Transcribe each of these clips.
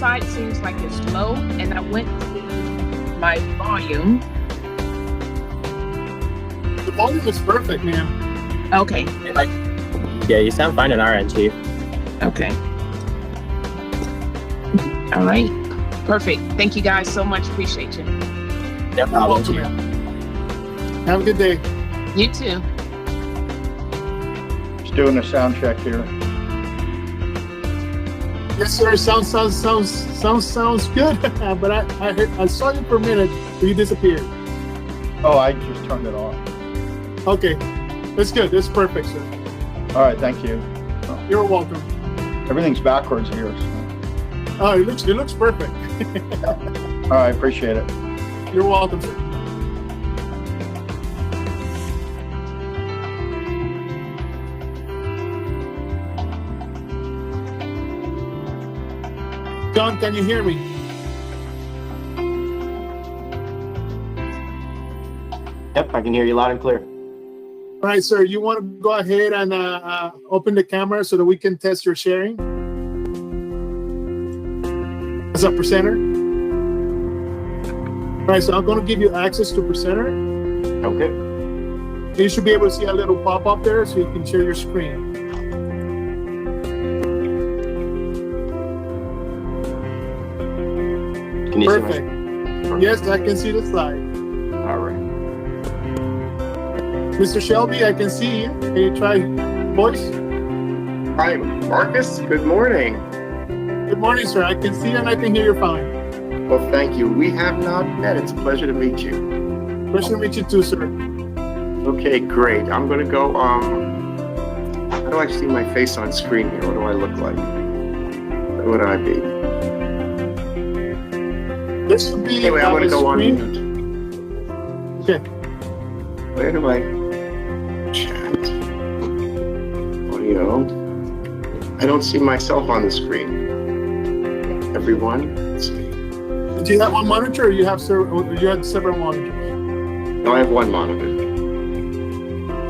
side seems like it's low, and I went to my volume. The volume is perfect, man. Okay. Yeah, you sound fine on our end, Chief. Okay. All right. Perfect. Thank you guys so much. Appreciate you. No problem, Chief. Have a good day. You too. Just doing a sound check here. Yes, sir. Sounds good. But I saw you for a minute, but you disappeared. Oh, I just turned it off. Okay, that's good. That's perfect, sir. All right, thank you. You're welcome. Everything's backwards here. So. Oh, it looks perfect. All right, appreciate it. You're welcome, sir. John, can you hear me? Yep, I can hear you loud and clear. All right, sir. You want to go ahead and open the camera so that we can test your sharing as a presenter? All right, so I'm going to give you access to presenter. Okay. You should be able to see a little pop-up there so you can share your screen. Can you Perfect. see me? Yes, I can see the slide. All right. Mr. Shelby, I can see you. Can you try voice? Hi, Marcus. Good morning. Good morning, sir. I can see you and I can hear you fine. Well, thank you. We have not met. It's a pleasure to meet you. Pleasure to meet you too, sir. Okay, great. I'm going to go, how do I see my face on screen here? What do I look like? Where would I be? This would be Anyway, I'm going to go on screen. mute. Okay. Where do I chat? Audio. I don't see myself on the screen. Everyone, let's see. Do you have one monitor or you have several monitors? No, I have one monitor.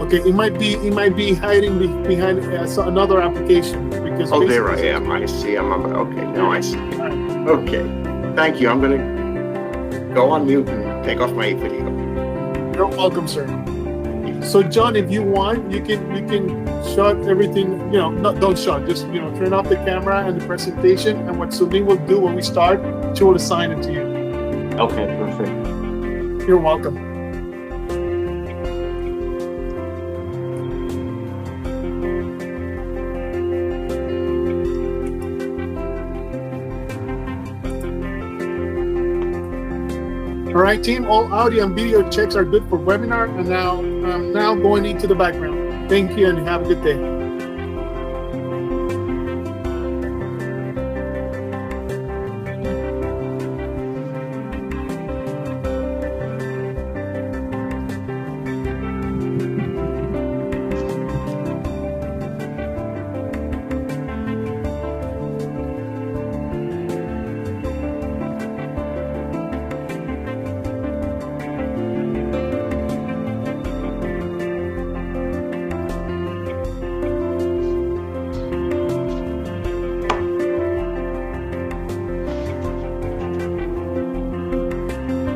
Okay, it might be hiding behind another application because. Oh, there I am. I see. Okay, now I see. Okay, thank you. I'm going to go on mute and take off my video. You're welcome, sir. So, John, if you want, you can shut everything. Don't shut. Just turn off the camera and the presentation. And what Celine will do when we start, she will assign it to you. Okay, perfect. You're welcome. All right, team, all audio and video checks are good for webinar, and now I'm going into the background. Thank you and have a good day.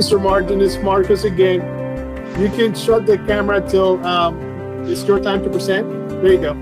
Mr. Martin, it's Marcus again. You can shut the camera till it's your time to present. There you go.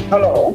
Hello.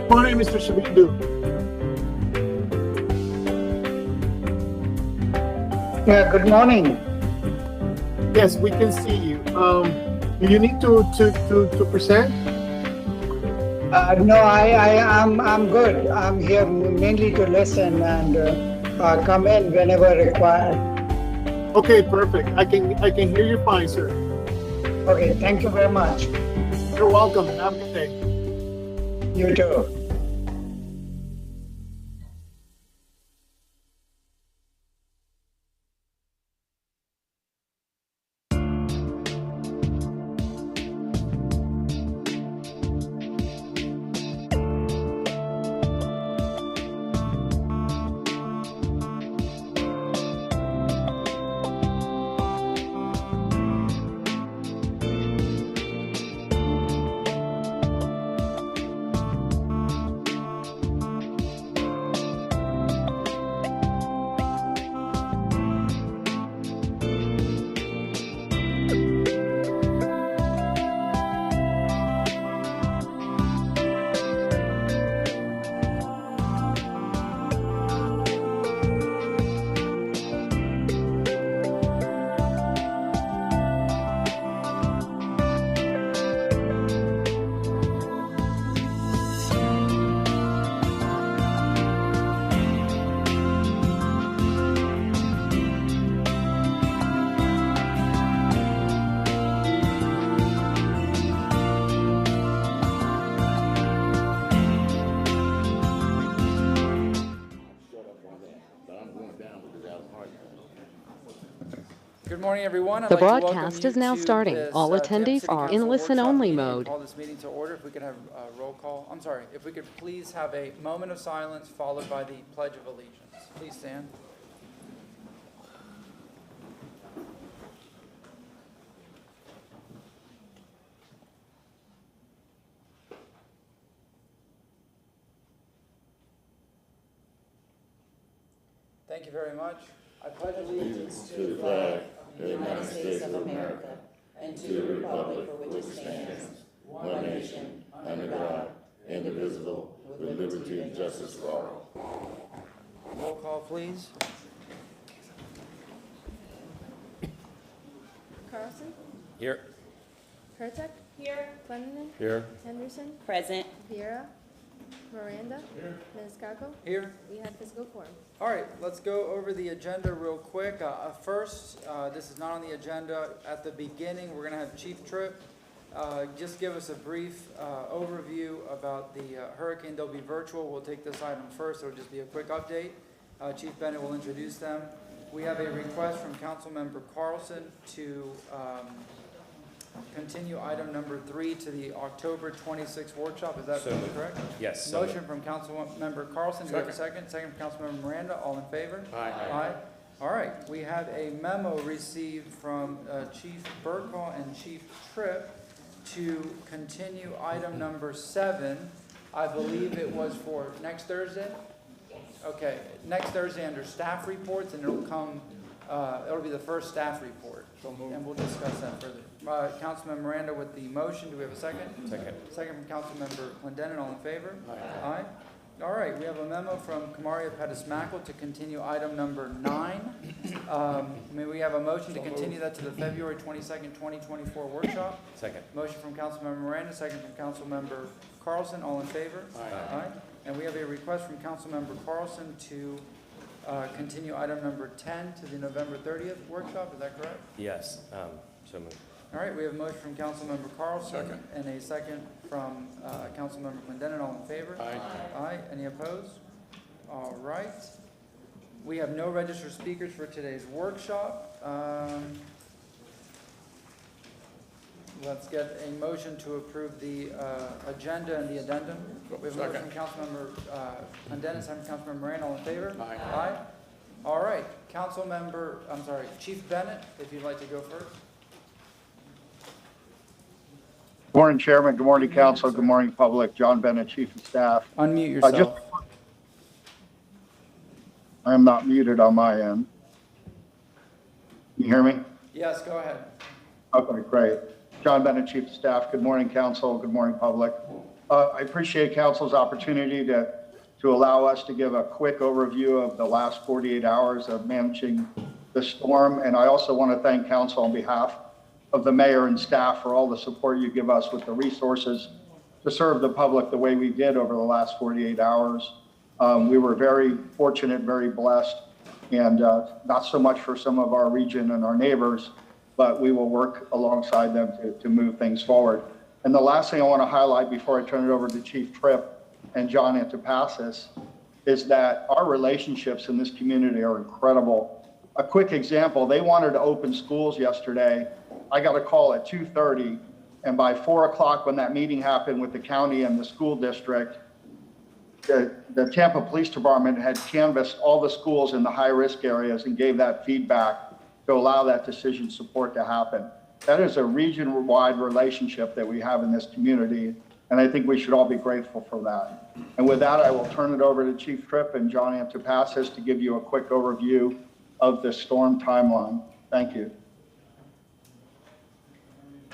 Morning, Mr. Shabidu. Yeah, good morning. Yes, we can see you. Do you need to present? No, I'm good. I'm here mainly to listen and come in whenever required. Okay, perfect. I can hear you fine, sir. Okay, thank you very much. You're welcome. Have a good day. You too. Good morning, everyone. The broadcast is now starting. All attendees are in listen-only mode. Call this meeting to order. If we could have a roll call. I'm sorry. If we could please have a moment of silence followed by the Pledge of Allegiance. Please stand. Thank you very much. I pledge allegiance to the flag of the United States of America and to the republic for which it stands, one nation, under God, indivisible, with liberty and justice for all. Roll call, please. Carlson? Here. Kurtek? Here. Clendenin? Here. Henderson? Present. Vieira? Miranda? Here. Maniscalco? Here. We have physical quorum. All right, let's go over the agenda real quick. First, this is not on the agenda. At the beginning, we're going to have Chief Tripp just give us a brief overview about the hurricane. They'll be virtual. We'll take this item first. It'll just be a quick update. Chief Bennett will introduce them. We have a request from Councilmember Carlson to continue item number 3 to the October 26th workshop. Is that correct? Yes. Motion from Councilmember Carlson. Do we have a second? Second from Councilmember Miranda. All in favor? Aye. Aye. All right. We have a memo received from Chief Burkall and Chief Tripp to continue item number 7. I believe it was for next Thursday? Yes. Okay. Next Thursday under staff reports, and it'll come, it'll be the first staff report. And we'll discuss that further. Councilman Miranda with the motion. Do we have a second? Second. Second from Councilmember Clendenin. All in favor? Aye. Aye. All right. We have a memo from Kamaria Pettis-Mackle to continue item number 9. May we have a motion to continue that to the February 22nd, 2024 workshop? Second. Motion from Councilmember Miranda, second from Councilmember Carlson. All in favor? Aye. Aye. And we have a request from Councilmember Carlson to continue item number 10 to the November 30th workshop. Is that correct? Yes. So moved. All right, we have a motion from Councilmember Carlson and a second from Councilmember Clendenin. All in favor? Aye. Aye. Any opposed? All right. We have no registered speakers for today's workshop. let's get a motion to approve the agenda and the addendum. We have a motion from Councilmember Pendennis, second from Councilmember Moran. All in favor? Aye. Aye. All right, Chief Bennett, if you'd like to go first. Good morning, Chairman. Good morning, Council. Good morning, public. John Bennett, Chief of Staff. Unmute yourself. I am not muted on my end. You hear me? Yes, go ahead. Okay, great. John Bennett, Chief of Staff. Good morning, Council. Good morning, public. I appreciate Council's opportunity to allow us to give a quick overview of the last 48 hours of managing the storm. And I also want to thank Council on behalf of the mayor and staff for all the support you give us with the resources to serve the public the way we did over the last 48 hours. We were very fortunate, very blessed, and not so much for some of our region and our neighbors, but we will work alongside them to move things forward. And the last thing I want to highlight before I turn it over to Chief Tripp and John Antipassis is that our relationships in this community are incredible. A quick example, they wanted to open schools yesterday. I got a call at 2:30, and by 4 o'clock when that meeting happened with the county and the school district, the Tampa Police Department had canvassed all the schools in the high-risk areas and gave that feedback to allow that decision support to happen. That is a region-wide relationship that we have in this community, and I think we should all be grateful for that. And with that, I will turn it over to Chief Tripp and John Antipassis to give you a quick overview of the storm timeline. Thank you.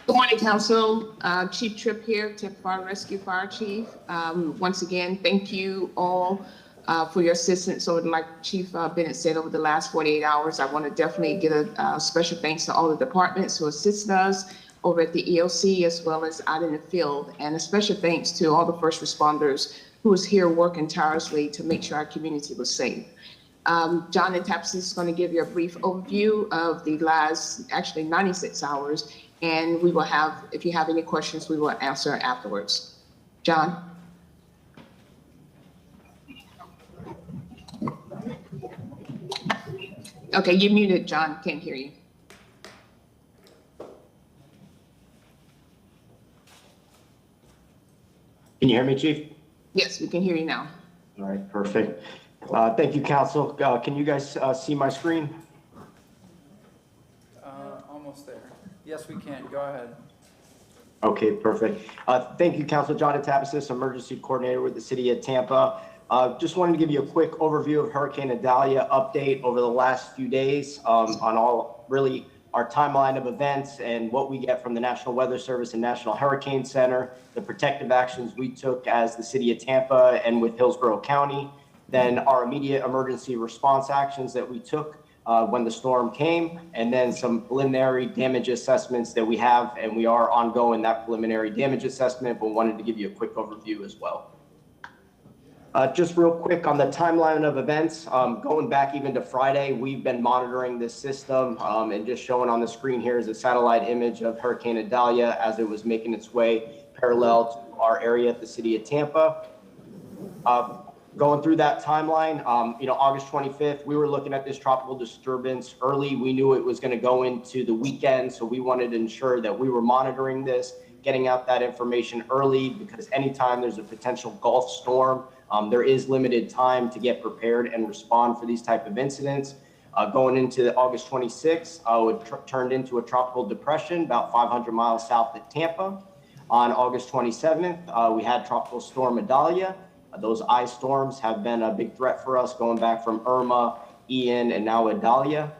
Good morning, Council. Chief Tripp here, Tampa Fire Rescue Fire Chief. Once again, thank you all for your assistance. So like Chief Bennett said, over the last 48 hours, I want to definitely give a special thanks to all the departments who assisted us over at the EOC as well as out in the field. And a special thanks to all the first responders who was here working tirelessly to make sure our community was safe. John Antipassis is going to give you a brief overview of the last, actually 96 hours. And we will have, if you have any questions, we will answer afterwards. John? Okay, you're muted, John. Can't hear you. Can you hear me, Chief? Yes, we can hear you now. All right, perfect. Thank you, Council. Can you guys see my screen? Almost there. Yes, we can. Go ahead. Okay, perfect. Thank you, Council. John Antipassis, Emergency Coordinator with the City of Tampa. Just wanted to give you a quick overview of Hurricane Idalia update over the last few days on all really our timeline of events and what we get from the National Weather Service and National Hurricane Center, the protective actions we took as the City of Tampa and with Hillsborough County, then our immediate emergency response actions that we took when the storm came, and then some preliminary damage assessments that we have, and we are ongoing that preliminary damage assessment, but wanted to give you a quick overview as well. Just real quick on the timeline of events, going back even to Friday, we've been monitoring this system, and just showing on the screen here is a satellite image of Hurricane Idalia as it was making its way parallel to our area at the City of Tampa. Going through that timeline, August 25th, we were looking at this tropical disturbance early. We knew it was going to go into the weekend, so we wanted to ensure that we were monitoring this, getting out that information early, because anytime there's a potential Gulf storm, there is limited time to get prepared and respond for these type of incidents. Going into August 26th, it turned into a tropical depression about 500 miles south of Tampa. On August 27th, we had Tropical Storm Idalia. Those ice storms have been a big threat for us, going back from Irma, Ian, and now Idalia.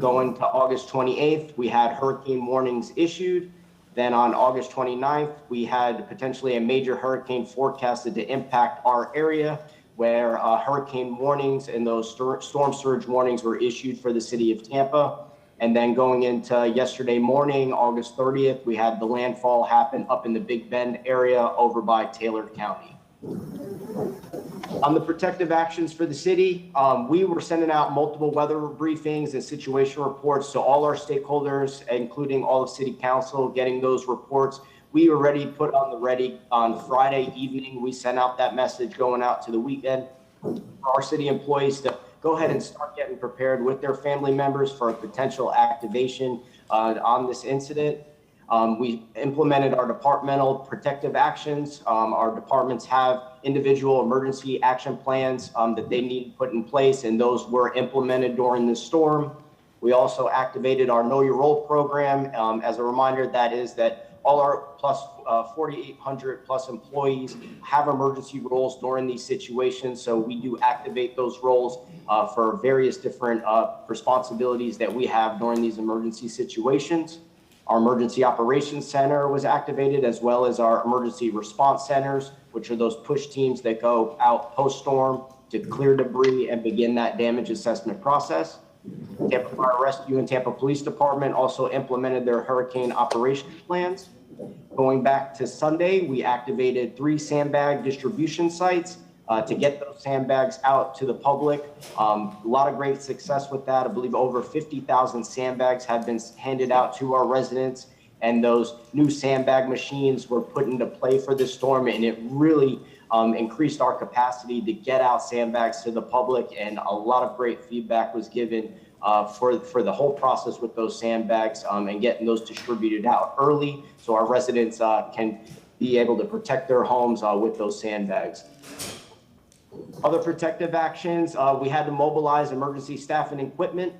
Going to August 28th, we had hurricane warnings issued. Then on August 29th, we had potentially a major hurricane forecasted to impact our area, where hurricane warnings and those storm surge warnings were issued for the City of Tampa. And then going into yesterday morning, August 30th, we had the landfall happen up in the Big Bend area over by Taylor County. On the protective actions for the city, we were sending out multiple weather briefings and situation reports to all our stakeholders, including all of City Council, getting those reports. We were ready, put on the ready on Friday evening. We sent out that message going out to the weekend for our city employees to go ahead and start getting prepared with their family members for a potential activation on this incident. We implemented our departmental protective actions. Our departments have individual emergency action plans that they need put in place, and those were implemented during this storm. We also activated our Know Your Role program. As a reminder, that is that all our 4,800 plus employees have emergency roles during these situations. So we do activate those roles for various different responsibilities that we have during these emergency situations. Our Emergency Operations Center was activated, as well as our Emergency Response Centers, which are those push teams that go out post-storm to clear debris and begin that damage assessment process. Tampa Fire Rescue and Tampa Police Department also implemented their hurricane operations plans. Going back to Sunday, we activated 3 sandbag distribution sites to get those sandbags out to the public. A lot of great success with that. I believe over 50,000 sandbags have been handed out to our residents, and those new sandbag machines were put into play for this storm, and it really increased our capacity to get out sandbags to the public, and a lot of great feedback was given for the whole process with those sandbags and getting those distributed out early so our residents can be able to protect their homes with those sandbags. Other protective actions, we had to mobilize emergency staff and equipment.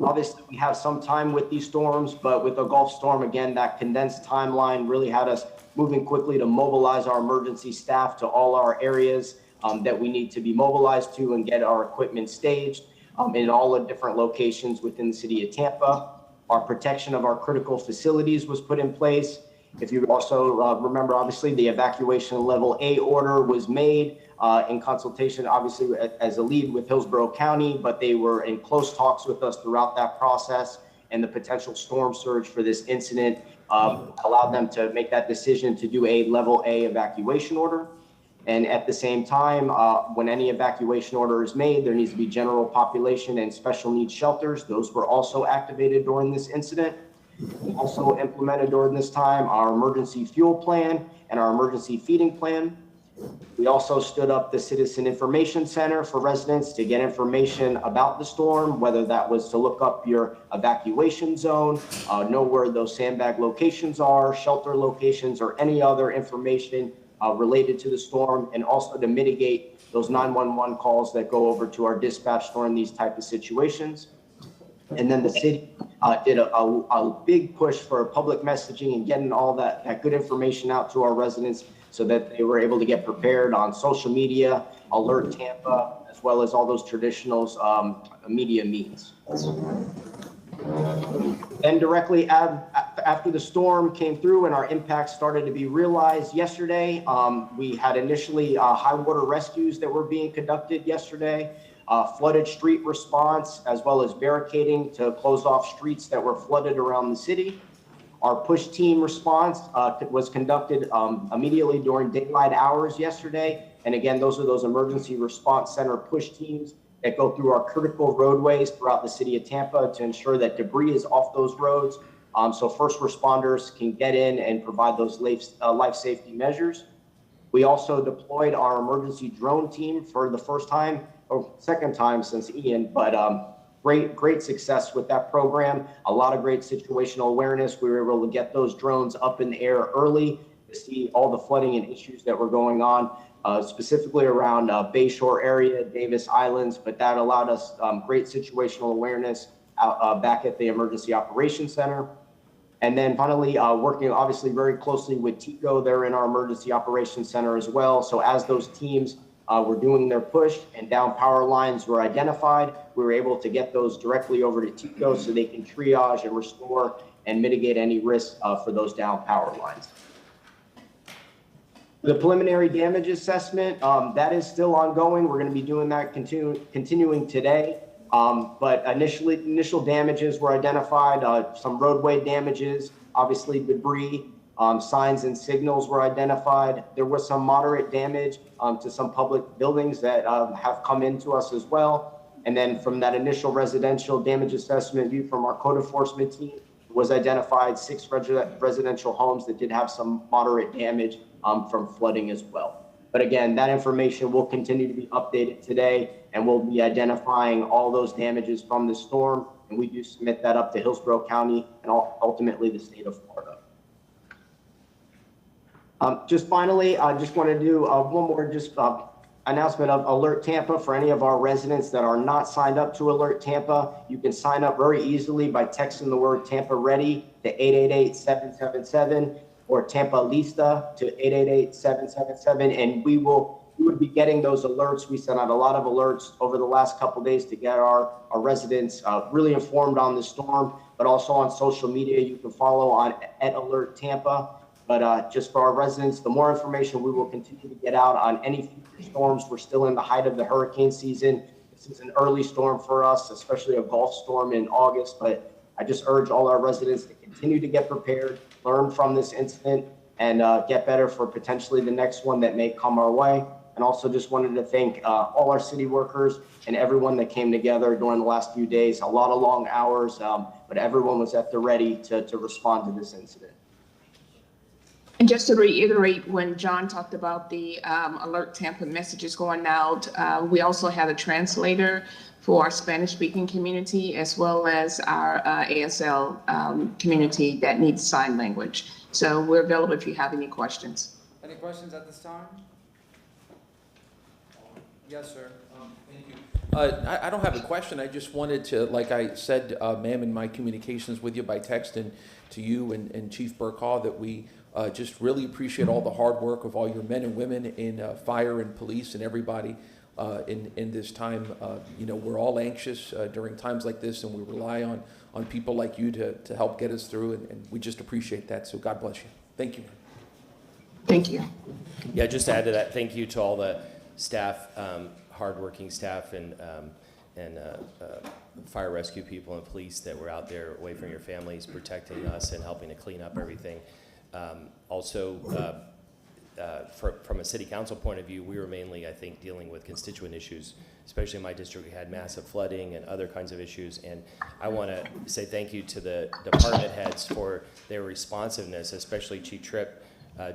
Obviously, we have some time with these storms, but with the Gulf storm, again, that condensed timeline really had us moving quickly to mobilize our emergency staff to all our areas that we need to be mobilized to and get our equipment staged in all the different locations within the city of Tampa. Our protection of our critical facilities was put in place. If you also remember, obviously, the evacuation level A order was made in consultation, obviously, as a lead with Hillsborough County, but they were in close talks with us throughout that process, and the potential storm surge for this incident allowed them to make that decision to do a level A evacuation order. And at the same time, when any evacuation order is made, there needs to be general population and special needs shelters. Those were also activated during this incident. We also implemented during this time our emergency fuel plan and our emergency feeding plan. We also stood up the Citizen Information Center for residents to get information about the storm, whether that was to look up your evacuation zone, know where those sandbag locations are, shelter locations, or any other information related to the storm, and also to mitigate those 911 calls that go over to our dispatch during these type of situations. And then the city did a big push for public messaging and getting all that good information out to our residents so that they were able to get prepared on social media, Alert Tampa, as well as all those traditional media means. And directly after the storm came through and our impacts started to be realized yesterday, we had initially high water rescues that were being conducted yesterday, flooded street response, as well as barricading to close off streets that were flooded around the city. Our push team response was conducted immediately during daylight hours yesterday. And again, those are those emergency response center push teams that go through our critical roadways throughout the city of Tampa to ensure that debris is off those roads. So first responders can get in and provide those life safety measures. We also deployed our emergency drone team for the first time, or second time since Ian, but great success with that program. A lot of great situational awareness. We were able to get those drones up in the air early to see all the flooding and issues that were going on, specifically around Bayshore area, Davis Islands, but that allowed us great situational awareness back at the Emergency Operations Center. And then finally, working obviously very closely with TICO, they're in our Emergency Operations Center as well. So as those teams were doing their push and down power lines were identified, we were able to get those directly over to TICO so they can triage and restore and mitigate any risk for those down power lines. The preliminary damage assessment, that is still ongoing. We're going to be doing that continuing today. But initial damages were identified, some roadway damages, obviously debris, signs and signals were identified. There was some moderate damage to some public buildings that have come into us as well. And then from that initial residential damage assessment view from our code enforcement team was identified 6 residential homes that did have some moderate damage from flooding as well. But again, that information will continue to be updated today, and we'll be identifying all those damages from the storm. And we do submit that up to Hillsborough County and ultimately the state of Florida. Just finally, I just want to do one more announcement of Alert Tampa for any of our residents that are not signed up to Alert Tampa. You can sign up very easily by texting the word Tampa Ready to 888-777 or Tampa Lista to 888-777, and we would be getting those alerts. We sent out a lot of alerts over the last couple of days to get our residents really informed on the storm, but also on social media. You can follow on @Alert Tampa. But just for our residents, the more information we will continue to get out on any future storms. We're still in the height of the hurricane season. This is an early storm for us, especially a Gulf storm in August. But I just urge all our residents to continue to get prepared, learn from this incident, and get better for potentially the next one that may come our way. And also just wanted to thank all our city workers and everyone that came together during the last few days. A lot of long hours, but everyone was at the ready to respond to this incident. And just to reiterate, when John talked about the Alert Tampa messages going out, we also have a translator for our Spanish-speaking community, as well as our ASL community that needs sign language. So we're available if you have any questions. Any questions at this time? Yes, sir. Thank you. I don't have a question. I just wanted to, like I said, ma'am, in my communications with you by text and to you and Chief Burkaw, that we just really appreciate all the hard work of all your men and women in fire and police and everybody in this time. You know, we're all anxious during times like this, and we rely on people like you to help get us through, and we just appreciate that. So God bless you. Thank you. Thank you. Yeah, just to add to that, thank you to all the staff, hardworking staff and fire rescue people and police that were out there away from your families, protecting us and helping to clean up everything. From a city council point of view, we were mainly, I think, dealing with constituent issues, especially in my district. We had massive flooding and other kinds of issues. And I want to say thank you to the department heads for their responsiveness, especially Chief Tripp,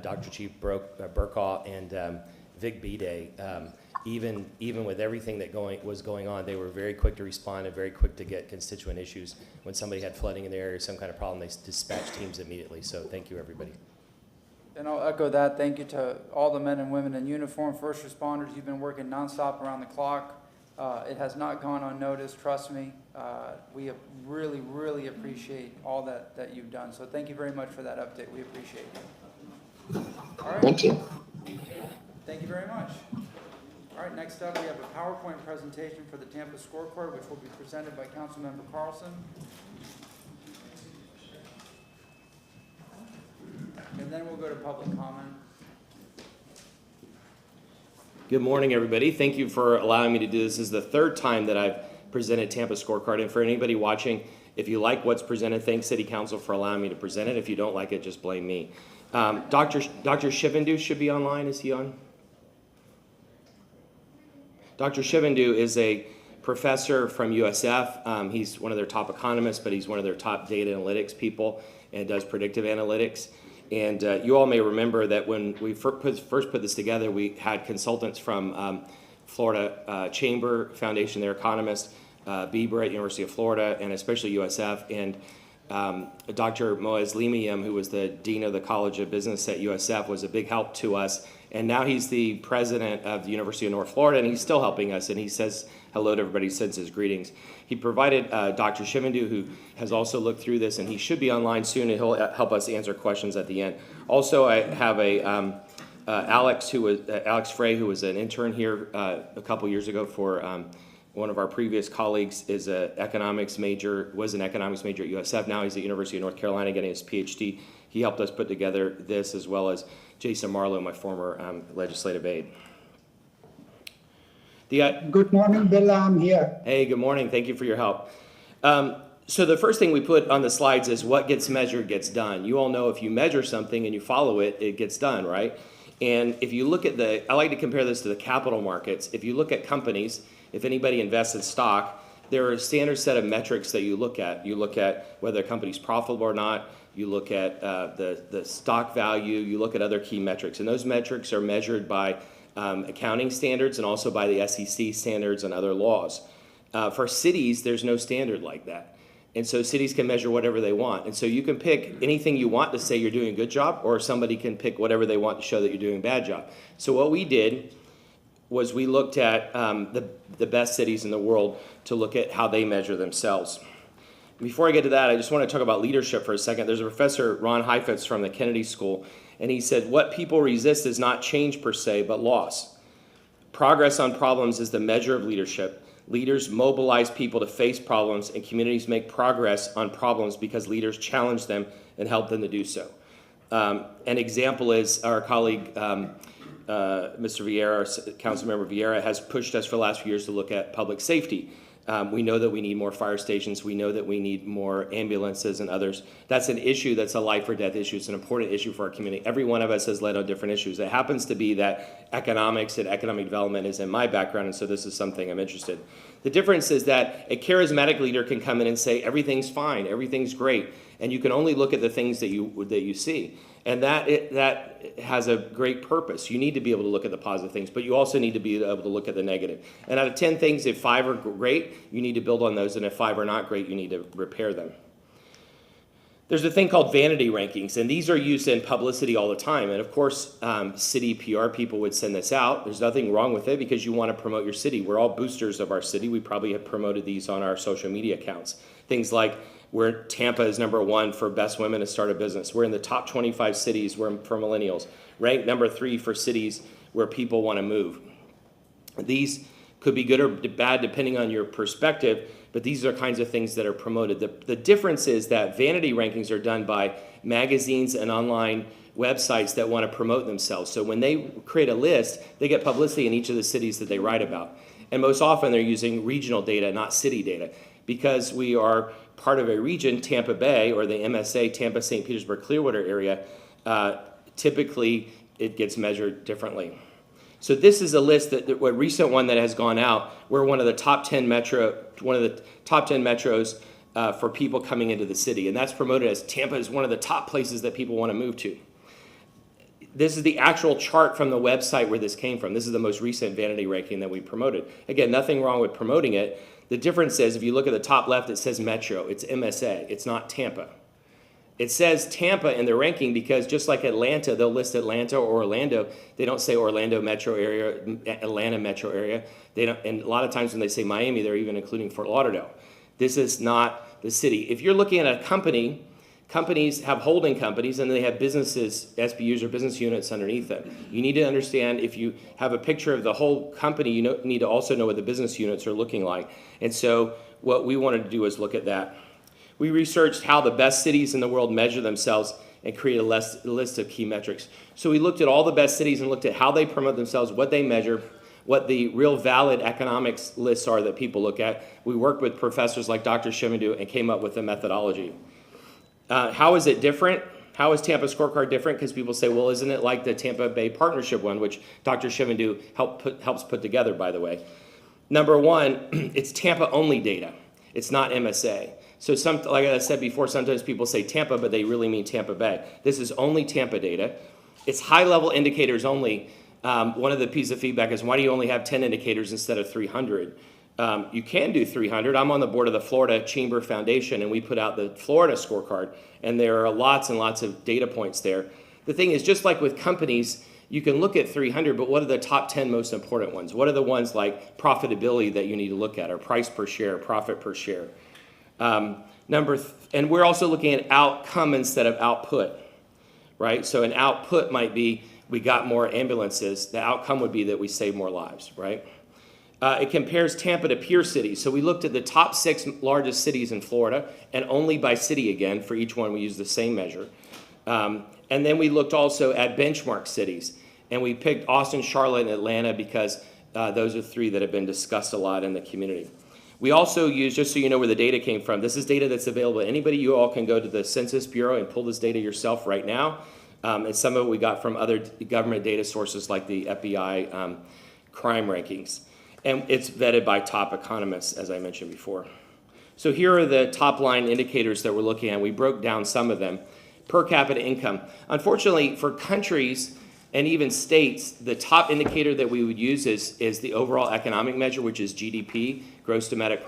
Dr. Chief Burkaw, and Vic B-Day. Even with everything that was going on, they were very quick to respond and very quick to get constituent issues. When somebody had flooding in the area or some kind of problem, they dispatched teams immediately. So thank you, everybody. And I'll echo that. Thank you to all the men and women in uniform, first responders. You've been working nonstop around the clock. It has not gone unnoticed, trust me. We really, really appreciate all that you've done. So thank you very much for that update. We appreciate it. All right. Thank you. Thank you very much. All right, next up we have a PowerPoint presentation for the Tampa scorecard, which will be presented by Councilmember Carlson. And then we'll go to public comment. Good morning, everybody. Thank you for allowing me to do this. This is the third time that I've presented Tampa scorecard. And for anybody watching, if you like what's presented, thank City Council for allowing me to present it. If you don't like it, just blame me. Dr. Shivandu should be online. Is he on? Dr. Shivandu is a professor from USF. He's one of their top economists, but he's one of their top data analytics people and does predictive analytics. And you all may remember that when we first put this together, we had consultants from Florida Chamber Foundation, their economist, Bieber at University of Florida, and especially USF, and Dr. Moaz Limiyam, who was the Dean of the College of Business at USF, was a big help to us. And now he's the president of the University of North Florida, and he's still helping us, and he says hello to everybody, sends his greetings. He provided Dr. Shivandu, who has also looked through this, and he should be online soon, and he'll help us answer questions at the end. Also, I have Alex Frey, who was an intern here a couple years ago for one of our previous colleagues, was an economics major at USF. Now he's at University of North Carolina getting his PhD. He helped us put together this, as well as Jason Marlowe, my former legislative aide. Good morning, Bill. I'm here. Hey, good morning. Thank you for your help. So the first thing we put on the slides is what gets measured gets done. You all know if you measure something and you follow it, it gets done, right? And if you look at I like to compare this to the capital markets. If you look at companies, if anybody invests in stock, there are a standard set of metrics that you look at. You look at whether a company's profitable or not. You look at the stock value. You look at other key metrics. And those metrics are measured by accounting standards and also by the SEC standards and other laws. For cities, there's no standard like that. And so cities can measure whatever they want. And so you can pick anything you want to say you're doing a good job, or somebody can pick whatever they want to show that you're doing a bad job. So what we did was we looked at the best cities in the world to look at how they measure themselves. Before I get to that, I just want to talk about leadership for a second. There's a professor, Ron Heifetz from the Kennedy School, and he said, what people resist is not change per se, but loss. Progress on problems is the measure of leadership. Leaders mobilize people to face problems, and communities make progress on problems because leaders challenge them and help them to do so. An example is our colleague, Mr. Vieira, Councilmember Vieira, has pushed us for the last few years to look at public safety. We know that we need more fire stations. We know that we need more ambulances and others. That's an issue that's a life or death issue. It's an important issue for our community. Every one of us has led on different issues. It happens to be that economics and economic development is in my background, and so this is something I'm interested in. The difference is that a charismatic leader can come in and say, everything's fine, everything's great, and you can only look at the things that you see. And that has a great purpose. You need to be able to look at the positive things, but you also need to be able to look at the negative. And out of 10 things, if 5 are great, you need to build on those, and if 5 are not great, you need to repair them. There's a thing called vanity rankings, and these are used in publicity all the time. And of course, city PR people would send this out. There's nothing wrong with it because you want to promote your city. We're all boosters of our city. We probably have promoted these on our social media accounts. Things like where Tampa is #1 for best women to start a business. We're in the top 25 cities for millennials. Ranked #3 for cities where people want to move. These could be good or bad depending on your perspective, but these are kinds of things that are promoted. The difference is that vanity rankings are done by magazines and online websites that want to promote themselves. So when they create a list, they get publicity in each of the cities that they write about. And most often they're using regional data, not city data. Because we are part of a region, Tampa Bay, or the MSA, Tampa, St. Petersburg, Clearwater area, typically it gets measured differently. So this is a list a recent one that has gone out. We're one of the top 10 metros for people coming into the city, and that's promoted as Tampa is one of the top places that people want to move to. This is the actual chart from the website where this came from. This is the most recent vanity ranking that we promoted. Again, nothing wrong with promoting it. The difference is, if you look at the top left, it says Metro. It's MSA. It's not Tampa. It says Tampa in the ranking because just like Atlanta, they'll list Atlanta or Orlando. They don't say Orlando metro area, Atlanta metro area. They don't, and a lot of times when they say Miami, they're even including Fort Lauderdale. This is not the city. If you're looking at a company, companies have holding companies and they have businesses, SBUs or business units underneath them. You need to understand, if you have a picture of the whole company, you need to also know what the business units are looking like. And so what we wanted to do is look at that. We researched how the best cities in the world measure themselves and create a list of key metrics. So we looked at all the best cities and looked at how they promote themselves, what they measure, what the real valid economics lists are that people look at. We worked with professors like Dr. Shimandu and came up with a methodology. How is it different? How is Tampa Scorecard different? Because people say, well, isn't it like the Tampa Bay Partnership one, which Dr. Shimandu helps put together, by the way. Number one, it's Tampa-only data. It's not MSA. So like I said before, sometimes people say Tampa, but they really mean Tampa Bay. This is only Tampa data. It's high-level indicators only. One of the pieces of feedback is, why do you only have 10 indicators instead of 300? You can do 300. I'm on the board of the Florida Chamber Foundation, and we put out the Florida scorecard, and there are lots and lots of data points there. The thing is, just like with companies, you can look at 300, but what are the top 10 most important ones? What are the ones like profitability that you need to look at, or price per share, profit per share? And we're also looking at outcome instead of output, right? So an output might be we got more ambulances. The outcome would be that we save more lives, right? It compares Tampa to peer cities. So we looked at the top 6 largest cities in Florida, and only by city again. For each one, we used the same measure. And then we looked also at benchmark cities. And we picked Austin, Charlotte, and Atlanta because those are 3 that have been discussed a lot in the community. We also use, just so you know where the data came from, this is data that's available to anybody. You all can go to the Census Bureau and pull this data yourself right now. And some of it we got from other government data sources like the FBI crime rankings. And it's vetted by top economists, as I mentioned before. So here are the top line indicators that we're looking at. We broke down some of them. Per capita income. Unfortunately, for countries, and even states, the top indicator that we would use is the overall economic measure, which is GDP, gross domestic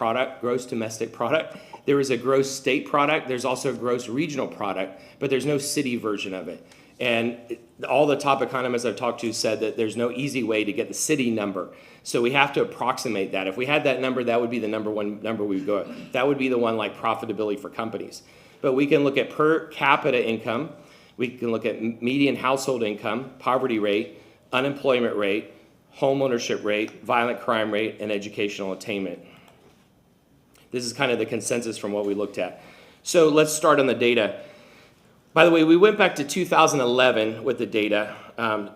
product. There is a gross state product. There's also a gross regional product, but there's no city version of it. And all the top economists I've talked to said that there's no easy way to get the city number. So we have to approximate that. If we had that number, that would be the number one number we would go at. That would be the one like profitability for companies. But we can look at per capita income. We can look at median household income, poverty rate, unemployment rate, home ownership rate, violent crime rate, and educational attainment. This is kind of the consensus from what we looked at. So let's start on the data. By the way, we went back to 2011 with the data.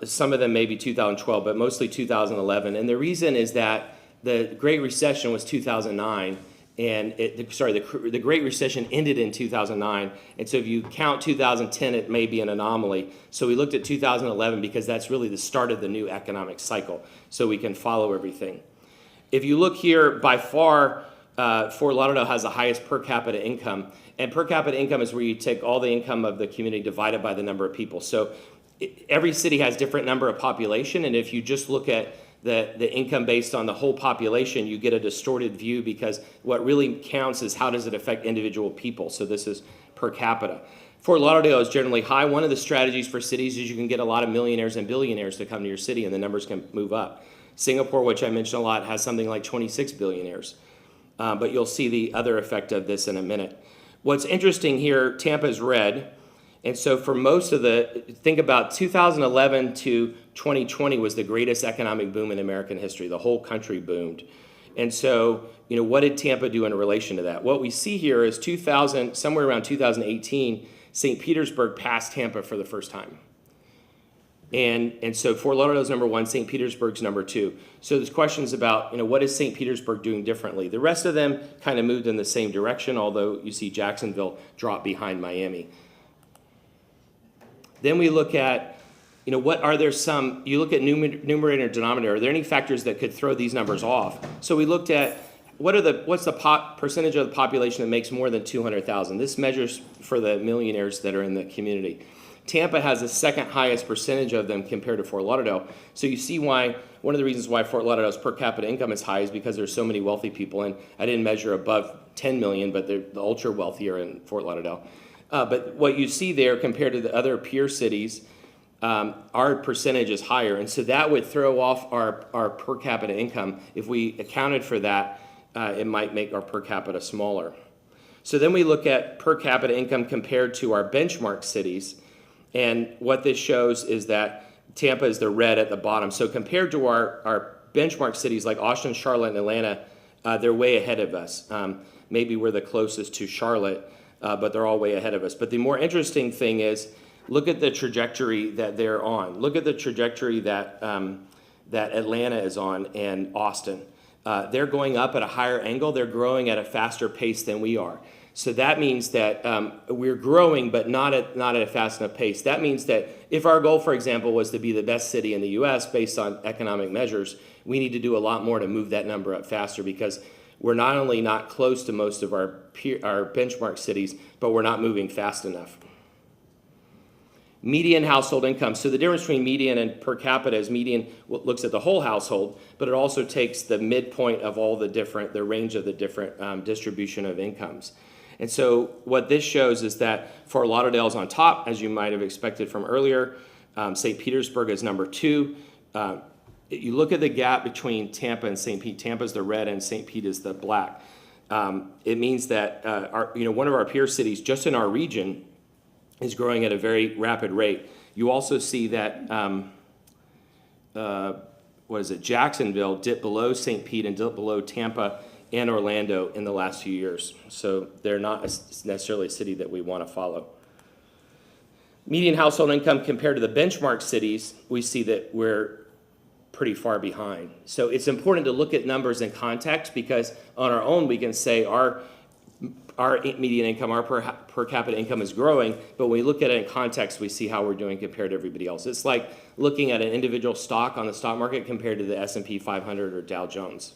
Some of them may be 2012, but mostly 2011. And the reason is that the Great Recession was 2009. And the Great Recession ended in 2009. And so if you count 2010, it may be an anomaly. So we looked at 2011 because that's really the start of the new economic cycle, so we can follow everything. If you look here, by far, Fort Lauderdale has the highest per capita income. And per capita income is where you take all the income of the community divided by the number of people. So every city has different number of population. And if you just look at the income based on the whole population, you get a distorted view because what really counts is how does it affect individual people. So this is per capita. Fort Lauderdale is generally high. One of the strategies for cities is you can get a lot of millionaires and billionaires to come to your city and the numbers can move up. Singapore, which I mentioned a lot, has something like 26 billionaires. But you'll see the other effect of this in a minute. What's interesting here, Tampa is red. And so for most of think about 2011 to 2020 was the greatest economic boom in American history. The whole country boomed. And so, what did Tampa do in relation to that? What we see here is somewhere around 2018, St. Petersburg passed Tampa for the first time. And so Fort Lauderdale's number one, St. Petersburg's number two. So there's questions about, what is St. Petersburg doing differently? The rest of them kind of moved in the same direction, although you see Jacksonville drop behind Miami. Then we look at, you look at numerator and denominator. Are there any factors that could throw these numbers off? So we looked at what's the percentage of the population that makes more than 200,000? This measures for the millionaires that are in the community. Tampa has the second highest percentage of them compared to Fort Lauderdale. So you see why, one of the reasons why Fort Lauderdale's per capita income is high is because there's so many wealthy people. And I didn't measure above 10 million, but they're the ultra wealthier in Fort Lauderdale. But what you see there compared to the other peer cities, our percentage is higher. And so that would throw off our per capita income. If we accounted for that, it might make our per capita smaller. So then we look at per capita income compared to our benchmark cities. And what this shows is that Tampa is the red at the bottom. So compared to our benchmark cities like Austin, Charlotte, and Atlanta, they're way ahead of us. Maybe we're the closest to Charlotte, but they're all way ahead of us. But the more interesting thing is, look at the trajectory that they're on. Look at the trajectory that Atlanta is on and Austin. They're going up at a higher angle. They're growing at a faster pace than we are. So that means that we're growing, but not at a fast enough pace. That means that if our goal, for example, was to be the best city in the U.S. based on economic measures, we need to do a lot more to move that number up faster because we're not only not close to most of our benchmark cities, but we're not moving fast enough. Median household income. So the difference between median and per capita is median looks at the whole household, but it also takes the midpoint of all the range of the different distribution of incomes. And so what this shows is that Fort Lauderdale is on top, as you might have expected from earlier. St. Petersburg is number two. You look at the gap between Tampa and St. Pete. Tampa's the red and St. Pete is the black. It means that one of our peer cities just in our region is growing at a very rapid rate. You also see that Jacksonville dipped below St. Pete and dipped below Tampa and Orlando in the last few years. So they're not necessarily a city that we want to follow. Median household income compared to the benchmark cities, we see that we're pretty far behind. So it's important to look at numbers in context because on our own we can say our median income, our per capita income is growing, but when we look at it in context, we see how we're doing compared to everybody else. It's like looking at an individual stock on the stock market compared to the S&P 500 or Dow Jones.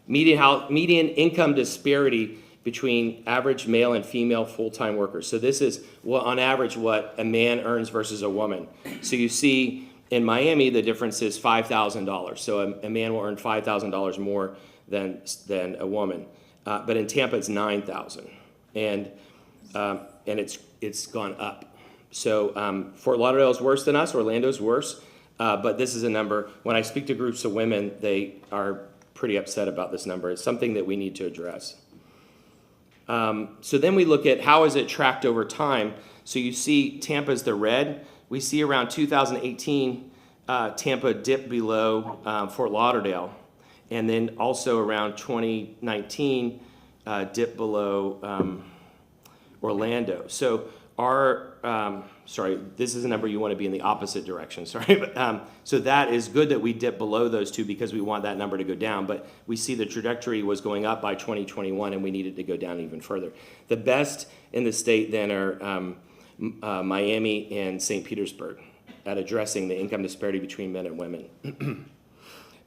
Median income disparity between average male and female full-time workers. So this is on average what a man earns versus a woman. So you see in Miami, the difference is $5,000. So a man will earn $5,000 more than a woman. But in Tampa, it's $9,000. And it's gone up. So Fort Lauderdale is worse than us. Orlando's worse. But this is a number. When I speak to groups of women, they are pretty upset about this number. It's something that we need to address. So then we look at how is it tracked over time. So you see Tampa's the red. We see around 2018, Tampa dipped below Fort Lauderdale. And then also around 2019, dipped below Orlando. So this is a number you want to be in the opposite direction, so that is good that we dip below those two because we want that number to go down, but we see the trajectory was going up by 2021 and we needed to go down even further. The best in the state then are Miami and St. Petersburg at addressing the income disparity between men and women.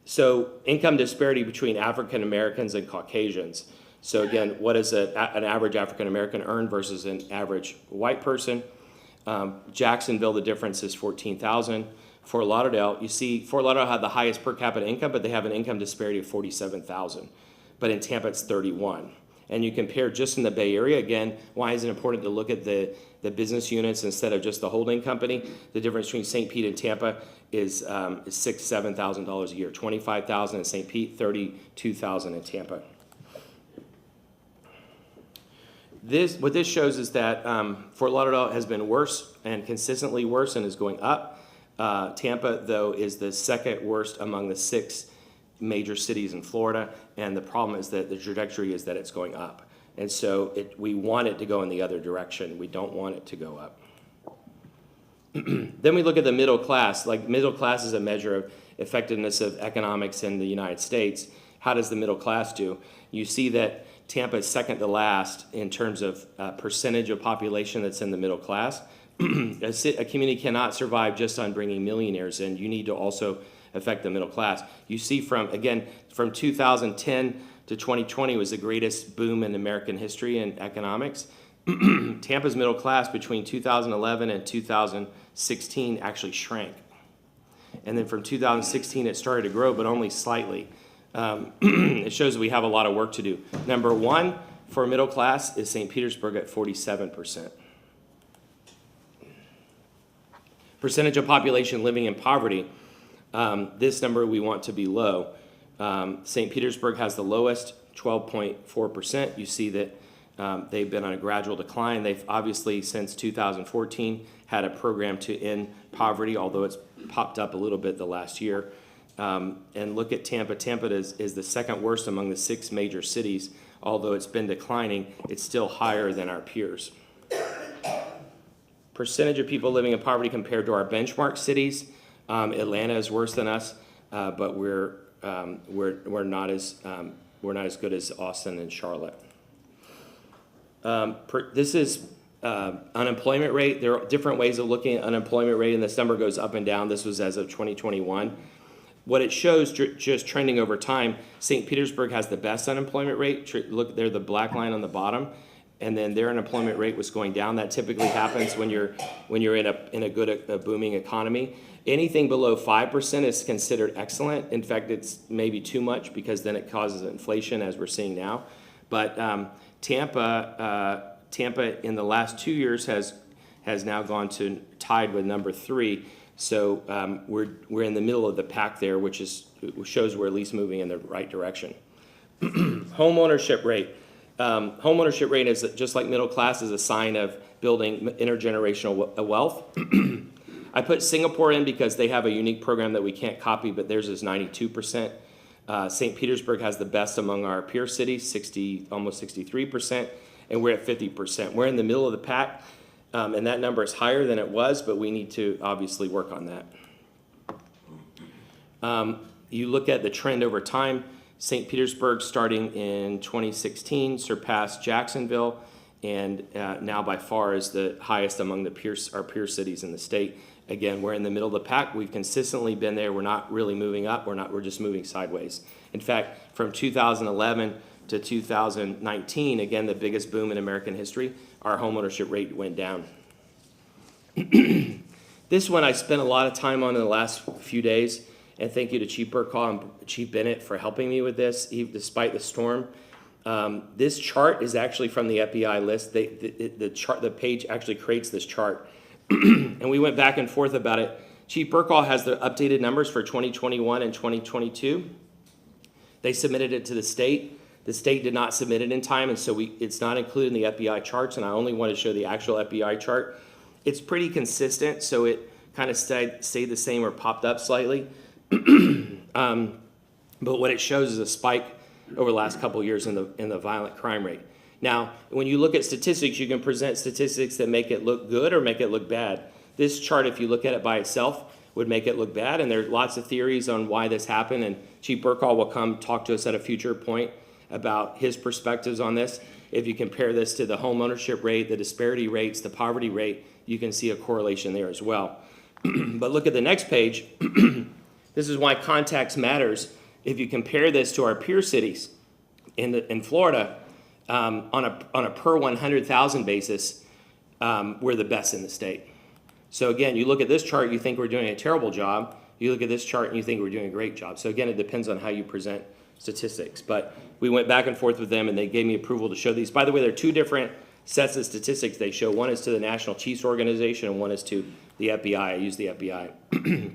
So income disparity between African Americans and Caucasians. So again, what does an average African American earn versus an average white person? Jacksonville, the difference is $14,000. Fort Lauderdale, you see Fort Lauderdale had the highest per capita income, but they have an income disparity of $47,000. But in Tampa, it's $31,000. And you compare just in the Bay Area, again, why is it important to look at the business units instead of just the holding company? The difference between St. Pete and Tampa is $6,000, $7,000 a year. $25,000 in St. Pete, $32,000 in Tampa. What this shows is that Fort Lauderdale has been worse and consistently worse and is going up. Tampa, though, is the second worst among the 6 major cities in Florida, and the problem is that the trajectory is that it's going up. And so we want it to go in the other direction. We don't want it to go up. Then we look at the middle class. Like middle class is a measure of effectiveness of economics in the United States. How does the middle class do? You see that Tampa is second to last in terms of percentage of population that's in the middle class. A community cannot survive just on bringing millionaires in. You need to also affect the middle class. You see from 2010 to 2020 was the greatest boom in American history in economics. Tampa's middle class between 2011 and 2016 actually shrank. And then from 2016 it started to grow, but only slightly. It shows that we have a lot of work to do. Number one for middle class is St. Petersburg at 47%. Percentage of population living in poverty, this number we want to be low. St. Petersburg has the lowest, 12.4%. You see that they've been on a gradual decline. They've obviously, since 2014, had a program to end poverty, although it's popped up a little bit the last year. And look at Tampa. Tampa is the second worst among the 6 major cities. Although it's been declining, it's still higher than our peers. Percentage of people living in poverty compared to our benchmark cities. Atlanta is worse than us, but we're not as good as Austin and Charlotte. This is unemployment rate. There are different ways of looking at unemployment rate, and this number goes up and down. This was as of 2021. What it shows, just trending over time, St. Petersburg has the best unemployment rate. Look, they're the black line on the bottom, and then their unemployment rate was going down. That typically happens when you're in a good booming economy. Anything below 5% is considered excellent. In fact, it's maybe too much because then it causes inflation, as we're seeing now. But Tampa in the last 2 years has now gone to tied with number 3. So we're in the middle of the pack there, which shows we're at least moving in the right direction. Home ownership rate. Home ownership rate is just like middle class is a sign of building intergenerational wealth. I put Singapore in because they have a unique program that we can't copy, but theirs is 92%. St. Petersburg has the best among our peer cities, almost 63%, and we're at 50%. We're in the middle of the pack. And that number is higher than it was, but we need to obviously work on that. You look at the trend over time. St. Petersburg, starting in 2016, surpassed Jacksonville, and now by far is the highest among our peer cities in the state. Again, we're in the middle of the pack. We've consistently been there. We're not really moving up. We're just moving sideways. In fact, from 2011 to 2019, again, the biggest boom in American history, our homeownership rate went down. This one I spent a lot of time on in the last few days, and thank you to Chief Burkall and Chief Bennett for helping me with this, despite the storm. This chart is actually from the FBI list. The page actually creates this chart. And we went back and forth about it. Chief Burkall has the updated numbers for 2021 and 2022. They submitted it to the state. The state did not submit it in time, and so it's not included in the FBI charts, and I only want to show the actual FBI chart. It's pretty consistent, so it kind of stayed the same or popped up slightly. But what it shows is a spike over the last couple of years in the violent crime rate. Now, when you look at statistics, you can present statistics that make it look good or make it look bad. This chart, if you look at it by itself, would make it look bad, and there are lots of theories on why this happened, and Chief Burkall will come talk to us at a future point about his perspectives on this. If you compare this to the home ownership rate, the disparity rates, the poverty rate, you can see a correlation there as well. But look at the next page. This is why context matters. If you compare this to our peer cities in Florida, on a per 100,000 basis, we're the best in the state. So again, you look at this chart, you think we're doing a terrible job. You look at this chart and you think we're doing a great job. So again, it depends on how you present statistics. But we went back and forth with them, and they gave me approval to show these. By the way, there are two different sets of statistics they show. One is to the National Chiefs Organization, and one is to the FBI. I use the FBI.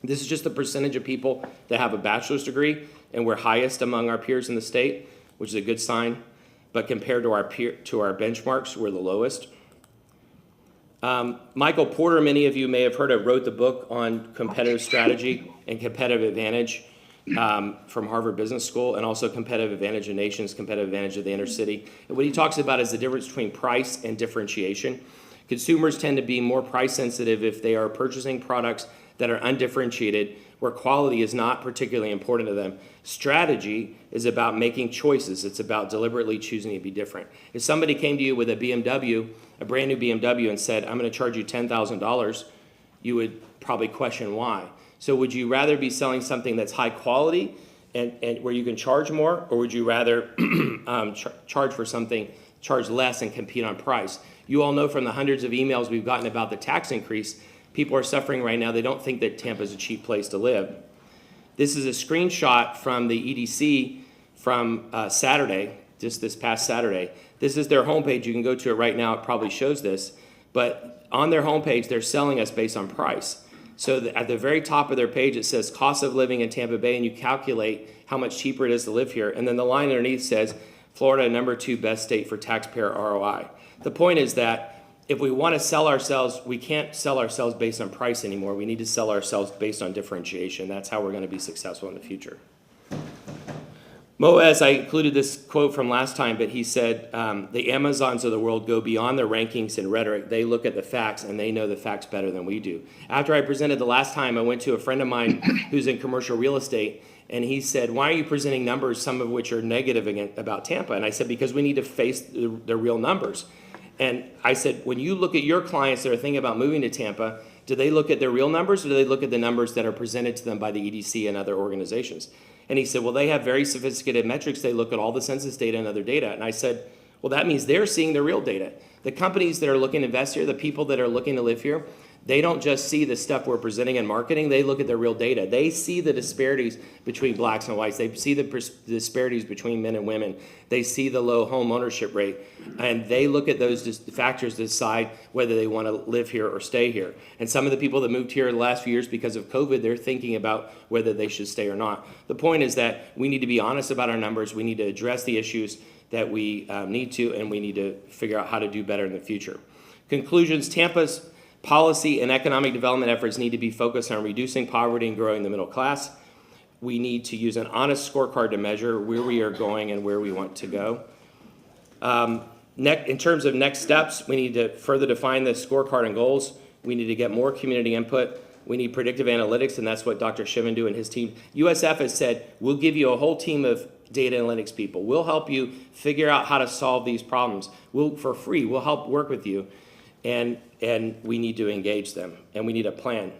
This is just the percentage of people that have a bachelor's degree, and we're highest among our peers in the state, which is a good sign. But compared to our benchmarks, we're the lowest. Michael Porter, many of you may have heard of, wrote the book on competitive strategy and competitive advantage from Harvard Business School, and also competitive advantage of nations, competitive advantage of the inner city. And what he talks about is the difference between price and differentiation. Consumers tend to be more price sensitive if they are purchasing products that are undifferentiated, where quality is not particularly important to them. Strategy is about making choices. It's about deliberately choosing to be different. If somebody came to you with a BMW, a brand new BMW, and said, I'm going to charge you $10,000, you would probably question why. So would you rather be selling something that's high quality and where you can charge more, or would you rather charge less and compete on price? You all know from the hundreds of emails we've gotten about the tax increase, people are suffering right now. They don't think that Tampa is a cheap place to live. This is a screenshot from the EDC from Saturday, just this past Saturday. This is their homepage. You can go to it right now. It probably shows this. But on their homepage, they're selling us based on price. So at the very top of their page, it says cost of living in Tampa Bay, and you calculate how much cheaper it is to live here. And then the line underneath says, Florida, #2 best state for taxpayer ROI. The point is that if we want to sell ourselves, we can't sell ourselves based on price anymore. We need to sell ourselves based on differentiation. That's how we're going to be successful in the future. Moaz, I included this quote from last time, but he said, the Amazons of the world go beyond the rankings and rhetoric. They look at the facts, and they know the facts better than we do. After I presented the last time, I went to a friend of mine who's in commercial real estate, and he said, why are you presenting numbers, some of which are negative about Tampa? And I said, because we need to face the real numbers. And I said, when you look at your clients that are thinking about moving to Tampa, do they look at their real numbers, or do they look at the numbers that are presented to them by the EDC and other organizations? And he said, well, they have very sophisticated metrics. They look at all the census data and other data. And I said, well, that means they're seeing the real data. The companies that are looking to invest here, the people that are looking to live here, they don't just see the stuff we're presenting in marketing. They look at the real data. They see the disparities between blacks and whites. They see the disparities between men and women. They see the low home ownership rate. And they look at those factors to decide whether they want to live here or stay here. And some of the people that moved here in the last few years because of COVID, they're thinking about whether they should stay or not. The point is that we need to be honest about our numbers. We need to address the issues that we need to, and we need to figure out how to do better in the future. Conclusions: Tampa's policy and economic development efforts need to be focused on reducing poverty and growing the middle class. We need to use an honest scorecard to measure where we are going and where we want to go. In terms of next steps, we need to further define the scorecard and goals. We need to get more community input. We need predictive analytics, and that's what Dr. Shivandu and his team. USF has said, we'll give you a whole team of data analytics people. We'll help you figure out how to solve these problems. For free, we'll help work with you. And we need to engage them, and we need a plan.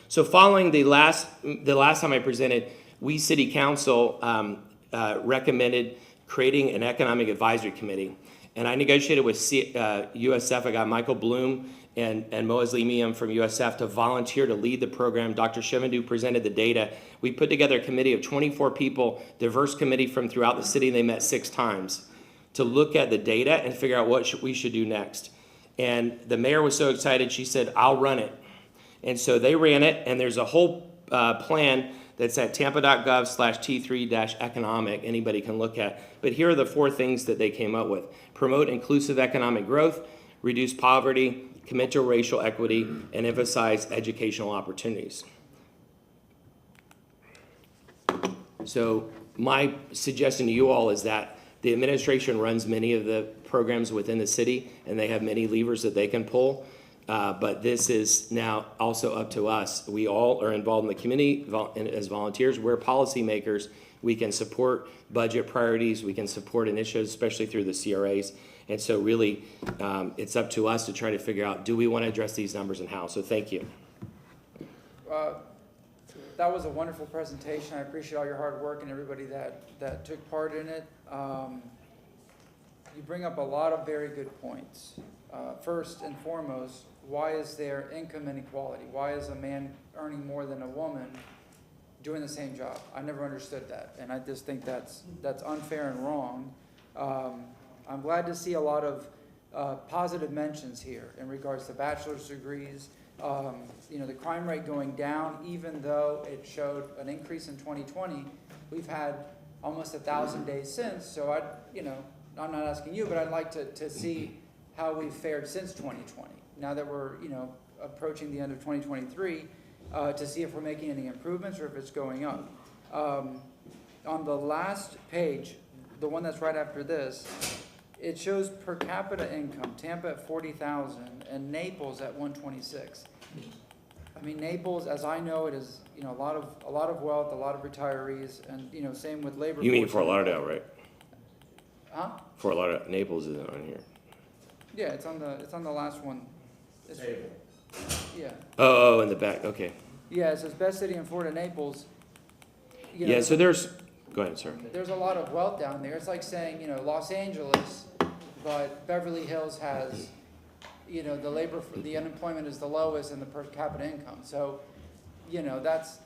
So following the last time I presented, we City Council recommended creating an economic advisory committee. And I negotiated with USF. I got Michael Bloom and Moaz Limiam from USF to volunteer to lead the program. Dr. Shivandu presented the data. We put together a committee of 24 people, diverse committee from throughout the city. They met 6 times to look at the data and figure out what we should do next. And the mayor was so excited, she said, I'll run it. And so they ran it, and there's a whole plan that's at tampa.gov/T3-economic, anybody can look at. But here are the 4 things that they came up with. Promote inclusive economic growth, reduce poverty, commit to racial equity, and emphasize educational opportunities. So my suggestion to you all is that the administration runs many of the programs within the city, and they have many levers that they can pull. But this is now also up to us. We all are involved in the community as volunteers. We're policymakers. We can support budget priorities. We can support initiatives, especially through the CRAs. And so really, it's up to us to try to figure out, do we want to address these numbers and how? So thank you. That was a wonderful presentation. I appreciate all your hard work and everybody that took part in it. You bring up a lot of very good points. First and foremost, why is there income inequality? Why is a man earning more than a woman doing the same job? I never understood that, and I just think that's unfair and wrong. I'm glad to see a lot of positive mentions here in regards to bachelor's degrees. The crime rate going down, even though it showed an increase in 2020, we've had almost 1,000 days since. So I'm not asking you, but I'd like to see how we've fared since 2020. Now that we're approaching the end of 2023, to see if we're making any improvements or if it's going up. On the last page, the one that's right after this, it shows per capita income, Tampa at 40,000 and Naples at 126. I mean, Naples, as I know it, is a lot of wealth, a lot of retayees, and same with labor. You mean Fort Lauderdale, right? Huh? Fort Lauderdale, Naples isn't on here. Yeah, it's on the last one. Yeah. Oh, in the back. Okay. Yeah, it says best city in Florida, Naples. Yeah. So there's. Go ahead, sir. There's a lot of wealth down there. It's like saying Los Angeles, but Beverly Hills has the unemployment is the lowest and the per capita income. So, that's.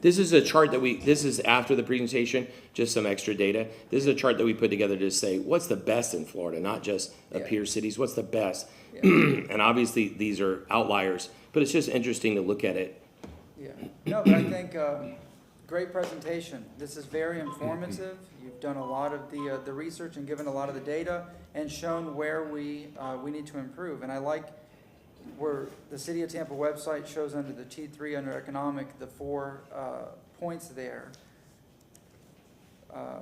This is a chart this is after the presentation, just some extra data. This is a chart that we put together to say, what's the best in Florida, not just peer cities, what's the best? Yeah. And obviously these are outliers, but it's just interesting to look at it. Yeah, no, but I think great presentation. This is very informative. You've done a lot of the research and given a lot of the data and shown where we need to improve. And I like where the City of Tampa website shows under the T3 under economic, the 4 points there.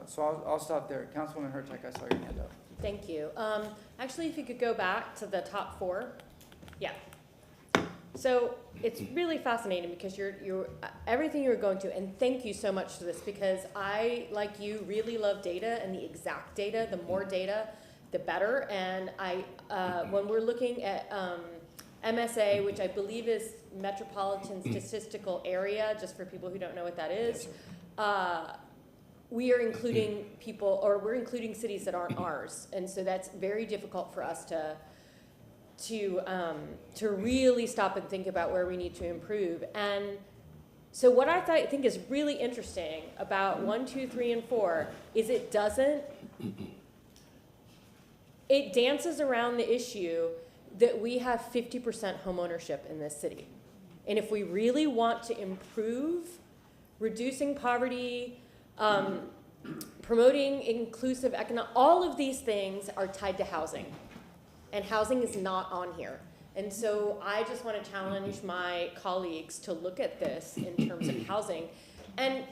So I'll stop there. Councilwoman Hurtek, I saw your hand up. Thank you. Actually, if you could go back to the top 4. Yeah. So it's really fascinating because you're everything you're going to, and thank you so much for this because I, like you, really love data and the exact data. The more data, the better. And when we're looking at MSA, which I believe is Metropolitan Statistical Area, just for people who don't know what that is, we are including we're including cities that aren't ours, and so that's very difficult for us to really stop and think about where we need to improve. And so what I think is really interesting about 1, 2, 3, and 4 is it dances around the issue that we have 50% home ownership in this city. And if we really want to improve reducing poverty, promoting inclusive economic, all of these things are tied to housing. And housing is not on here. And so I just want to challenge my colleagues to look at this in terms of housing. And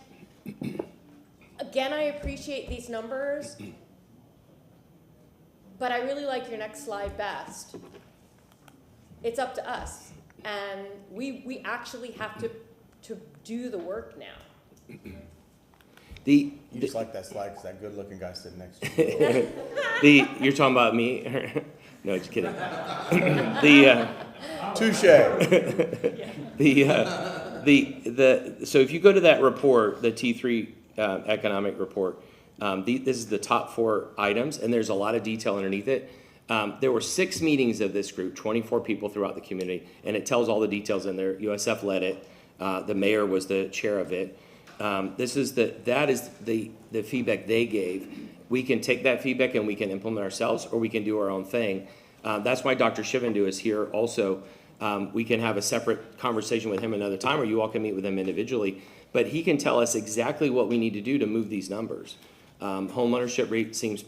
again, I appreciate these numbers, but I really like your next slide best. It's up to us. And we actually have to do the work now. You just like that slide because that good-looking guy sitting next to you. You're talking about me? No, just kidding. Touche. So if you go to that report, the T3 economic report, This is the top 4 items, and there's a lot of detail underneath it. There were 6 meetings of this group, 24 people throughout the community, and it tells all the details in there. USF led it. The mayor was the chair of it. That is the feedback they gave. We can take that feedback and we can implement ourselves, or we can do our own thing. That's why Dr. Shivandu is here also. We can have a separate conversation with him another time, or you all can meet with him individually. But he can tell us exactly what we need to do to move these numbers. Home ownership rate seems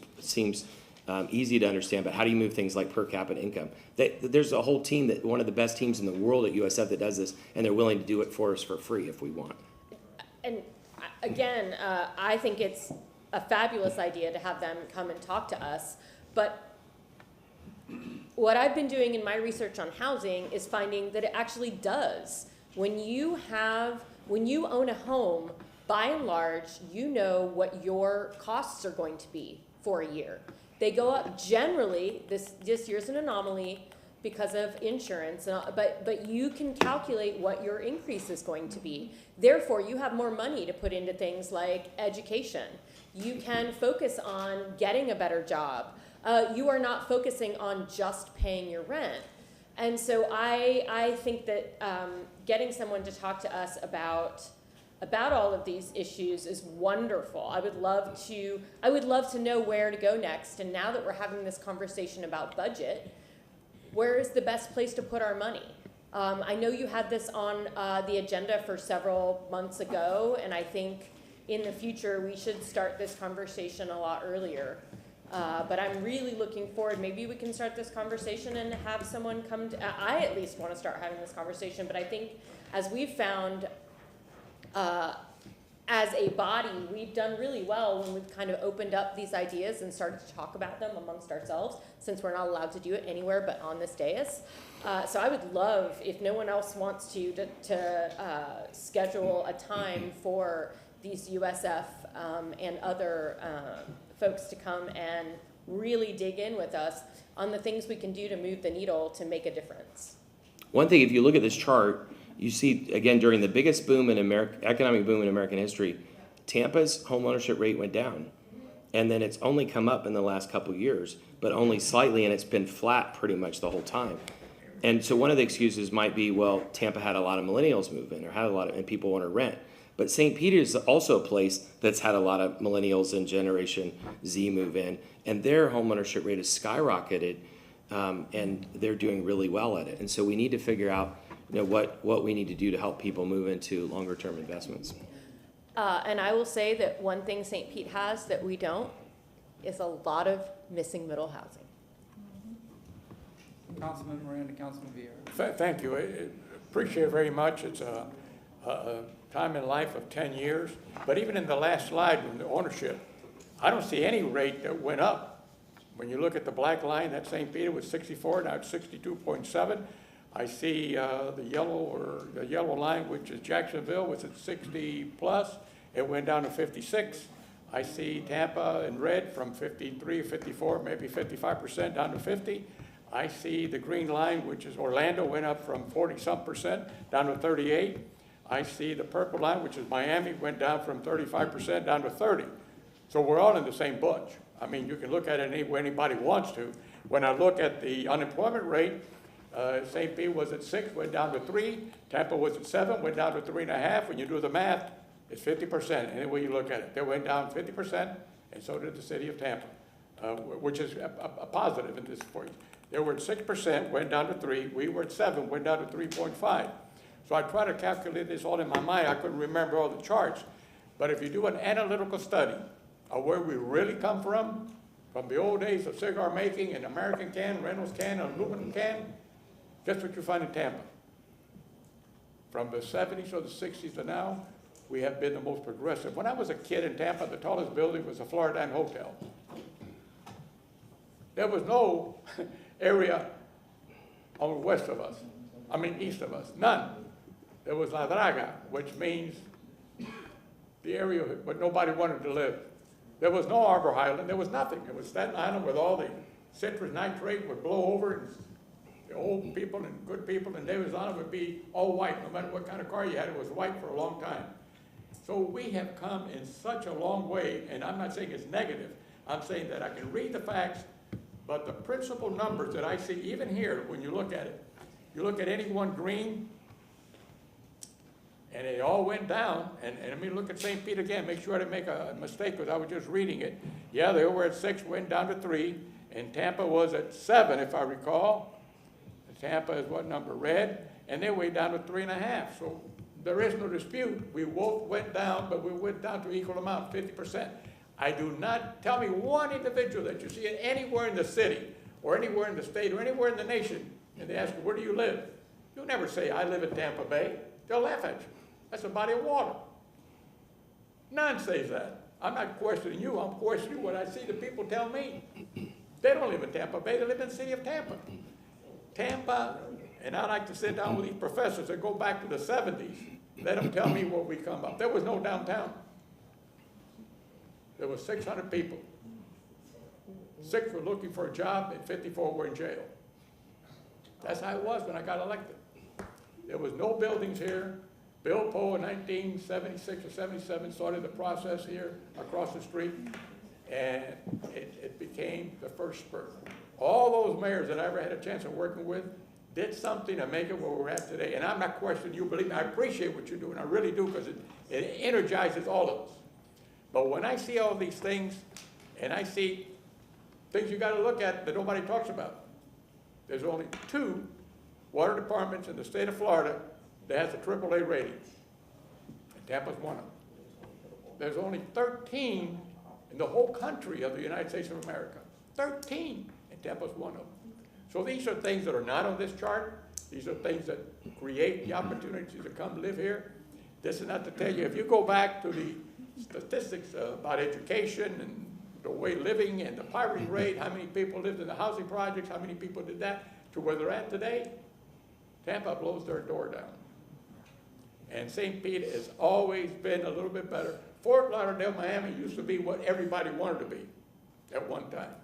easy to understand, but how do you move things like per capita income? There's a whole team, one of the best teams in the world at USF that does this, and they're willing to do it for us for free if we want. And again, I think it's a fabulous idea to have them come and talk to us, but what I've been doing in my research on housing is finding that it actually does. When you own a home, by and large, you know what your costs are going to be for a year. They go up generally. This year's an anomaly because of insurance, but you can calculate what your increase is going to be. Therefore, you have more money to put into things like education. You can focus on getting a better job. You are not focusing on just paying your rent. And so I think that getting someone to talk to us about all of these issues is wonderful. I would love to know where to go next. And now that we're having this conversation about budget, where is the best place to put our money? I know you had this on the agenda for several months ago, and I think in the future we should start this conversation a lot earlier. But I'm really looking forward. Maybe we can start this conversation and have someone come to, I at least want to start having this conversation, but I think as we've found, as a body, we've done really well when we've kind of opened up these ideas and started to talk about them amongst ourselves, since we're not allowed to do it anywhere but on this dais. So I would love, if no one else wants to schedule a time for these USF and other folks to come and really dig in with us on the things we can do to move the needle to make a difference. One thing, if you look at this chart, you see, again, during the biggest boom in economic boom in American history, Tampa's home ownership rate went down. And then it's only come up in the last couple of years, but only slightly, and it's been flat pretty much the whole time. And so one of the excuses might be, well, Tampa had a lot of millennials move in, or had a lot of, and people want to rent. But St. Peter's is also a place that's had a lot of millennials and Generation Z move in, and their home ownership rate has skyrocketed, and they're doing really well at it. And so we need to figure out, what we need to do to help people move into longer term investments. And I will say that one thing St. Pete has that we don't is a lot of missing middle housing. Councilman Miranda, Councilman Vieira. Thank you. I appreciate it very much. It's a time in life of 10 years. But even in the last slide with the ownership, I don't see any rate that went up. When you look at the black line, that St. Peter was 64, now it's 62.7. I see the yellow line, which is Jacksonville, was at 60 plus. It went down to 56. I see Tampa in red from 53, 54, maybe 55% down to 50. I see the green line, which is Orlando, went up from 40-some% down to 38. I see the purple line, which is Miami, went down from 35% down to 30. So we're all in the same bunch. I mean, you can look at it any way anybody wants to. When I look at the unemployment rate, St. Pete was at 6, went down to 3. Tampa was at 7, went down to 3.5. When you do the math, it's 50%. Any way you look at it, they went down 50%, and so did the city of Tampa, which is a positive in this point. They were at 6%, went down to 3. We were at 7, went down to 3.5. So I tried to calculate this all in my mind. I couldn't remember all the charts, but if you do an analytical study of where we really come from the old days of cigar making and American can, Reynolds can, and aluminum can. Guess what you find in Tampa? From the 70s or the 60s to now, we have been the most progressive. When I was a kid in Tampa, the tallest building was the Floridan Hotel. There was no area on the west of us, east of us, none. There was La Draga, which means the area where nobody wanted to live. There was no Arbor Highland, there was nothing. It was Staten Island with all the citrus nitrate would blow over, and the old people and good people in Davis Island would be all white. No matter what kind of car you had, it was white for a long time. So we have come in such a long way, and I'm not saying it's negative. I'm saying that I can read the facts, but the principal numbers that I see, even here, when you look at it, you look at any one green, and it all went down, and I mean, look at St. Pete again, make sure I didn't make a mistake, because I was just reading it. Yeah, they were at 6, went down to 3, and Tampa was at 7, if I recall. Tampa is what number? Red, and they went down to 3.5, so there is no dispute. We both went down, but we went down to equal amount, 50%. I do not, tell me one individual that you see anywhere in the city, or anywhere in the state, or anywhere in the nation, and they ask you, where do you live? You'll never say, I live in Tampa Bay. They'll laugh at you. That's a body of water. None says that. I'm not questioning you, I'm questioning what I see the people tell me. They don't live in Tampa Bay, they live in the city of Tampa. Tampa, and I like to sit down with these professors that go back to the 70s. Let them tell me where we come up. There was no downtown. There was 600 people. 6 were looking for a job and 54 were in jail. That's how it was when I got elected. There was no buildings here. Bill Poe in 1976 or 77 started the process here across the street, and it became the first spur. All those mayors that I ever had a chance of working with did something to make it where we're at today. And I'm not questioning you, believe me, I appreciate what you're doing. I really do, because it energizes all of us. But when I see all these things, and I see things you got to look at that nobody talks about, there's only 2 water departments in the state of Florida that has a AAA rating. And Tampa's one of them. There's only 13 in the whole country of the United States of America. 13, and Tampa's one of them. So these are things that are not on this chart. These are things that create the opportunity to come live here. This is not to tell you, if you go back to the statistics about education and the way living and the poverty rate, how many people lived in the housing projects, how many people did that, to where they're at today, Tampa blows their door down. And St. Pete has always been a little bit better. Fort Lauderdale, Miami used to be what everybody wanted to be at one time.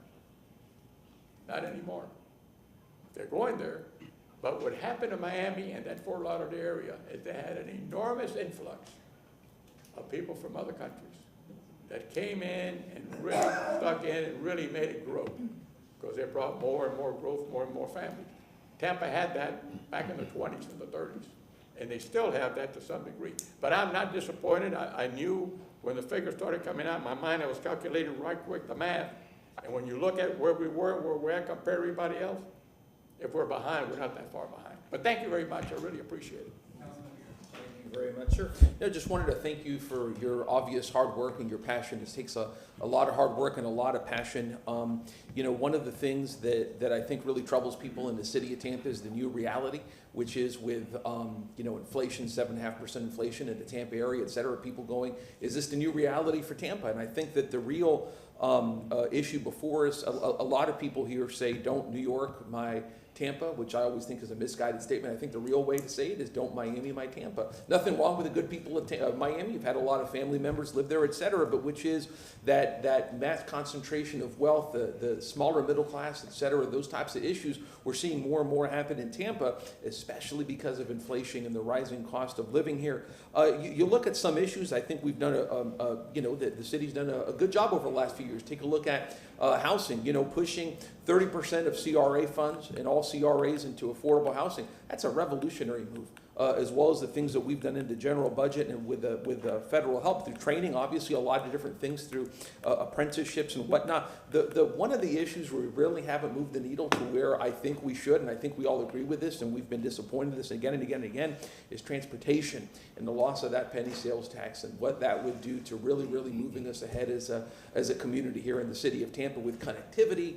Not anymore. They're going there. But what happened to Miami and that Fort Lauderdale area is they had an enormous influx of people from other countries that came in and really stuck in and really made it grow, because they brought more and more growth, more and more families. Tampa had that back in the 20s and the 30s, and they still have that to some degree. But I'm not disappointed. I knew when the figures started coming out in my mind, I was calculating right quick the math, and when you look at where we were and where we're at compared to everybody else, if we're behind, we're not that far behind. But thank you very much. I really appreciate it. Thank you very much, sir. I just wanted to thank you for your obvious hard work and your passion. It takes a lot of hard work and a lot of passion. You know, one of the things that I think really troubles people in the city of Tampa is the new reality, which is with, you know, inflation, 7.5% inflation in the Tampa area, et cetera, people going, is this the new reality for Tampa? And I think that the real issue before us, a lot of people here say, don't New York my Tampa, which I always think is a misguided statement. I think the real way to say it is don't Miami my Tampa. Nothing wrong with the good people of Miami. You've had a lot of family members live there, et cetera, but which is that mass concentration of wealth, the smaller middle class, et cetera, those types of issues, we're seeing more and more happen in Tampa, especially because of inflation and the rising cost of living here. You look at some issues, I think we've done you know, the city's done a good job over the last few years. Take a look at housing, you know, pushing 30% of CRA funds and all CRAs into affordable housing. That's a revolutionary move, as well as the things that we've done in the general budget and with federal help through training, obviously a lot of different things through apprenticeships and whatnot. One of the issues where we really haven't moved the needle to where I think we should, and I think we all agree with this, and we've been disappointed in this again and again and again, is transportation and the loss of that penny sales tax and what that would do to really, really moving us ahead as a community here in the city of Tampa with connectivity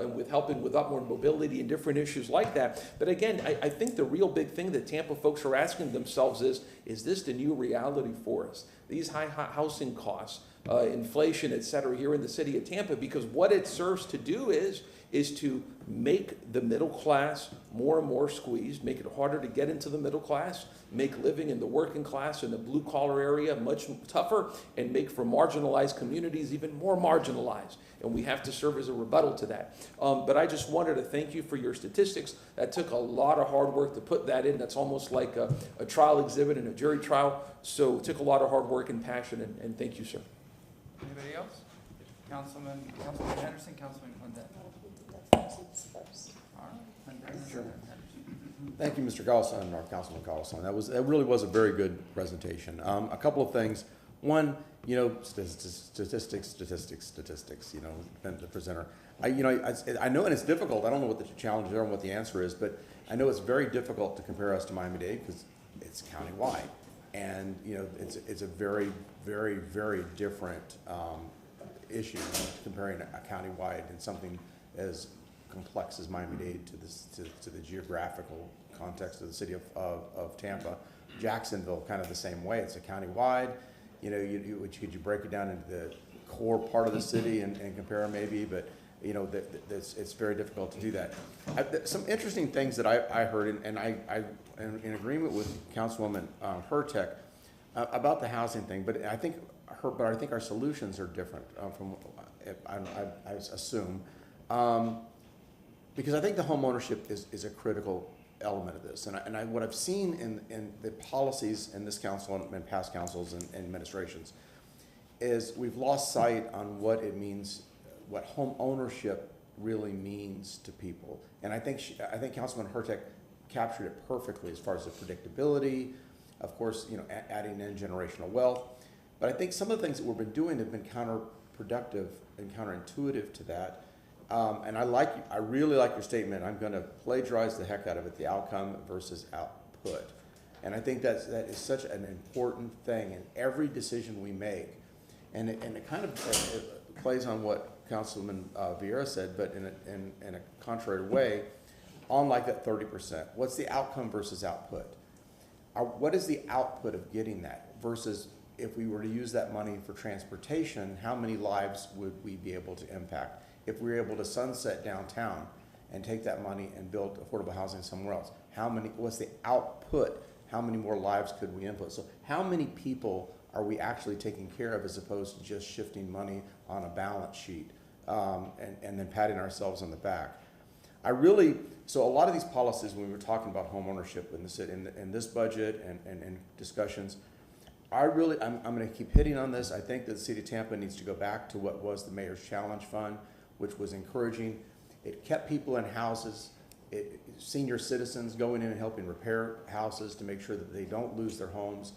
and with helping with upward mobility and different issues like that. But again, I think the real big thing that Tampa folks are asking themselves is this the new reality for us? These high housing costs, inflation, et cetera, here in the city of Tampa, because what it serves to do is to make the middle class more and more squeezed, make it harder to get into the middle class, make living in the working class in the blue collar area much tougher, and make for marginalized communities even more marginalized. And we have to serve as a rebuttal to that. But I just wanted to thank you for your statistics. That took a lot of hard work to put that in. That's almost like a trial exhibit in a jury trial. So it took a lot of hard work and passion, and thank you, sir. Anybody else? Councilman Henderson, Councilman Clinton. All right. Sure. Thank you, Mr. Carlson, or Councilman Carlson. That really was a very good presentation. A couple of things. One, statistics. The presenter. I know, and it's difficult. I don't know what the challenge is and what the answer is, but I know it's very difficult to compare us to Miami-Dade because it's countywide, and it's a very, very, very different issue comparing a countywide and something as complex as Miami-Dade to the geographical context of the city of Tampa. Jacksonville, kind of the same way. It's a countywide. Could you break it down into the core part of the city and compare maybe, but it's very difficult to do that. Some interesting things that I heard, and I am in agreement with Councilwoman Hurtek about the housing thing, but I think our solutions are different from I assume. Because I think the home ownership is a critical element of this. And what I've seen in the policies in this council and past councils and administrations is we've lost sight on what it means, what home ownership really means to people. And I think Councilman Hurtek captured it perfectly as far as the predictability, of course, adding in generational wealth. But I think some of the things that we've been doing have been counterproductive and counterintuitive to that. And I really like your statement. I'm going to plagiarize the heck out of it, the outcome versus output. And I think that is such an important thing in every decision we make. And it kind of plays on what Councilman Vieira said, but in a contrary way, on like that 30%. What's the outcome versus output? What is the output of getting that versus if we were to use that money for transportation, how many lives would we be able to impact? If we were able to sunset downtown and take that money and build affordable housing somewhere else, what's the output? How many more lives could we input? So how many people are we actually taking care of as opposed to just shifting money on a balance sheet and then patting ourselves on the back? So a lot of these policies, when we were talking about home ownership in this budget and discussions, I'm going to keep hitting on this. I think that the city of Tampa needs to go back to what was the Mayor's Challenge Fund, which was encouraging. It kept people in houses, senior citizens going in and helping repair houses to make sure that they don't lose their homes.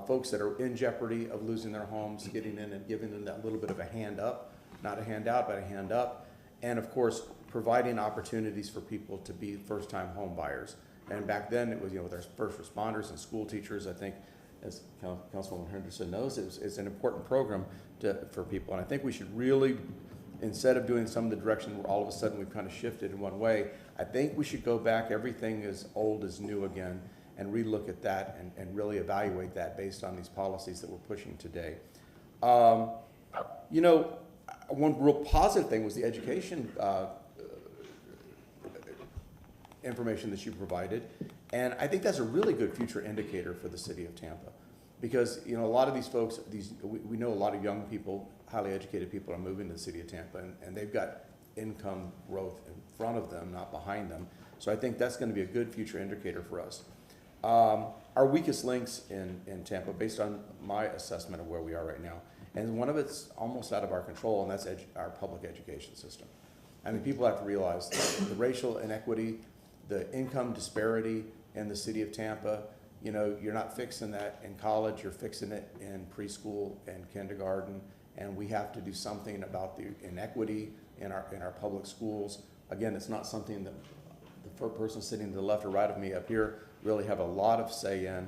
Folks that are in jeopardy of losing their homes, getting in and giving them that little bit of a hand up, not a handout, but a hand up. And of course, providing opportunities for people to be first-time home buyers. And back then it was, with our first responders and school teachers, I think, as Councilwoman Henderson knows, it's an important program for people. And I think we should really, instead of doing some of the direction where all of a sudden we've kind of shifted in one way, I think we should go back, everything is old is new again, and relook at that and really evaluate that based on these policies that we're pushing today. One real positive thing was the education information that you provided. And I think that's a really good future indicator for the city of Tampa. Because, a lot of these folks, we know a lot of young people, highly educated people are moving to the city of Tampa, and they've got income growth in front of them, not behind them. So I think that's going to be a good future indicator for us. Our weakest links in Tampa, based on my assessment of where we are right now, and one of it's almost out of our control, and that's our public education system. I mean, people have to realize the racial inequity, the income disparity in the city of Tampa. You're not fixing that in college, you're fixing it in preschool and kindergarten, and we have to do something about the inequity in our public schools. Again, it's not something that the person sitting to the left or right of me up here really have a lot of say in,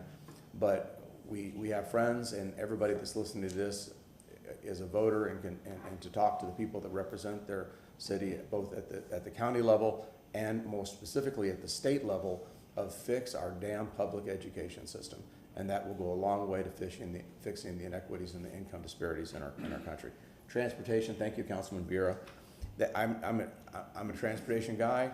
but we have friends, and everybody that's listening to this is a voter and to talk to the people that represent their city, both at the county level and more specifically at the state level, of fix our damn public education system. and that will go a long way to fixing the inequities and the income disparities in our country. Transportation, thank you, Councilman Vera. I'm a transportation guy,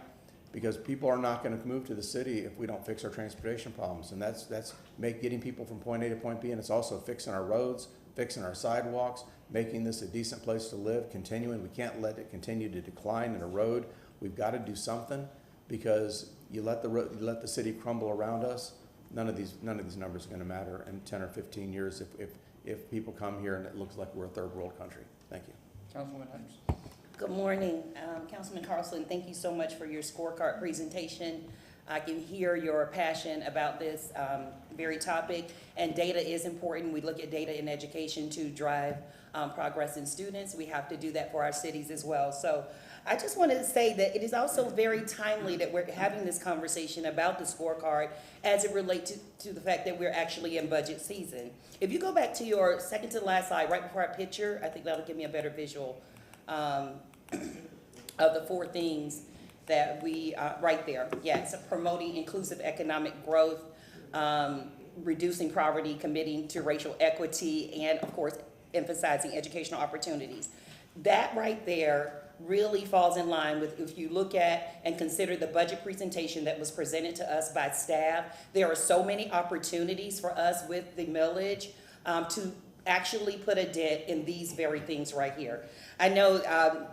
because people are not going to move to the city if we don't fix our transportation problems, and that's getting people from point A to point B, and it's also fixing our roads, fixing our sidewalks, making this a decent place to live, continuing. We can't let it continue to decline and erode. We've got to do something, because you let the city crumble around us. None of these numbers are going to matter in 10 or 15 years if people come here and it looks like we're a third world country. Thank you. Councilwoman Henderson. Good morning, Councilman Carlson. Thank you so much for your scorecard presentation. I can hear your passion about this very topic, and data is important. We look at data in education to drive progress in students. We have to do that for our cities as well. So I just wanted to say that it is also very timely that we're having this conversation about the scorecard as it relates to the fact that we're actually in budget season. If you go back to your second to last slide, right before our picture, I think that'll give me a better visual of the 4 things that we, right there, yes, promoting inclusive economic growth, reducing poverty, committing to racial equity, and of course, emphasizing educational opportunities. That right there really falls in line with, if you look at and consider the budget presentation that was presented to us by staff, there are so many opportunities for us with the millage to actually put a dent in these very things right here. I know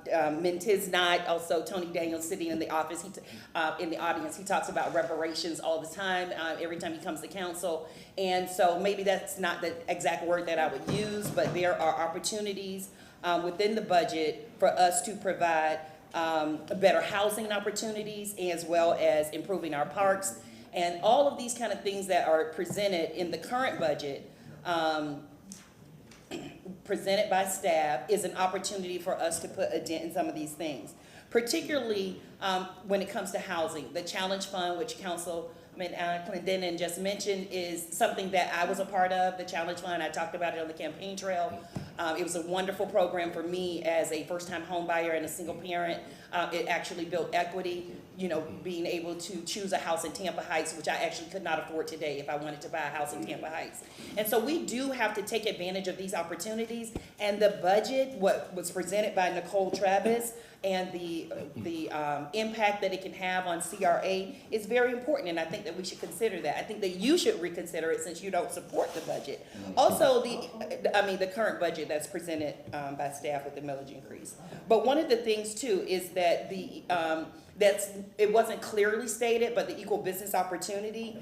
Mintiz Knight, also Tony Daniels sitting in the office, in the audience, he talks about reparations all the time, every time he comes to council. And so maybe that's not the exact word that I would use, but there are opportunities within the budget for us to provide better housing opportunities, as well as improving our parks. And all of these kind of things that are presented in the current budget, presented by staff, is an opportunity for us to put a dent in some of these things, particularly when it comes to housing. The Challenge Fund, which Councilman Clendenin just mentioned, is something that I was a part of. The Challenge Fund, I talked about it on the campaign trail. It was a wonderful program for me as a first-time home buyer and a single parent. It actually built equity, being able to choose a house in Tampa Heights, which I actually could not afford today if I wanted to buy a house in Tampa Heights. And so we do have to take advantage of these opportunities, and the budget, what was presented by Nicole Travis, and the impact that it can have on CRA is very important, and I think that we should consider that. I think that you should reconsider it, since you don't support the budget. Also, the current budget that's presented by staff with the millage increase. But one of the things too is that it wasn't clearly stated, but the equal business opportunity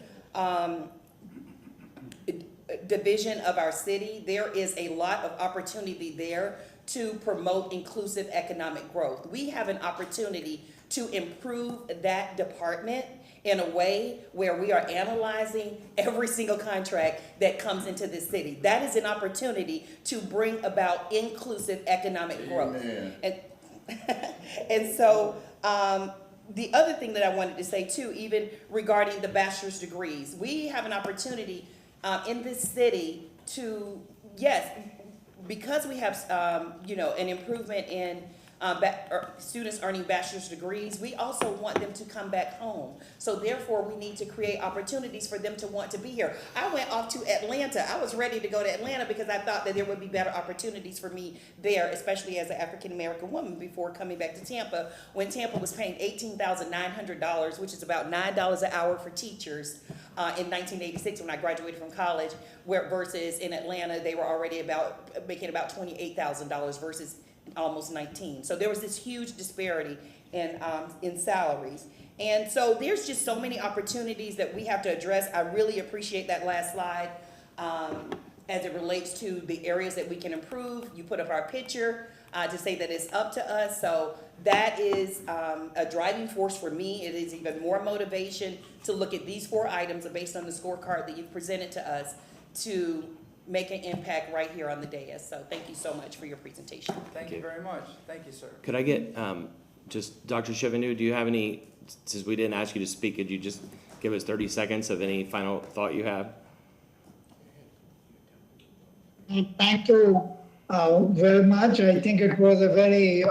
division of our city, there is a lot of opportunity there to promote inclusive economic growth. We have an opportunity to improve that department in a way where we are analyzing every single contract that comes into this city. That is an opportunity to bring about inclusive economic growth. And so the other thing that I wanted to say too, even regarding the bachelor's degrees, we have an opportunity in this city to, yes, because we have, an improvement in students earning bachelor's degrees, we also want them to come back home. So therefore, we need to create opportunities for them to want to be here. I went off to Atlanta. I was ready to go to Atlanta because I thought that there would be better opportunities for me there, especially as an African-American woman, before coming back to Tampa, when Tampa was paying $18,900, which is about $9 an hour for teachers in 1986 when I graduated from college, versus in Atlanta, they were already making about $28,000 versus almost 19. So there was this huge disparity in salaries. And so there's just so many opportunities that we have to address. I really appreciate that last slide as it relates to the areas that we can improve. You put up our picture to say that it's up to us. So that is a driving force for me. It is even more motivation to look at these 4 items based on the scorecard that you've presented to us to make an impact right here on the dais. So thank you so much for your presentation. Thank you very much. Thank you, sir. Could I get just Dr. Chivanu, do you have any, since we didn't ask you to speak, could you just give us 30 seconds of any final thought you have? Thank you very much. I think it was a very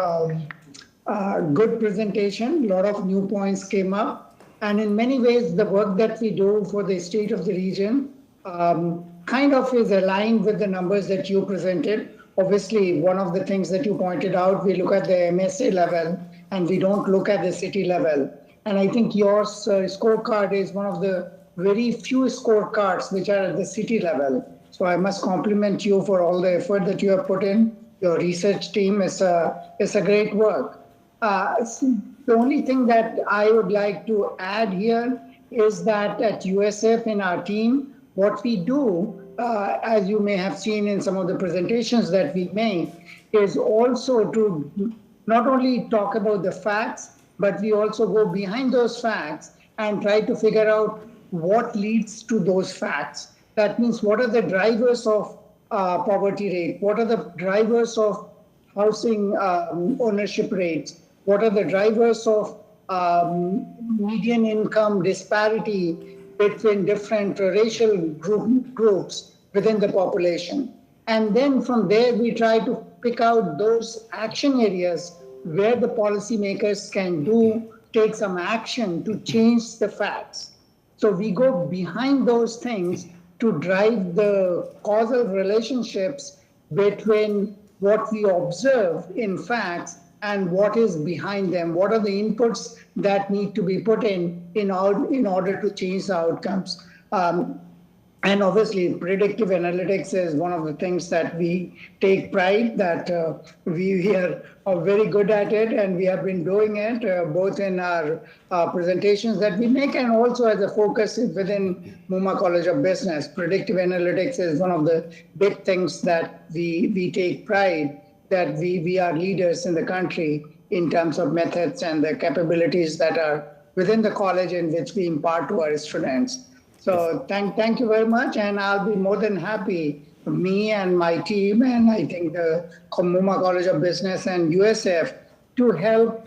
good presentation. A lot of new points came up. And in many ways, the work that we do for the state of the region kind of is aligned with the numbers that you presented. Obviously, one of the things that you pointed out, we look at the MSA level and we don't look at the city level. And I think your scorecard is one of the very few scorecards which are at the city level. So I must compliment you for all the effort that you have put in. Your research team is a great work. The only thing that I would like to add here is that at USF in our team, what we do, as you may have seen in some of the presentations that we make, is also to not only talk about the facts, but we also go behind those facts and try to figure out what leads to those facts. That means what are the drivers of poverty rate? What are the drivers of housing ownership rates? What are the drivers of median income disparity between different racial groups within the population? And then from there, we try to pick out those action areas where the policymakers can take some action to change the facts. So we go behind those things to drive the causal relationships between what we observe in facts and what is behind them. What are the inputs that need to be put in order to change the outcomes? And obviously, predictive analytics is one of the things that we take pride that we are very good at it, and we have been doing it both in our presentations that we make and also as a focus within MUMA College of Business. Predictive analytics is one of the big things that we take pride that we are leaders in the country in terms of methods and the capabilities that are within the college in which we impart to our students. So thank you very much, and I'll be more than happy, me and my team, and I think the MUMA College of Business and USF, to help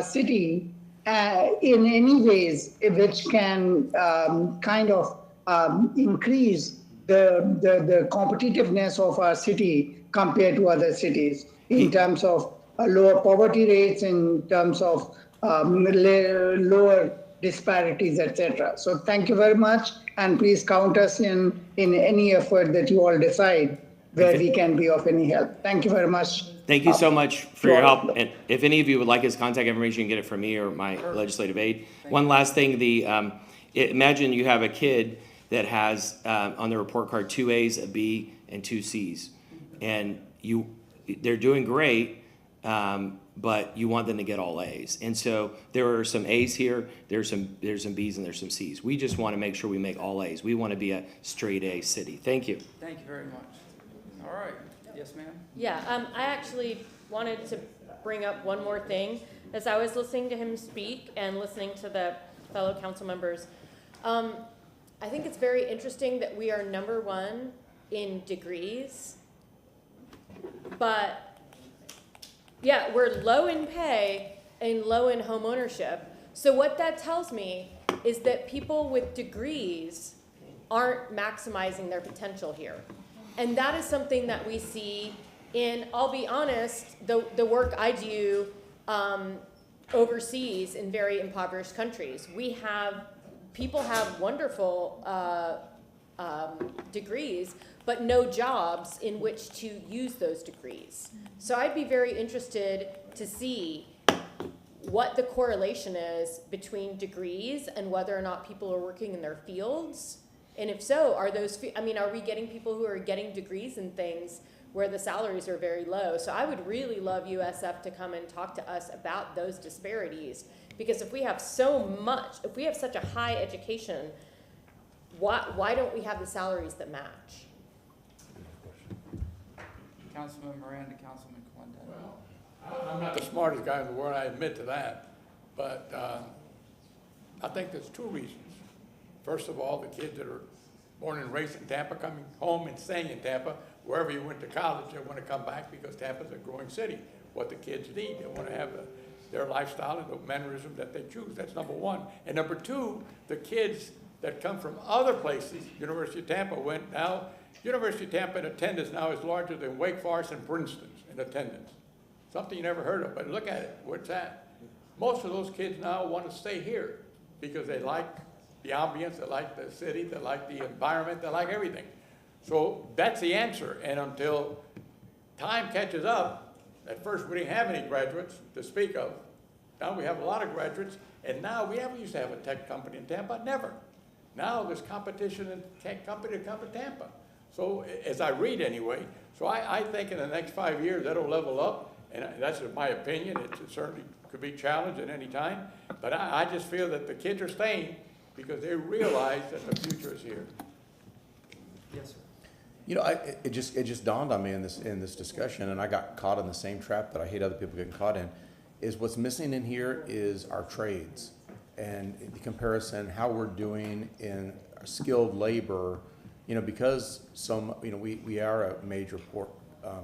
city in any ways which can kind of increase the competitiveness of our city compared to other cities in terms of lower poverty rates, in terms of lower disparities, etc. So thank you very much, and please count us in any effort that you all decide where we can be of any help. Thank you very much. Thank you so much for your help. And if any of you would like his contact information, you can get it from me or my legislative aide. One last thing, imagine you have a kid that has on the report card 2 A's, a B, and 2 C's. And they're doing great, but you want them to get all A's. And so there are some A's here, there's some B's, and there's some C's. We just want to make sure we make all A's. We want to be a straight A city. Thank you. Thank you very much. All right. Yes, ma'am? Yeah, I actually wanted to bring up one more thing. As I was listening to him speak and listening to the fellow council members, I think it's very interesting that we are #1 in degrees, but yeah, we're low in pay and low in home ownership. So what that tells me is that people with degrees aren't maximizing their potential here. And that is something that we see in, I'll be honest, the work I do overseas in very impoverished countries. People have wonderful degrees, but no jobs in which to use those degrees. So I'd be very interested to see what the correlation is between degrees and whether or not people are working in their fields. And if so, are we getting people who are getting degrees in things where the salaries are very low? So I would really love USF to come and talk to us about those disparities, because if we have such a high education, why don't we have the salaries that match? Councilman Miranda, Councilman Clinton. Well, I'm not the smartest guy in the world, I admit to that, but I think there's 2 reasons. First of all, the kids that are born and raised in Tampa, coming home and staying in Tampa, wherever you went to college, they want to come back because Tampa's a growing city. What the kids need, they want to have their lifestyle and the mannerism that they choose. That's #1. And #2, the kids that come from other places, University of Tampa University of Tampa in attendance now is larger than Wake Forest and Princeton's in attendance. Something you never heard of, but look at it, where it's at. Most of those kids now want to stay here because they like the ambience, they like the city, they like the environment, they like everything. So that's the answer. And until time catches up, at first we didn't have any graduates to speak of. Now we have a lot of graduates, and now we used to have a tech company in Tampa, never. Now there's competition in tech company to come to Tampa. So as I read anyway, so I think in the next 5 years that'll level up, and that's my opinion. It certainly could be challenged at any time, but I just feel that the kids are staying because they realize that the future is here. Yes, sir. You know, it just dawned on me in this discussion, and I got caught in the same trap that I hate other people getting caught in, is what's missing in here is our trades. And the comparison, how we're doing in skilled labor, you know, because we are a major port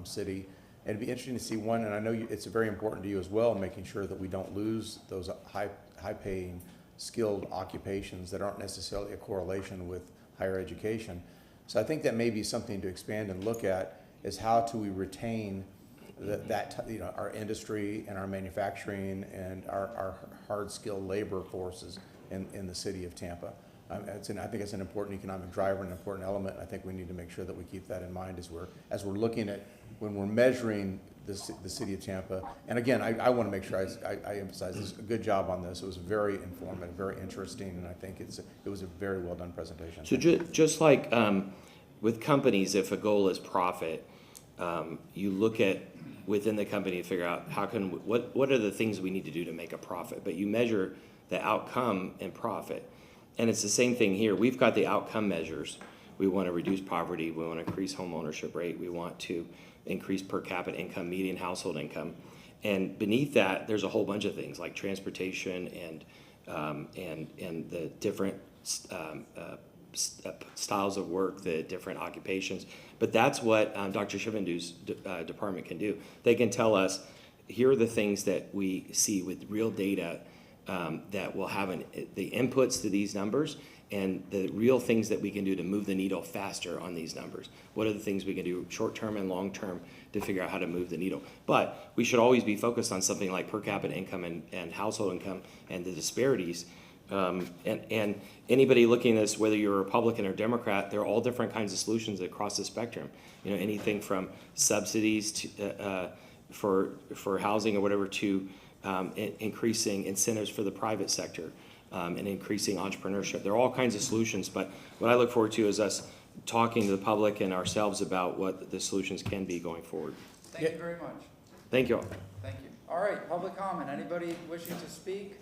city, and it'd be interesting to see one, and I know it's very important to you as well, making sure that we don't lose those high-paying, skilled occupations that aren't necessarily a correlation with higher education. So I think that may be something to expand and look at, is how do we retain our industry and our manufacturing and our hard skilled labor forces in the city of Tampa. I think it's an important economic driver, an important element. I think we need to make sure that we keep that in mind as we're looking at, when we're measuring the city of Tampa. And again, I want to make sure I emphasize this. A good job on this. It was very informative, very interesting, and I think it was a very well done presentation. So just like with companies, if a goal is profit, you look at within the company to figure out what are the things we need to do to make a profit, but you measure the outcome and profit. And it's the same thing here. We've got the outcome measures. We want to reduce poverty. We want to increase home ownership rate. We want to increase per capita income, median household income. And beneath that, there's a whole bunch of things like transportation and the different styles of work, the different occupations. But that's what Dr. Shivendu's department can do. They can tell us, here are the things that we see with real data that will have the inputs to these numbers, and the real things that we can do to move the needle faster on these numbers. What are the things we can do short-term and long-term to figure out how to move the needle? But we should always be focused on something like per capita income and household income and the disparities. And anybody looking at this, whether you're a Republican or Democrat, there are all different kinds of solutions across the spectrum. You know, anything from subsidies to, for housing or whatever to increasing incentives for the private sector and increasing entrepreneurship. There are all kinds of solutions, but what I look forward to is us talking to the public and ourselves about what the solutions can be going forward. Thank you very much. Thank you all. Thank you. All right, public comment. Anybody wishing to speak?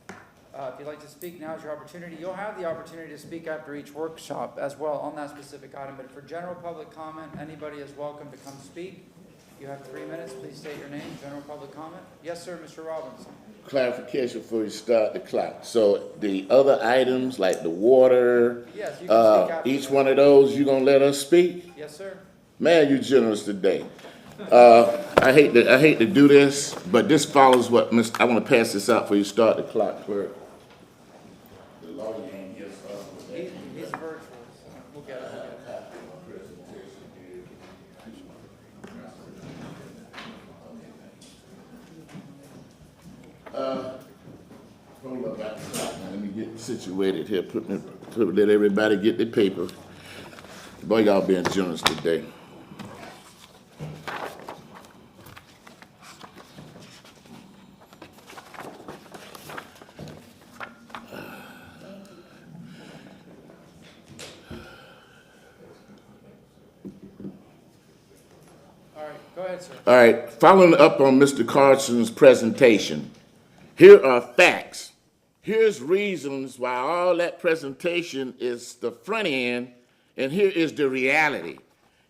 If you'd like to speak, now is your opportunity. You'll have the opportunity to speak after each workshop as well on that specific item, but for general public comment, anybody is welcome to come speak. You have 3 minutes. Please state your name. General public comment. Yes, sir, Mr. Robinson. Clarification before you start the clock. So the other items like the water, yes, you can speak after each that. one of those, you gonna let us speak? Yes, sir. Man, you generous today. I hate to do this, but this follows what I want to pass this out before you start the clock, clerk. The lawyer ain't here, so He's virtual, so we'll get it. Hold up back the clock. Now, let me get situated here. Let everybody get their paper. Boy, y'all being generous today. All right, go ahead, sir. All right, following up on Mr. Carson's presentation, here are facts. Here's reasons why all that presentation is the front end, and here is the reality.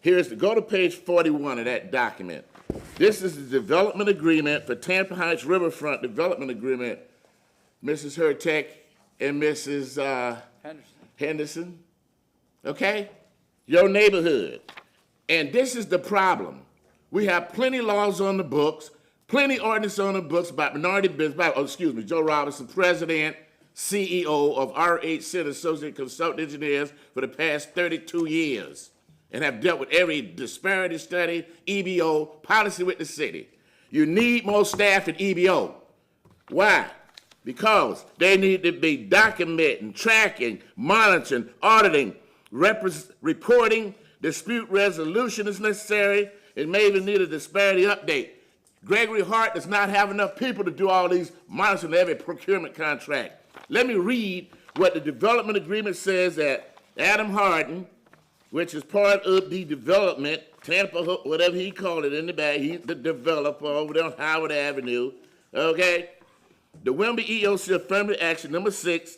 Go to page 41 of that document. This is the development agreement for Tampa Heights Riverfront Development Agreement, Mrs. Hertek and Mrs. Henderson. Okay? Your neighborhood. And this is the problem. We have plenty laws on the books, plenty ordinance on the books about minority business. Joe Robinson, president, CEO of RH Center Associate Consultant Engineers for the past 32 years, and have dealt with every disparity study, EBO, policy with the city. You need more staff at EBO. Why? because they need to be documenting, tracking, monitoring, auditing, reporting, dispute resolution is necessary, and may even need a disparity update. Gregory Hart does not have enough people to do all these monitoring every procurement contract. Let me read what the development agreement says that Adam Harden, which is part of the development, Tampa, whatever he called it in the back, he's the developer over there on Howard Avenue, okay? The Wimby EOC affirmative action number 6,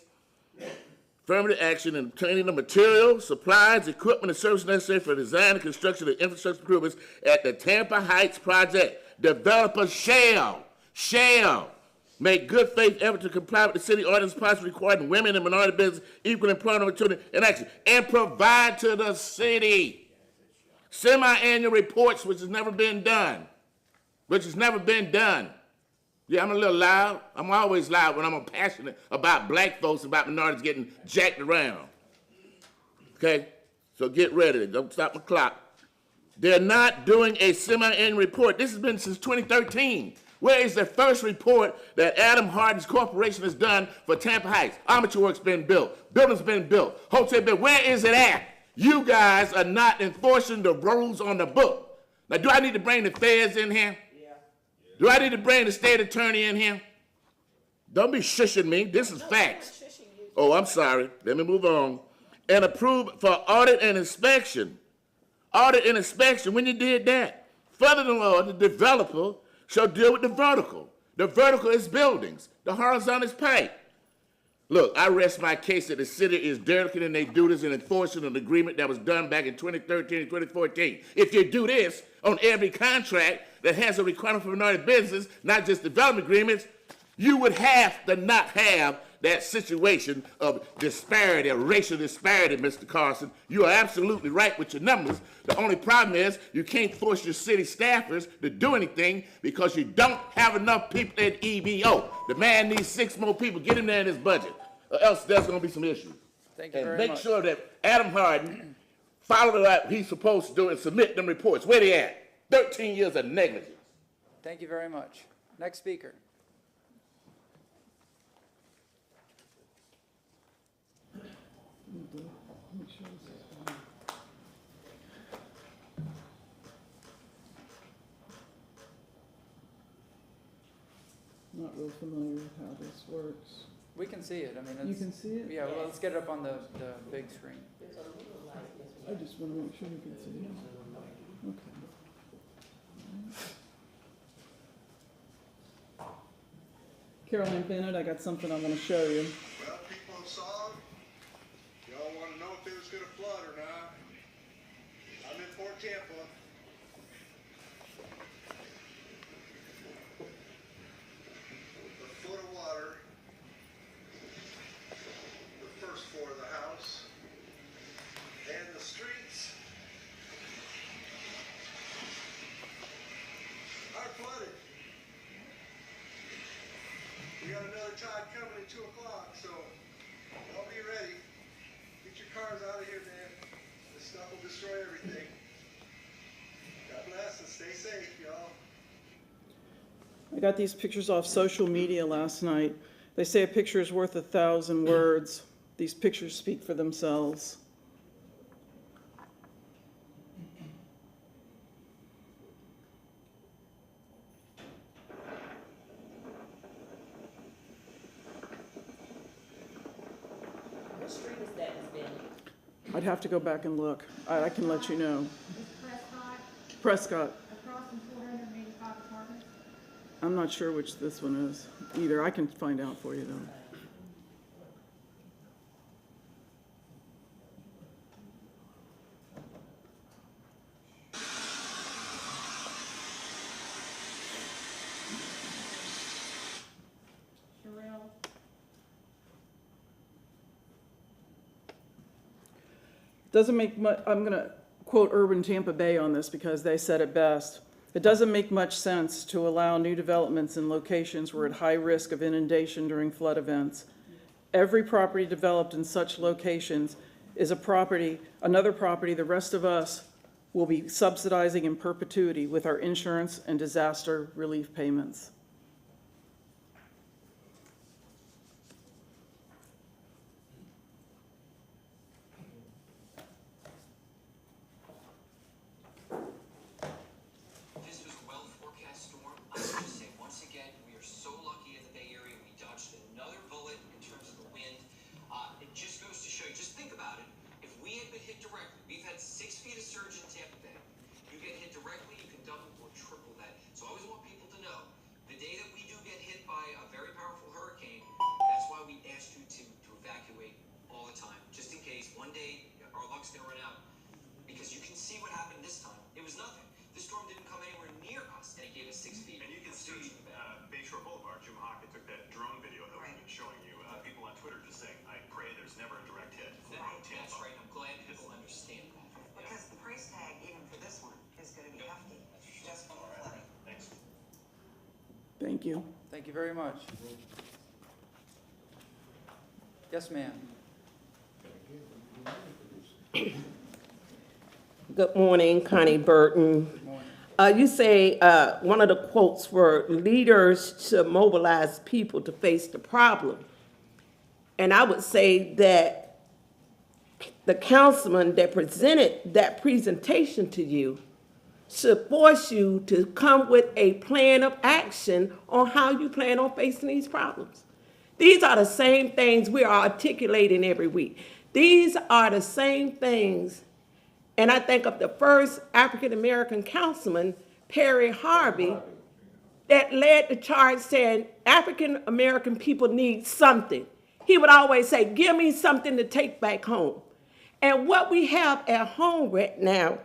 affirmative action in obtaining the materials, supplies, equipment, and services necessary for design and construction of infrastructure improvements at the Tampa Heights project. Developers shall make good faith effort to comply with the city ordinance policy requiring women and minority business equal employment opportunity and action, and provide to the city semi-annual reports, which has never been done. Yeah, I'm a little loud. I'm always loud when I'm passionate about black folks, about minorities getting jacked around. Okay? So get ready. Don't stop my clock. They're not doing a semi-annual report. This has been since 2013. Where is the first report that Adam Harden's corporation has done for Tampa Heights? Armature work's been built. Buildings been built. Hotel built. Where is it at? You guys are not enforcing the rules on the book. Now, do I need to bring the feds in here? Yeah. Do I need to bring the state attorney in here? Don't be shushing me. This is facts. Oh, I'm sorry. Let me move on. And approved for audit and inspection. Audit and inspection, when you did that. Furthermore, the developer shall deal with the vertical. The vertical is buildings. The horizontal is pipe. Look, I rest my case that the city is derelict in their duties in enforcing an agreement that was done back in 2013 and 2014. If you do this on every contract that has a requirement for minority business, not just development agreements, you would have to not have that situation of disparity, or racial disparity, Mr. Carson. You are absolutely right with your numbers. The only problem is you can't force your city staffers to do anything because you don't have enough people at EBO. The man needs 6 more people. Get him there in his budget, or else there's going to be some issues. Thank you and very make much. sure that Adam Harden follow what he's supposed to do and submit them reports. Where they at? 13 years of negligence. Thank you very much. Next speaker. Not real familiar with how this works. We can see it. I mean, it's, You can see it? Yeah, well, let's get it up on the big screen. I just want to make sure you can see it. Okay. Caroline Bennett, I got something I want to show you. Well, people of Solid, y'all want to know if it was going to flood or not. I'm in Port Tampa. A foot of water, the first floor of the house, and the streets are flooded. We got another tide coming at 2 o'clock, so y'all be ready. Get your cars out of here, man. This stuff will destroy everything. God bless and stay safe, y'all. I got these pictures off social media last night. They say a picture is worth 1,000 words. These pictures speak for themselves. What street is that, Ms. Bailey? I'd have to go back and look. I can let you know. Prescott, Prescott. across from 485 apartments. I'm not sure which this one is either. I can find out for you though. Sherrill, Doesn't make much, I'm going to quote Urban Tampa Bay on this because they said it best. It doesn't make much sense to allow new developments in locations where at high risk of inundation during flood events. Every property developed in such locations is a property, another property the rest of us will be subsidizing in perpetuity with our insurance and disaster relief payments. It was nothing. The storm didn't come anywhere near us, and it gave us 6 feet. And you can see Bayshore Boulevard. Jim Hockett took that drone video that we've been showing you. People on Twitter just saying, I pray there's never a direct hit. That's right. I'm glad people understand that. Because the price tag, even for this one, is going to be hefty, just from the flooding. Thanks. Thank you. Thank you very much. Yes, ma'am. Good morning, Connie Burton. Good morning. You say one of the quotes were, leaders should mobilize people to face the problem. And I would say that the councilman that presented that presentation to you should force you to come with a plan of action on how you plan on facing these problems. These are the same things we are articulating every week. These are the same things, and I think of the first African-American councilman, Perry Harvey, that led the charge saying African-American people need something. He would always say, give me something to take back home. And what we have at home right now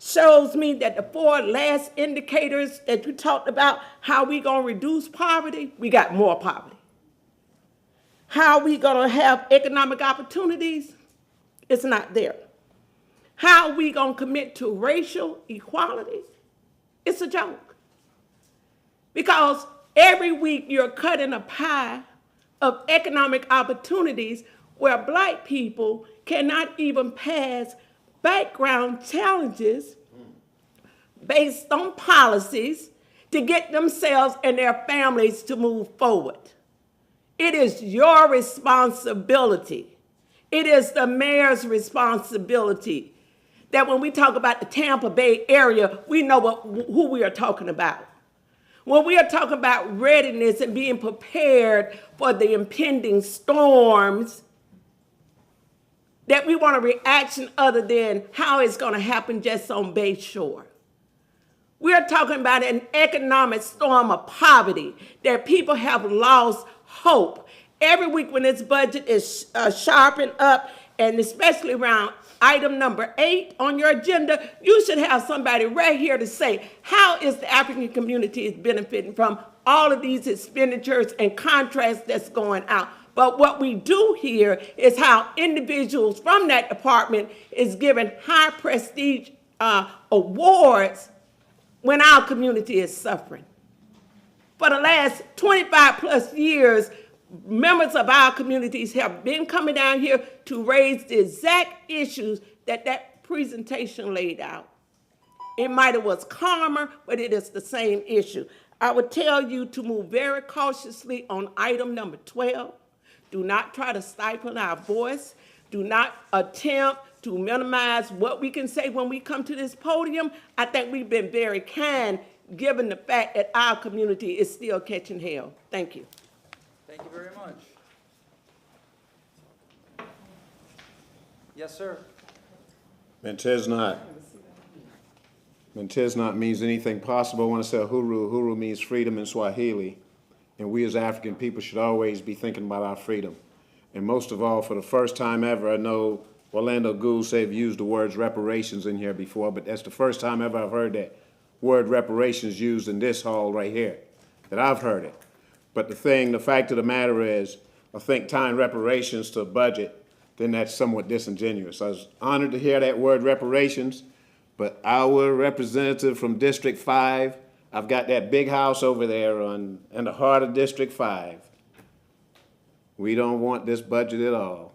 shows me that the 4 last indicators that you talked about, how we gonna reduce poverty, we got more poverty. How we gonna have economic opportunities, it's not there. How we gonna commit to racial equality, it's a joke. Because every week you're cutting a pie of economic opportunities where Black people cannot even pass background challenges based on policies to get themselves and their families to move forward. It is your responsibility. It is the mayor's responsibility that when we talk about the Tampa Bay area, we know who we are talking about. When we are talking about readiness and being prepared for the impending storms, that we want a reaction other than how it's going to happen just on Bay Shore. We're talking about an economic storm of poverty, that people have lost hope. Every week when this budget is sharpened up, and especially around item number 8 on your agenda, you should have somebody right here to say, how is the African community benefiting from all of these expenditures and contracts that's going out? But what we do here is how individuals from that department is given high prestige awards when our community is suffering. For the last 25 plus years, members of our communities have been coming down here to raise the exact issues that that presentation laid out. It might have was calmer, but it is the same issue. I would tell you to move very cautiously on item number 12. Do not try to stifle our voice. Do not attempt to minimize what we can say when we come to this podium. I think we've been very kind given the fact that our community is still catching hell. Thank you. Thank you very much. Yes, sir. Mentesnot. Mentesnot means anything possible. I want to say Uhuru. Uhuru means freedom in Swahili. And we as African people should always be thinking about our freedom. And most of all, for the first time ever, I know Orlando Gould said used the words reparations in here before, but that's the first time ever I've heard that word reparations used in this hall right here, that I've heard it. But the fact of the matter is, I think tying reparations to a budget, then that's somewhat disingenuous. I was honored to hear that word reparations, but our representative from District 5, I've got that big house over there in the heart of District 5. We don't want this budget at all.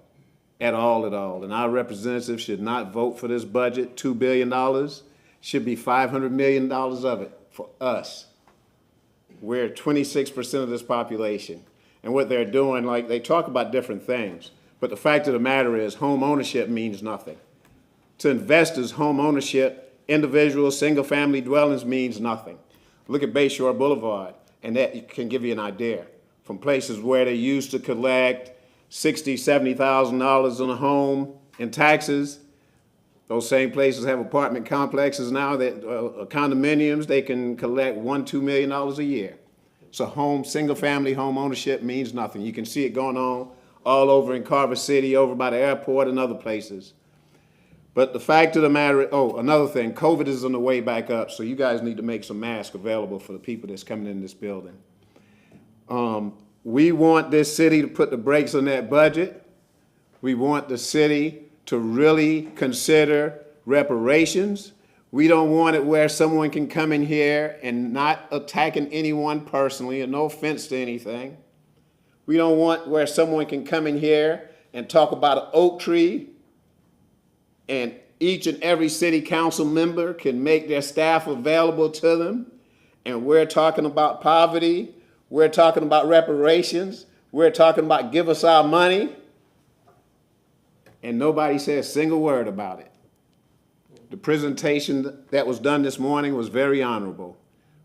At all. And our representatives should not vote for this budget. $2 billion should be $500 million of it for us. We're 26% of this population. And what they're doing, like they talk about different things, but the fact of the matter is home ownership means nothing. To investors, home ownership, individual single-family dwellings means nothing. Look at Bayshore Boulevard, and that can give you an idea. From places where they used to collect $60,000, $70,000 on a home in taxes, those same places have apartment complexes now that condominiums, they can collect $1, $2 million a year. So single-family home ownership means nothing. You can see it going on all over in Carver City, over by the airport and other places. But the fact of the matter, another thing, COVID is on the way back up, so you guys need to make some masks available for the people that's coming in this building. We want this city to put the brakes on that budget. We want the city to really consider reparations. We don't want it where someone can come in here and not attacking anyone personally, and no offense to anything. We don't want where someone can come in here and talk about an oak tree, and each and every city council member can make their staff available to them. And we're talking about poverty. We're talking about reparations. We're talking about give us our money. And nobody said a single word about it. The presentation that was done this morning was very honorable,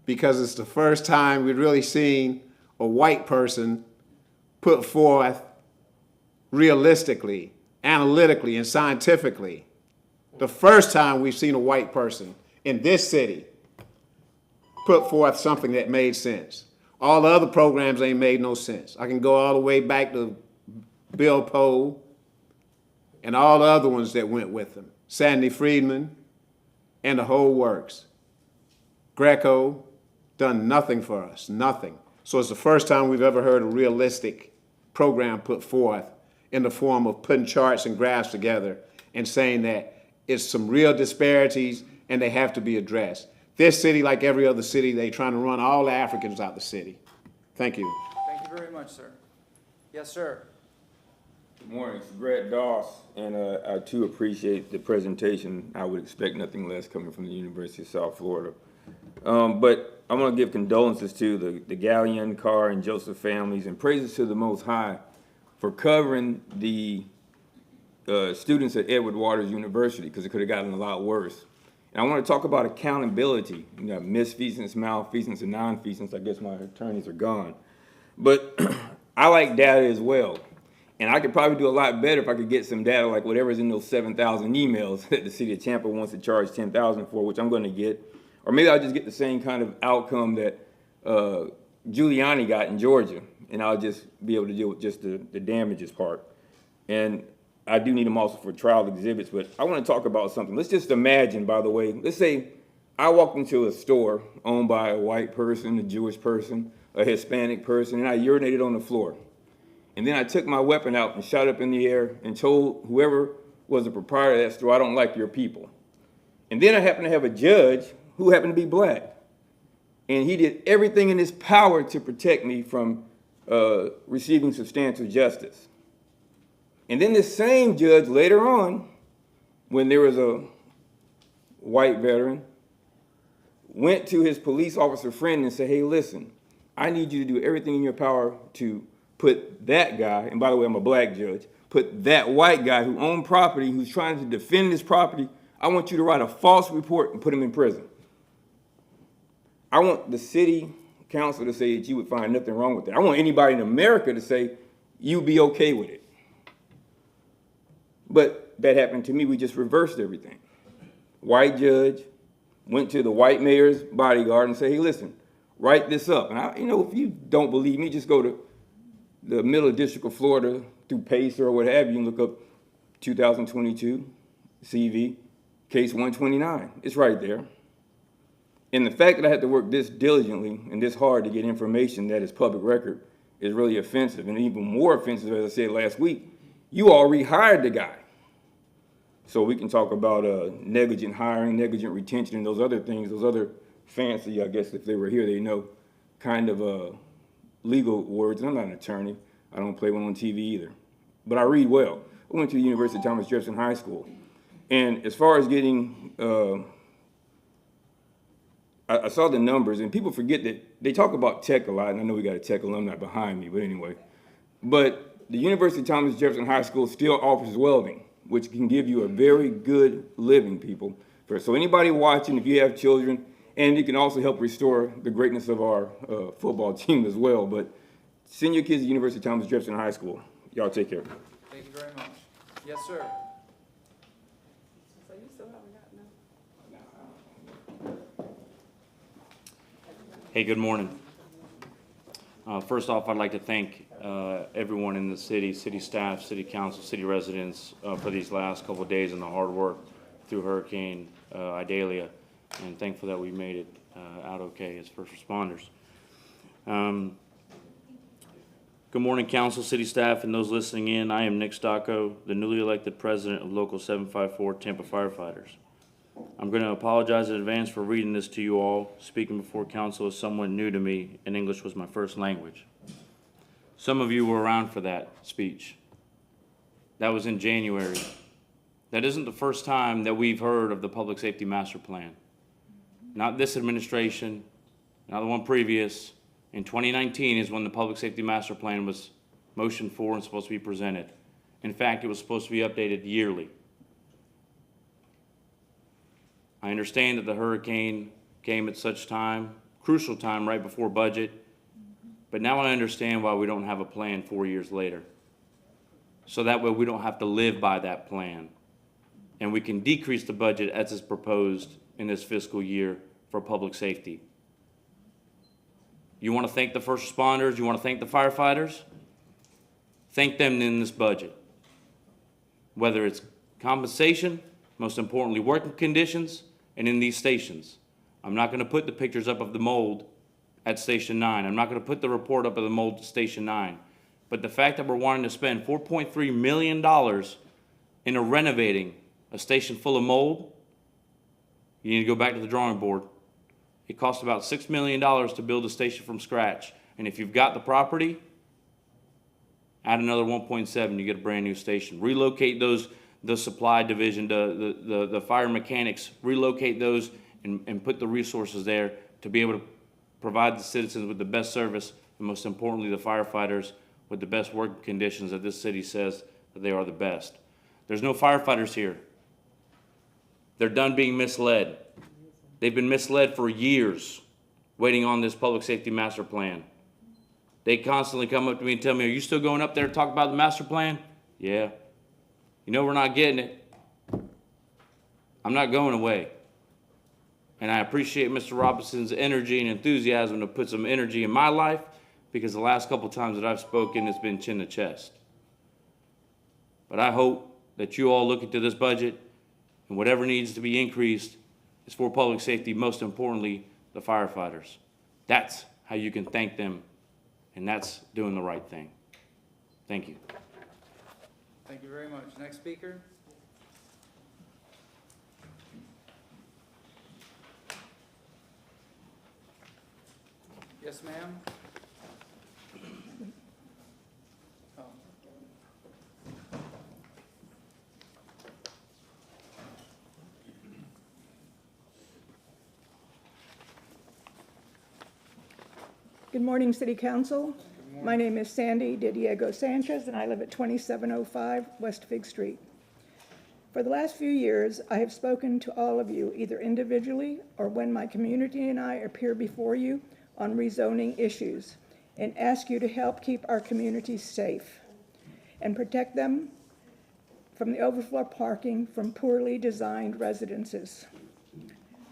because it's the first time we've really seen a white person put forth realistically, analytically, and scientifically. The first time we've seen a white person in this city put forth something that made sense. All the other programs ain't made no sense. I can go all the way back to Bill Poe and all the other ones that went with him. Sandy Friedman and the whole works. Greco done nothing for us, nothing. So it's the first time we've ever heard a realistic program put forth in the form of putting charts and graphs together and saying that it's some real disparities and they have to be addressed. This city, like every other city, they trying to run all the Africans out the city. Thank you. Thank you very much, sir. Yes, sir. Good morning, it's Brett Doss, and I too appreciate the presentation. I would expect nothing less coming from the University of South Florida. But I want to give condolences to the Gallion, Carr, and Joseph families, and praises to the Most High for covering the students at Edward Waters University, because it could have gotten a lot worse. And I want to talk about accountability. You got misfeasance, malfeasance, and nonfeasance. I guess my attorneys are gone. But I like data as well. And I could probably do a lot better if I could get some data like whatever's in those 7,000 emails that the city of Tampa wants to charge $10,000 for, which I'm going to get. Or maybe I'll just get the same kind of outcome that Giuliani got in Georgia, and I'll just be able to deal with just the damages part. And I do need them also for trial exhibits, but I want to talk about something. Let's just imagine, by the way, let's say I walked into a store owned by a white person, a Jewish person, a Hispanic person, and I urinated on the floor. And then I took my weapon out and shot up in the air and told whoever was the proprietor of that store, I don't like your people. And then I happened to have a judge who happened to be black. And he did everything in his power to protect me from receiving substantial justice. And then this same judge later on, when there was a white veteran, went to his police officer friend and said, hey, listen, I need you to do everything in your power to put that guy, and by the way, I'm a black judge, put that white guy who owned property, who's trying to defend his property, I want you to write a false report and put him in prison. I want the city council to say that you would find nothing wrong with that. I want anybody in America to say you'd be okay with it. But that happened to me. We just reversed everything. White judge went to the white mayor's bodyguard and said, hey, listen, write this up. And if you don't believe me, just go to the Middle District of Florida through PACER or what have you and look up 2022 CV, case 129. It's right there. And the fact that I had to work this diligently and this hard to get information that is public record is really offensive. And even more offensive, as I said last week, you all rehired the guy. So we can talk about negligent hiring, negligent retention, and those other things, those other fancy, I guess if they were here, they know, kind of legal words. And I'm not an attorney. I don't play one on TV either. But I read well. I went to the University of Thomas Jefferson High School. And as far as getting, I saw the numbers, and people forget that they talk about tech a lot, and I know we got a tech alumni behind me, but anyway. But the University of Thomas Jefferson High School still offers welding, which can give you a very good living, people. So anybody watching, if you have children, and it can also help restore the greatness of our football team as well. But send your kids to University of Thomas Jefferson High School. Y'all take care. Thank you very much. Yes, sir. Hey, good morning. First off, I'd like to thank everyone in the city staff, city council, city residents for these last couple of days and the hard work through Hurricane Idalia, and thankful that we made it out okay as first responders. Good morning, council, city staff, and those listening in. I am Nick Stocco, the newly elected president of Local 754 Tampa Firefighters. I'm going to apologize in advance for reading this to you all. Speaking before council is somewhat new to me, and English was my first language. Some of you were around for that speech. That was in January. That isn't the first time that we've heard of the Public Safety Master Plan. Not this administration, not the one previous. In 2019 is when the Public Safety Master Plan was motioned for and supposed to be presented. In fact, it was supposed to be updated yearly. I understand that the hurricane came at such time, crucial time right before budget, but now I understand why we don't have a plan 4 years later. So that way we don't have to live by that plan. And we can decrease the budget as is proposed in this fiscal year for public safety. You want to thank the first responders, you want to thank the firefighters? Thank them in this budget. Whether it's compensation, most importantly working conditions, and in these stations. I'm not going to put the pictures up of the mold at Station 9. I'm not going to put the report up of the mold at Station 9. But the fact that we're wanting to spend $4.3 million in renovating a station full of mold, you need to go back to the drawing board. It costs about $6 million to build a station from scratch. And if you've got the property, add another 1.7, you get a brand new station. Relocate those, the supply division, the fire mechanics, relocate those and put the resources there to be able to provide the citizens with the best service, and most importantly, the firefighters with the best working conditions that this city says that they are the best. There's no firefighters here. They're done being misled. They've been misled for years, waiting on this public safety master plan. They constantly come up to me and tell me, are you still going up there to talk about the master plan? Yeah. You know we're not getting it. I'm not going away. And I appreciate Mr. Robinson's energy and enthusiasm to put some energy in my life, because the last couple times that I've spoken, it's been chin to chest. But I hope that you all look into this budget, and whatever needs to be increased is for public safety, most importantly, the firefighters. That's how you can thank them, and that's doing the right thing. Thank you. Thank you very much. Next speaker. Yes, ma'am. Oh. Good morning, City Council. My name is Sandy De Diego Sanchez, and I live at 2705 West Fig Street. For the last few years, I have spoken to all of you, either individually or when my community and I appear before you on rezoning issues, and ask you to help keep our communities safe and protect them from the overflow parking from poorly designed residences.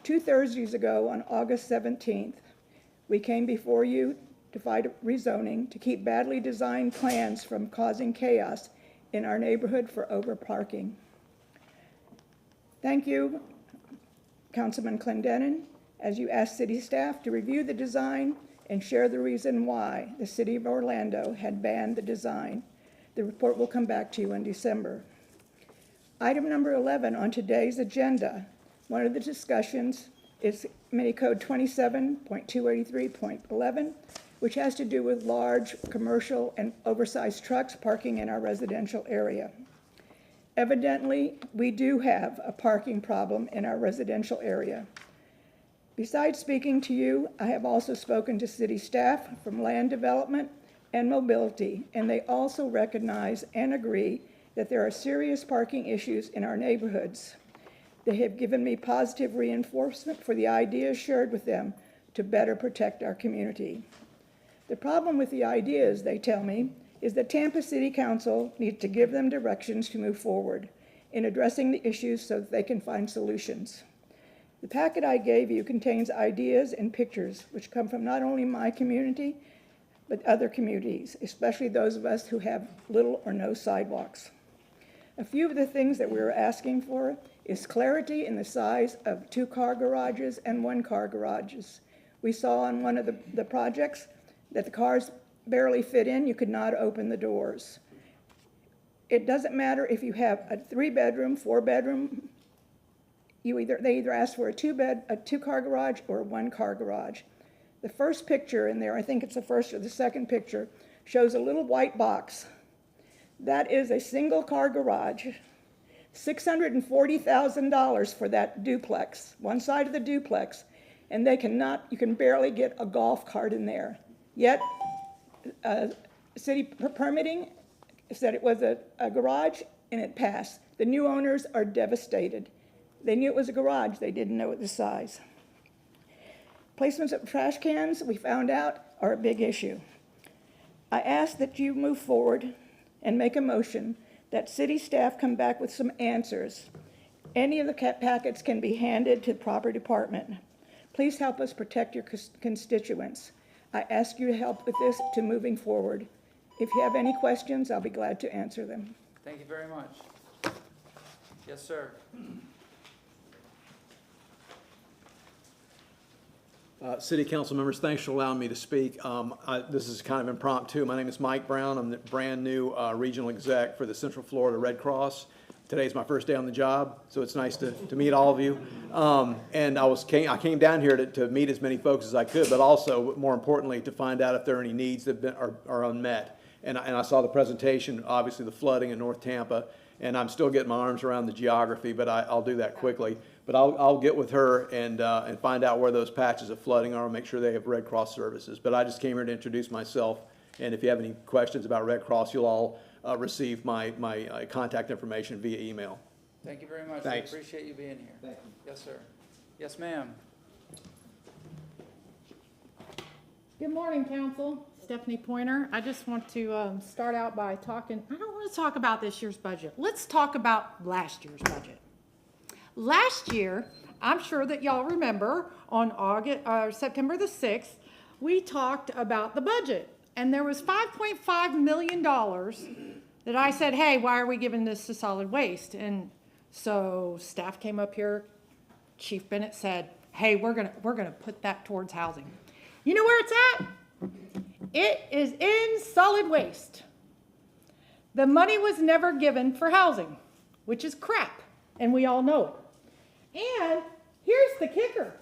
2 Thursdays ago, on August 17th, we came before you to fight rezoning to keep badly designed plans from causing chaos in our neighborhood for overparking. Thank you, Councilman Clendenin, as you asked city staff to review the design and share the reason why the City of Orlando had banned the design. The report will come back to you in December. Item number 11 on today's agenda, one of the discussions is Committee Code 27.283.11, which has to do with large commercial and oversized trucks parking in our residential area. Evidently, we do have a parking problem in our residential area. Besides speaking to you, I have also spoken to city staff from land development and mobility, and they also recognize and agree that there are serious parking issues in our neighborhoods. They have given me positive reinforcement for the ideas shared with them to better protect our community. The problem with the ideas, they tell me, is that Tampa City Council needs to give them directions to move forward in addressing the issues so that they can find solutions. The packet I gave you contains ideas and pictures which come from not only my community, but other communities, especially those of us who have little or no sidewalks. A few of the things that we were asking for is clarity in the size of 2-car garages and 1-car garages. We saw on one of the projects that the cars barely fit in, you could not open the doors. It doesn't matter if you have a 3-bedroom, 4-bedroom, they either ask for a 2-car garage or a 1-car garage. The first picture in there, I think it's the first or the second picture, shows a little white box. That is a single-car garage, $640,000 for that duplex, one side of the duplex, and you can barely get a golf cart in there. Yet, city permitting said it was a garage, and it passed. The new owners are devastated. They knew it was a garage, they didn't know the size. Placements of trash cans, we found out, are a big issue. I ask that you move forward and make a motion that city staff come back with some answers. Any of the packets can be handed to the proper department. Please help us protect your constituents. I ask you to help with this to moving forward. If you have any questions, I'll be glad to answer them. Thank you very much. Yes, sir. City council members, thanks for allowing me to speak. This is kind of impromptu. My name is Mike Brown. I'm the brand new regional exec for the Central Florida Red Cross. Today's my first day on the job, so it's nice to meet all of you. And I came down here to meet as many folks as I could, but also, more importantly, to find out if there are any needs that are unmet. And I saw the presentation, obviously the flooding in North Tampa, and I'm still getting my arms around the geography, but I'll do that quickly. But I'll get with her and find out where those patches of flooding are and make sure they have Red Cross services. But I just came here to introduce myself, and if you have any questions about Red Cross, you'll all receive my contact information via email. Thank you very much. Thanks. We appreciate you being here. Thank you. Yes, sir. Yes, ma'am. Good morning, council. Stephanie Pointer. I just want to start out by talking, I don't want to talk about this year's budget. Let's talk about last year's budget. Last year, I'm sure that y'all remember, on September the 6th, we talked about the budget. And there was $5.5 million that I said, hey, why are we giving this to solid waste? And so staff came up here, Chief Bennett said, hey, we're gonna put that towards housing. You know where it's at? It is in solid waste. The money was never given for housing, which is crap, and we all know it. And here's the kicker.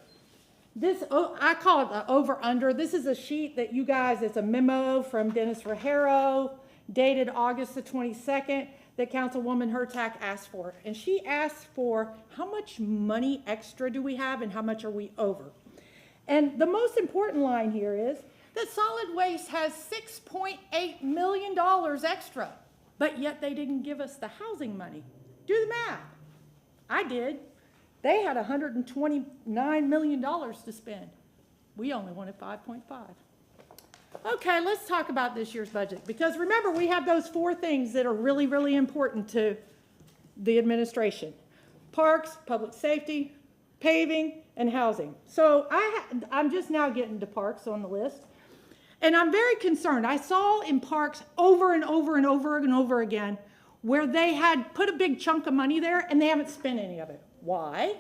This, I call it the over-under. This is a sheet that you guys, it's a memo from Dennis Rajero, dated August the 22nd, that Councilwoman Hurtak asked for. And she asked for how much money extra do we have and how much are we over. And the most important line here is that solid waste has $6.8 million extra, but yet they didn't give us the housing money. Do the math. I did. They had $129 million to spend. We only wanted 5.5. Okay, let's talk about this year's budget, because remember, we have those 4 things that are really, really important to the administration: parks, public safety, paving, and housing. So I'm just now getting to parks on the list, and I'm very concerned. I saw in parks over and over and over and over again where they had put a big chunk of money there and they haven't spent any of it. Why?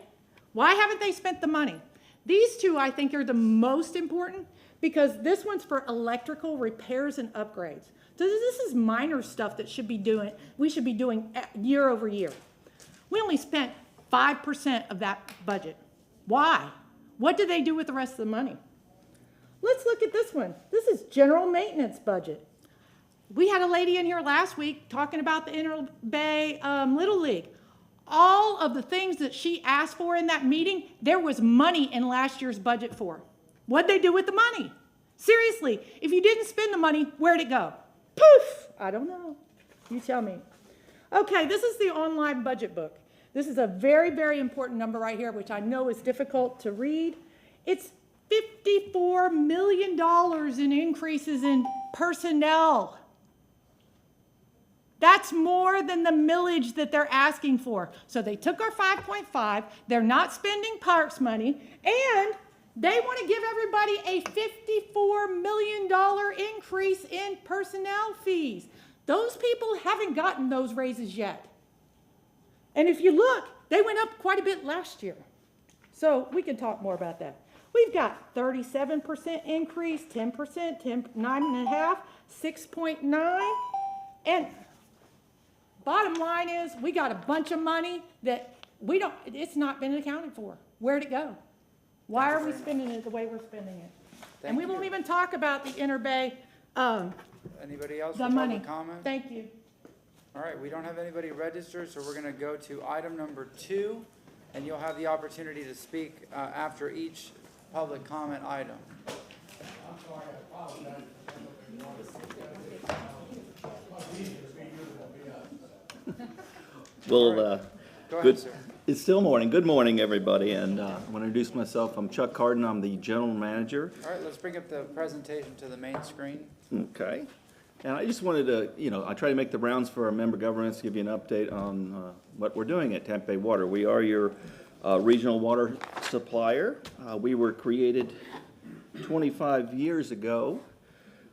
Why haven't they spent the money? These 2, I think, are the most important, because this one's for electrical repairs and upgrades. So this is minor stuff that we should be doing year over year. We only spent 5% of that budget. Why? What did they do with the rest of the money? Let's look at this one. This is general maintenance budget. We had a lady in here last week talking about the Inner Bay Little League. All of the things that she asked for in that meeting, there was money in last year's budget for. What'd they do with the money? Seriously, if you didn't spend the money, where'd it go? Poof! I don't know. You tell me. Okay, this is the online budget book. This is a very, very important number right here, which I know is difficult to read. It's $54 million in increases in personnel. That's more than the millage that they're asking for. So they took our 5.5, they're not spending parks money, and they want to give everybody a $54 million increase in personnel fees. Those people haven't gotten those raises yet. And if you look, they went up quite a bit last year. So we can talk more about that. We've got 37% increase, 10%, 9.5%, 6.9%. And bottom line is, we got a bunch of money that it's not been accounted for. Where'd it go? Why are we spending it the way we're spending it? And we won't even talk about the Interbay, Anybody else the for money. public comment? Thank you. All right, we don't have anybody registered, so we're gonna go to item number 2, and you'll have the opportunity to speak after each public comment item. Well, Go ahead, good. sir. It's still morning. Good morning, everybody. And I want to introduce myself. I'm Chuck Carden. I'm the general manager. All right, let's bring up the presentation to the main screen. Okay. And I just wanted to, I try to make the rounds for our member governments to give you an update on what we're doing at Tampa Bay Water. We are your regional water supplier. We were created 25 years ago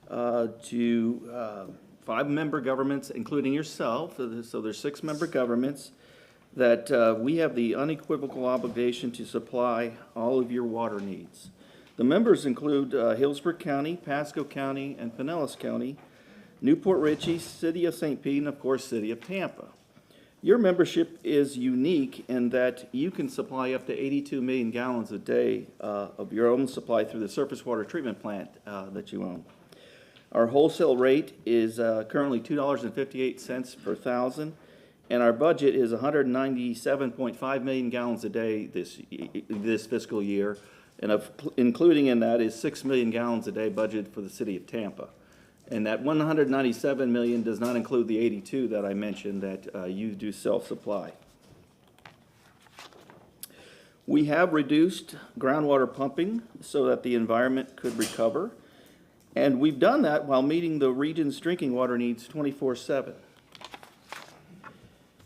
to 5 member governments, including yourself. So there's 6 member governments that we have the unequivocal obligation to supply all of your water needs. The members include Hillsborough County, Pasco County, and Pinellas County, Newport Richey, City of St. Pete, and of course, City of Tampa. Your membership is unique in that you can supply up to 82 million gallons a day of your own supply through the surface water treatment plant that you own. Our wholesale rate is currently $2.58 per thousand, and our budget is 197.5 million gallons a day this fiscal year, and including in that is 6 million gallons a day budgeted for the City of Tampa. And that 197 million does not include the 82 that I mentioned that you do self-supply. We have reduced groundwater pumping so that the environment could recover. And we've done that while meeting the region's drinking water needs 24/7.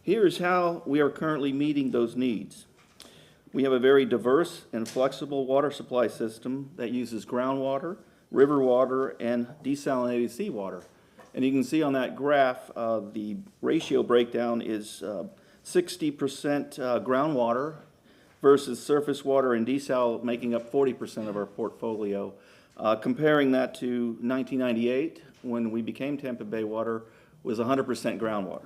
Here's how we are currently meeting those needs. We have a very diverse and flexible water supply system that uses groundwater, river water, and desalinated seawater. And you can see on that graph, the ratio breakdown is 60% groundwater versus surface water and desal making up 40% of our portfolio. Comparing that to 1998, when we became Tampa Bay Water, was 100% groundwater.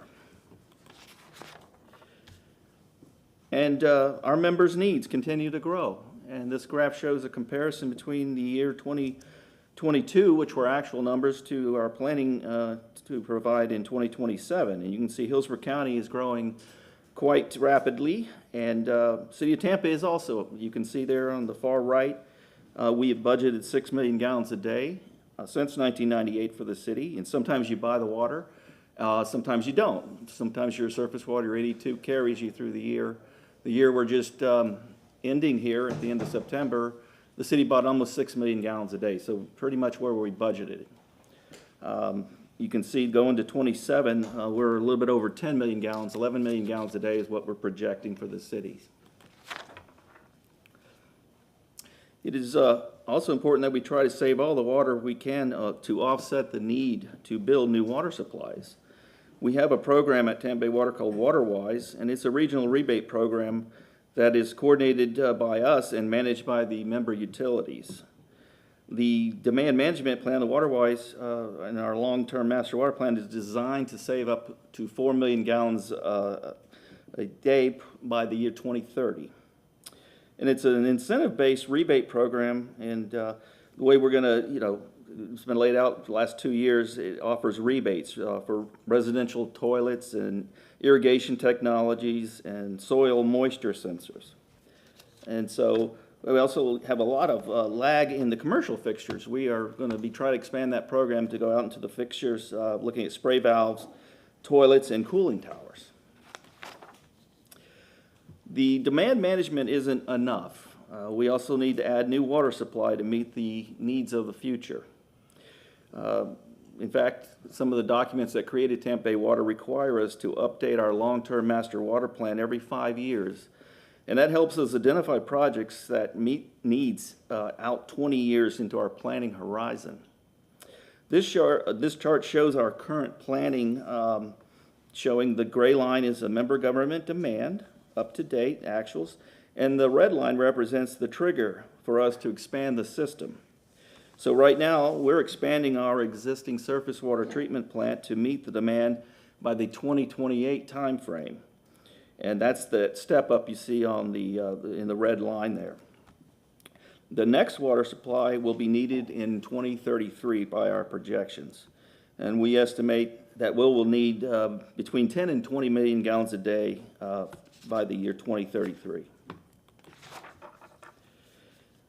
And our members' needs continue to grow. And this graph shows a comparison between the year 2022, which were actual numbers, to our planning to provide in 2027. And you can see Hillsborough County is growing quite rapidly, and City of Tampa is also. You can see there on the far right, we have budgeted 6 million gallons a day since 1998 for the city. And sometimes you buy the water, sometimes you don't. Sometimes your surface water, your 82, carries you through the year. The year we're just ending here at the end of September, the city bought almost 6 million gallons a day, so pretty much where we budgeted. You can see going to 27, we're a little bit over 10 million gallons, 11 million gallons a day is what we're projecting for the cities. It is also important that we try to save all the water we can to offset the need to build new water supplies. We have a program at Tampa Bay Water called WaterWise, and it's a regional rebate program that is coordinated by us and managed by the member utilities. The demand management plan, the WaterWise, and our long-term master water plan is designed to save up to 4 million gallons a day by the year 2030. And it's an incentive-based rebate program, and the way we're gonna, it's been laid out for the last 2 years. It offers rebates for residential toilets and irrigation technologies and soil moisture sensors. And so we also have a lot of lag in the commercial fixtures. We are going to be trying to expand that program to go out into the fixtures, looking at spray valves, toilets, and cooling towers. The demand management isn't enough. We also need to add new water supply to meet the needs of the future. In fact, some of the documents that created Tampa Bay Water require us to update our long-term master water plan every 5 years. And that helps us identify projects that meet needs out 20 years into our planning horizon. This chart shows our current planning showing the gray line is a member government demand, up to date, actuals, and the red line represents the trigger for us to expand the system. So right now, we're expanding our existing surface water treatment plant to meet the demand by the 2028 timeframe. And that's the step up you see on in the red line there. The next water supply will be needed in 2033 by our projections. And we estimate that we'll need between 10 and 20 million gallons a day by the year 2033.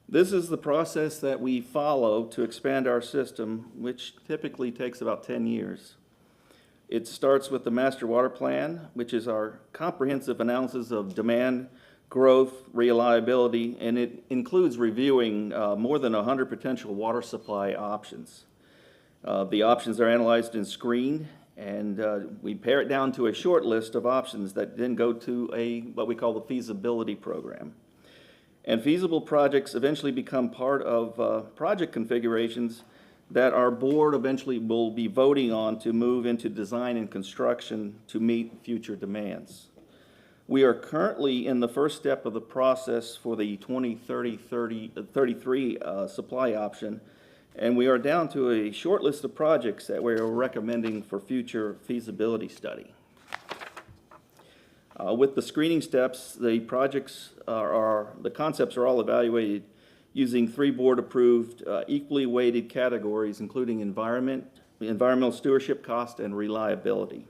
This is the process that we follow to expand our system, which typically takes about 10 years. It starts with the master water plan, which is our comprehensive analysis of demand, growth, reliability, and it includes reviewing more than 100 potential water supply options. The options are analyzed and screened, and we pare it down to a short list of options that then go to what we call the feasibility program. And feasible projects eventually become part of project configurations that our board eventually will be voting on to move into design and construction to meet future demands. We are currently in the first step of the process for the 2033 supply option, and we are down to a short list of projects that we are recommending for future feasibility study. With the screening steps, the projects the concepts are all evaluated using 3 board-approved, equally weighted categories, including environmental stewardship, cost, and reliability.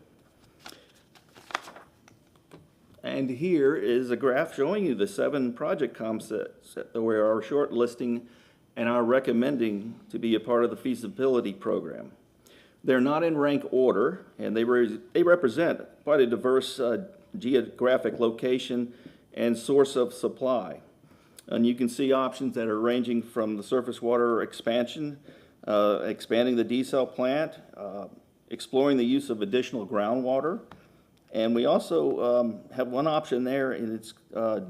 And here is a graph showing you the 7 project concepts that we are shortlisting and are recommending to be a part of the feasibility program. They're not in rank order, and they represent quite a diverse geographic location and source of supply. And you can see options that are ranging from the surface water expansion, expanding the desal plant, exploring the use of additional groundwater. And we also have one option there, and it's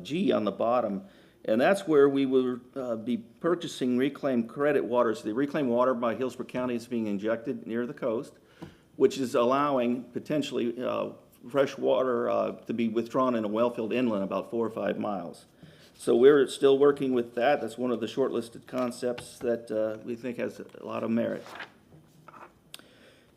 G on the bottom, and that's where we will be purchasing reclaimed credit waters. The reclaimed water by Hillsborough County is being injected near the coast, which is allowing potentially fresh water to be withdrawn in a well-filled inlet about 4 or 5 miles. So we're still working with that. That's one of the shortlisted concepts that we think has a lot of merit.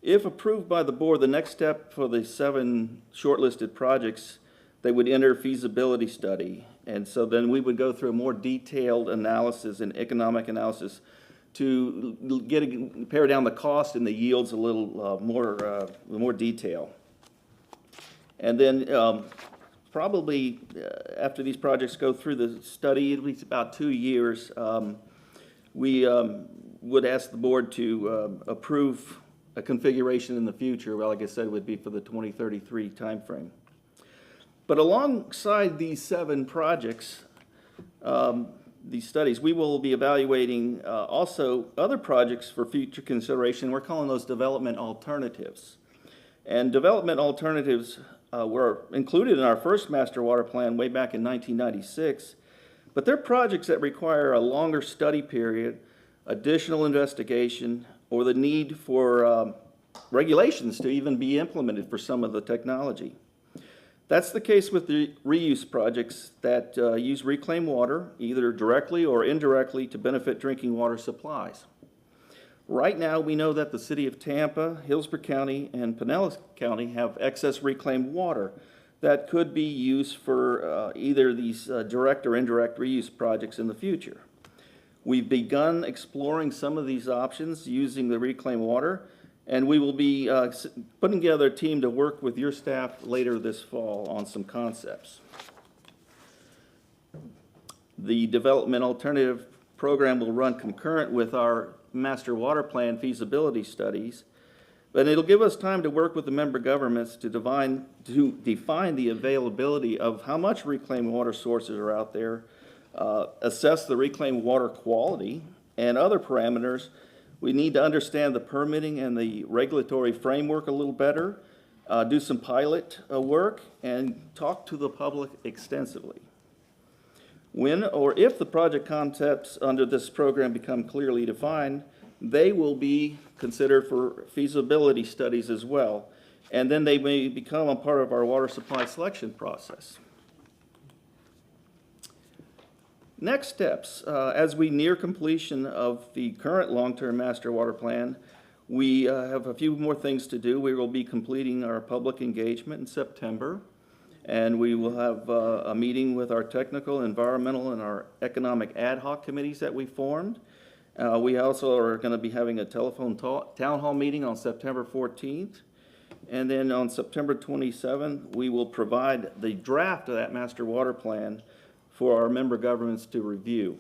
If approved by the board, the next step for the 7 shortlisted projects, they would enter feasibility study. And so then we would go through a more detailed analysis and economic analysis to pare down the cost and the yields a little more detail. And then probably after these projects go through the study, at least about 2 years, we would ask the board to approve a configuration in the future. Well, like I said, it would be for the 2033 timeframe. But alongside these 7 projects, these studies, we will be evaluating also other projects for future consideration. We're calling those development alternatives. And development alternatives were included in our first master water plan way back in 1996, but they're projects that require a longer study period, additional investigation, or the need for regulations to even be implemented for some of the technology. That's the case with the reuse projects that use reclaimed water, either directly or indirectly, to benefit drinking water supplies. Right now, we know that the city of Tampa, Hillsborough County, and Pinellas County have excess reclaimed water that could be used for either these direct or indirect reuse projects in the future. We've begun exploring some of these options using the reclaimed water, and we will be putting together a team to work with your staff later this fall on some concepts. The development alternative program will run concurrent with our master water plan feasibility studies, but it'll give us time to work with the member governments to define the availability of how much reclaimed water sources are out there, assess the reclaimed water quality, and other parameters. We need to understand the permitting and the regulatory framework a little better, do some pilot work, and talk to the public extensively. When or if the project concepts under this program become clearly defined, they will be considered for feasibility studies as well. and then they may become a part of our water supply selection process. Next steps, as we near completion of the current long-term master water plan, we have a few more things to do. We will be completing our public engagement in September, and we will have a meeting with our technical, environmental, and our economic ad hoc committees that we formed. We also are going to be having a telephone town hall meeting on September 14th. And then on September 27th, we will provide the draft of that master water plan for our member governments to review.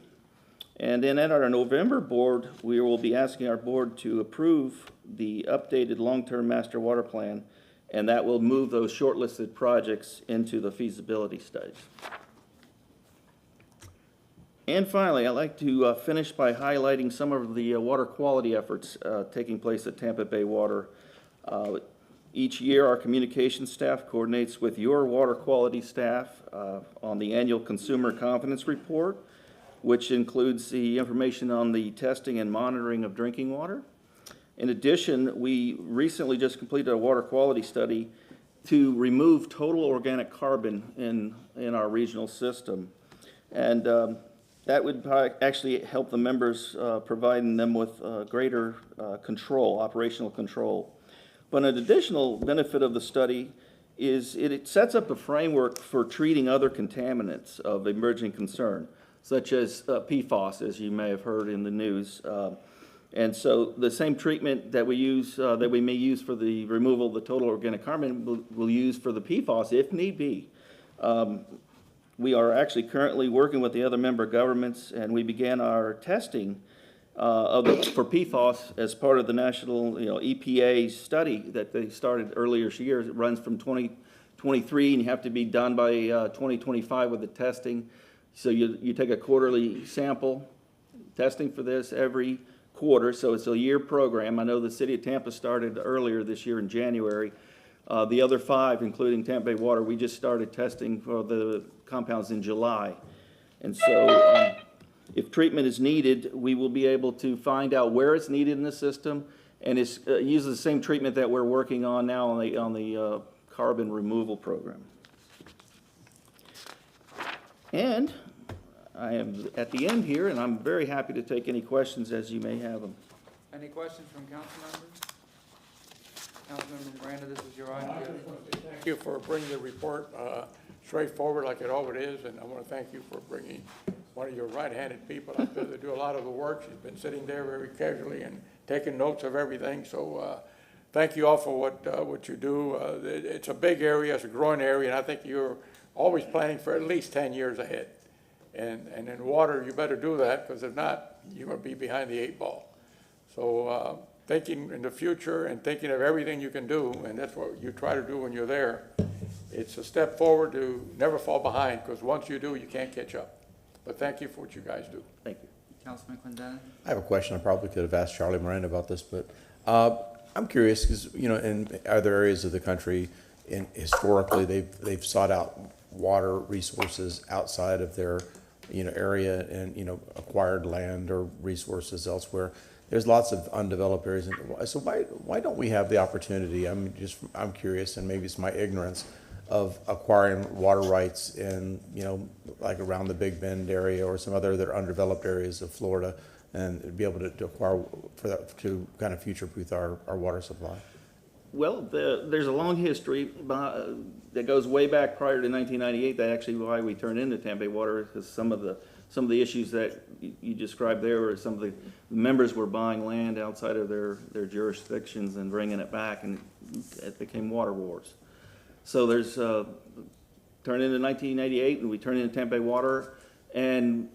And then at our November board, we will be asking our board to approve the updated long-term master water plan, and that will move those shortlisted projects into the feasibility stage. And finally, I'd like to finish by highlighting some of the water quality efforts taking place at Tampa Bay Water. Each year, our communications staff coordinates with your water quality staff on the annual Consumer Confidence Report, which includes the information on the testing and monitoring of drinking water. In addition, we recently just completed a water quality study to remove total organic carbon in our regional system. And that would actually help the members, providing them with greater control, operational control. But an additional benefit of the study is it sets up a framework for treating other contaminants of emerging concern, such as PFAS, as you may have heard in the news. And so the same treatment that we use, that we may use for the removal of the total organic carbon, we'll use for the PFAS if need be. We are actually currently working with the other member governments, and we began our testing for PFAS as part of the national EPA study that they started earlier this year. It runs from 2023, and you have to be done by 2025 with the testing. So you take a quarterly sample, testing for this every quarter, so it's a year program. I know the city of Tampa started earlier this year in January. The other 5, including Tampa Bay Water, we just started testing for the compounds in July. And so if treatment is needed, we will be able to find out where it's needed in the system, and it uses the same treatment that we're working on now on the carbon removal program. And I am at the end here, and I'm very happy to take any questions as you may have them. Any questions from council members? Councilmember Miranda, this is your item. Thank you for bringing the report straightforward like it always is, and I want to thank you for bringing one of your right-handed people out there to do a lot of the work. She's been sitting there very casually and taking notes of everything, so thank you all for what you do. It's a big area, it's a growing area, and I think you're always planning for at least 10 years ahead. And in water, you better do that, because if not, you're going to be behind the 8 ball. So thinking in the future and thinking of everything you can do, and that's what you try to do when you're there, it's a step forward to never fall behind, because once you do, you can't catch up. But thank you for what you guys do. Thank you. Councilman Clendenin? I have a question. I probably could have asked Charlie Miranda about this, but I'm curious because, in other areas of the country, historically, they've sought out water resources outside of their, area and, acquired land or resources elsewhere. There's lots of undeveloped areas. So why don't we have the opportunity? I'm curious, and maybe it's my ignorance, of acquiring water rights in, like around the Big Bend area or some other that are undeveloped areas of Florida, and be able to acquire for that, to kind of future-proof our water supply. Well, there's a long history that goes way back prior to 1998. That's actually why we turned into Tampa Bay Water, because some of the issues that you described there were some of the members were buying land outside of their jurisdictions and bringing it back, and it became water wars. So there's turned into 1988, and we turned into Tampa Bay Water, and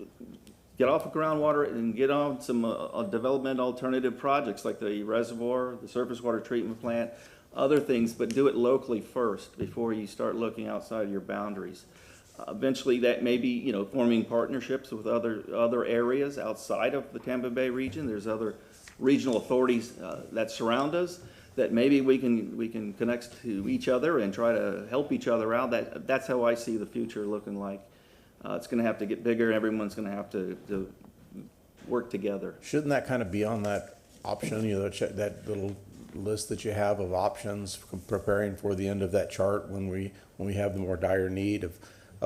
get off of groundwater and get on some development alternative projects like the reservoir, the surface water treatment plant, other things, but do it locally first before you start looking outside your boundaries. Eventually, that may be, forming partnerships with other areas outside of the Tampa Bay region. There's other regional authorities that surround us that maybe we can connect to each other and try to help each other out. That's how I see the future looking like. It's going to have to get bigger. Everyone's going to have to work together. Shouldn't that kind of be on that option, that little list that you have of options, preparing for the end of that chart when we have the more dire need of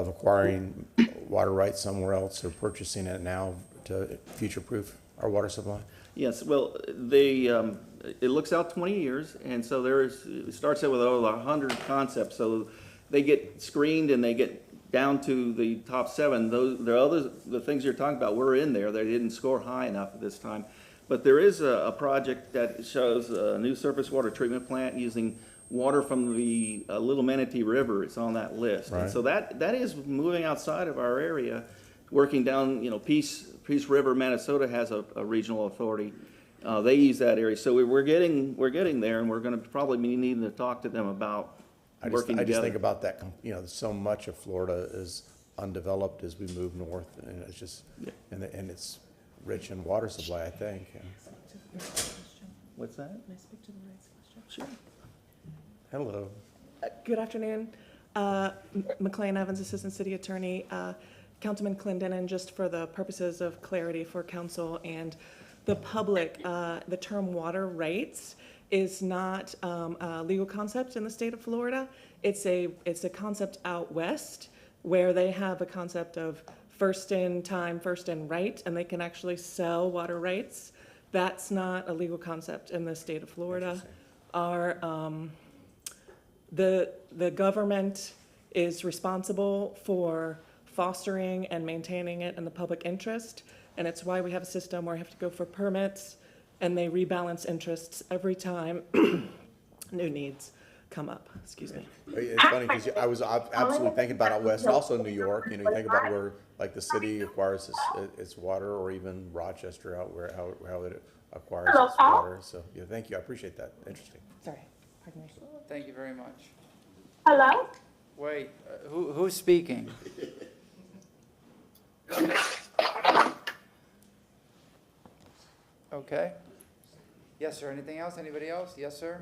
acquiring water rights somewhere else or purchasing it now to future-proof our water supply? Yes, well, it looks out 20 years, and so it starts out with over 100 concepts. So they get screened and they get down to the top 7. The things you're talking about were in there. They didn't score high enough at this time. But there is a project that shows a new surface water treatment plant using water from the Little Manatee River. It's on that list. Right. And so that is moving outside of our area, working down, Peace River, Minnesota has a regional authority. They use that area. So we're getting there, and we're going to probably be needing to talk to them about working together. I just think about that, so much of Florida is undeveloped as we move north, and it's just, and it's rich in water supply, I think. What's that? Can I speak to the rights question? Sure. Hello. Good afternoon. McLean Evans, Assistant City Attorney. Councilman Clendenin, just for the purposes of clarity for council and the public, the term water rights is not a legal concept in the state of Florida. It's a concept out west where they have a concept of first in time, first in right, and they can actually sell water rights. That's not a legal concept in the state of Florida. The government is responsible for fostering and maintaining it in the public interest, and it's why we have a system where you have to go for permits, and they rebalance interests every time new needs come up. Excuse me. It's funny because I was absolutely thinking about out west, also New York. You think about where like the city acquires its water, or even Rochester how it acquires its water. So yeah, thank you. I appreciate that. Interesting. Sorry, pardon me. Thank you very much. Hello? Wait, who's speaking? Okay. Yes, sir. Anything else? Anybody else? Yes, sir.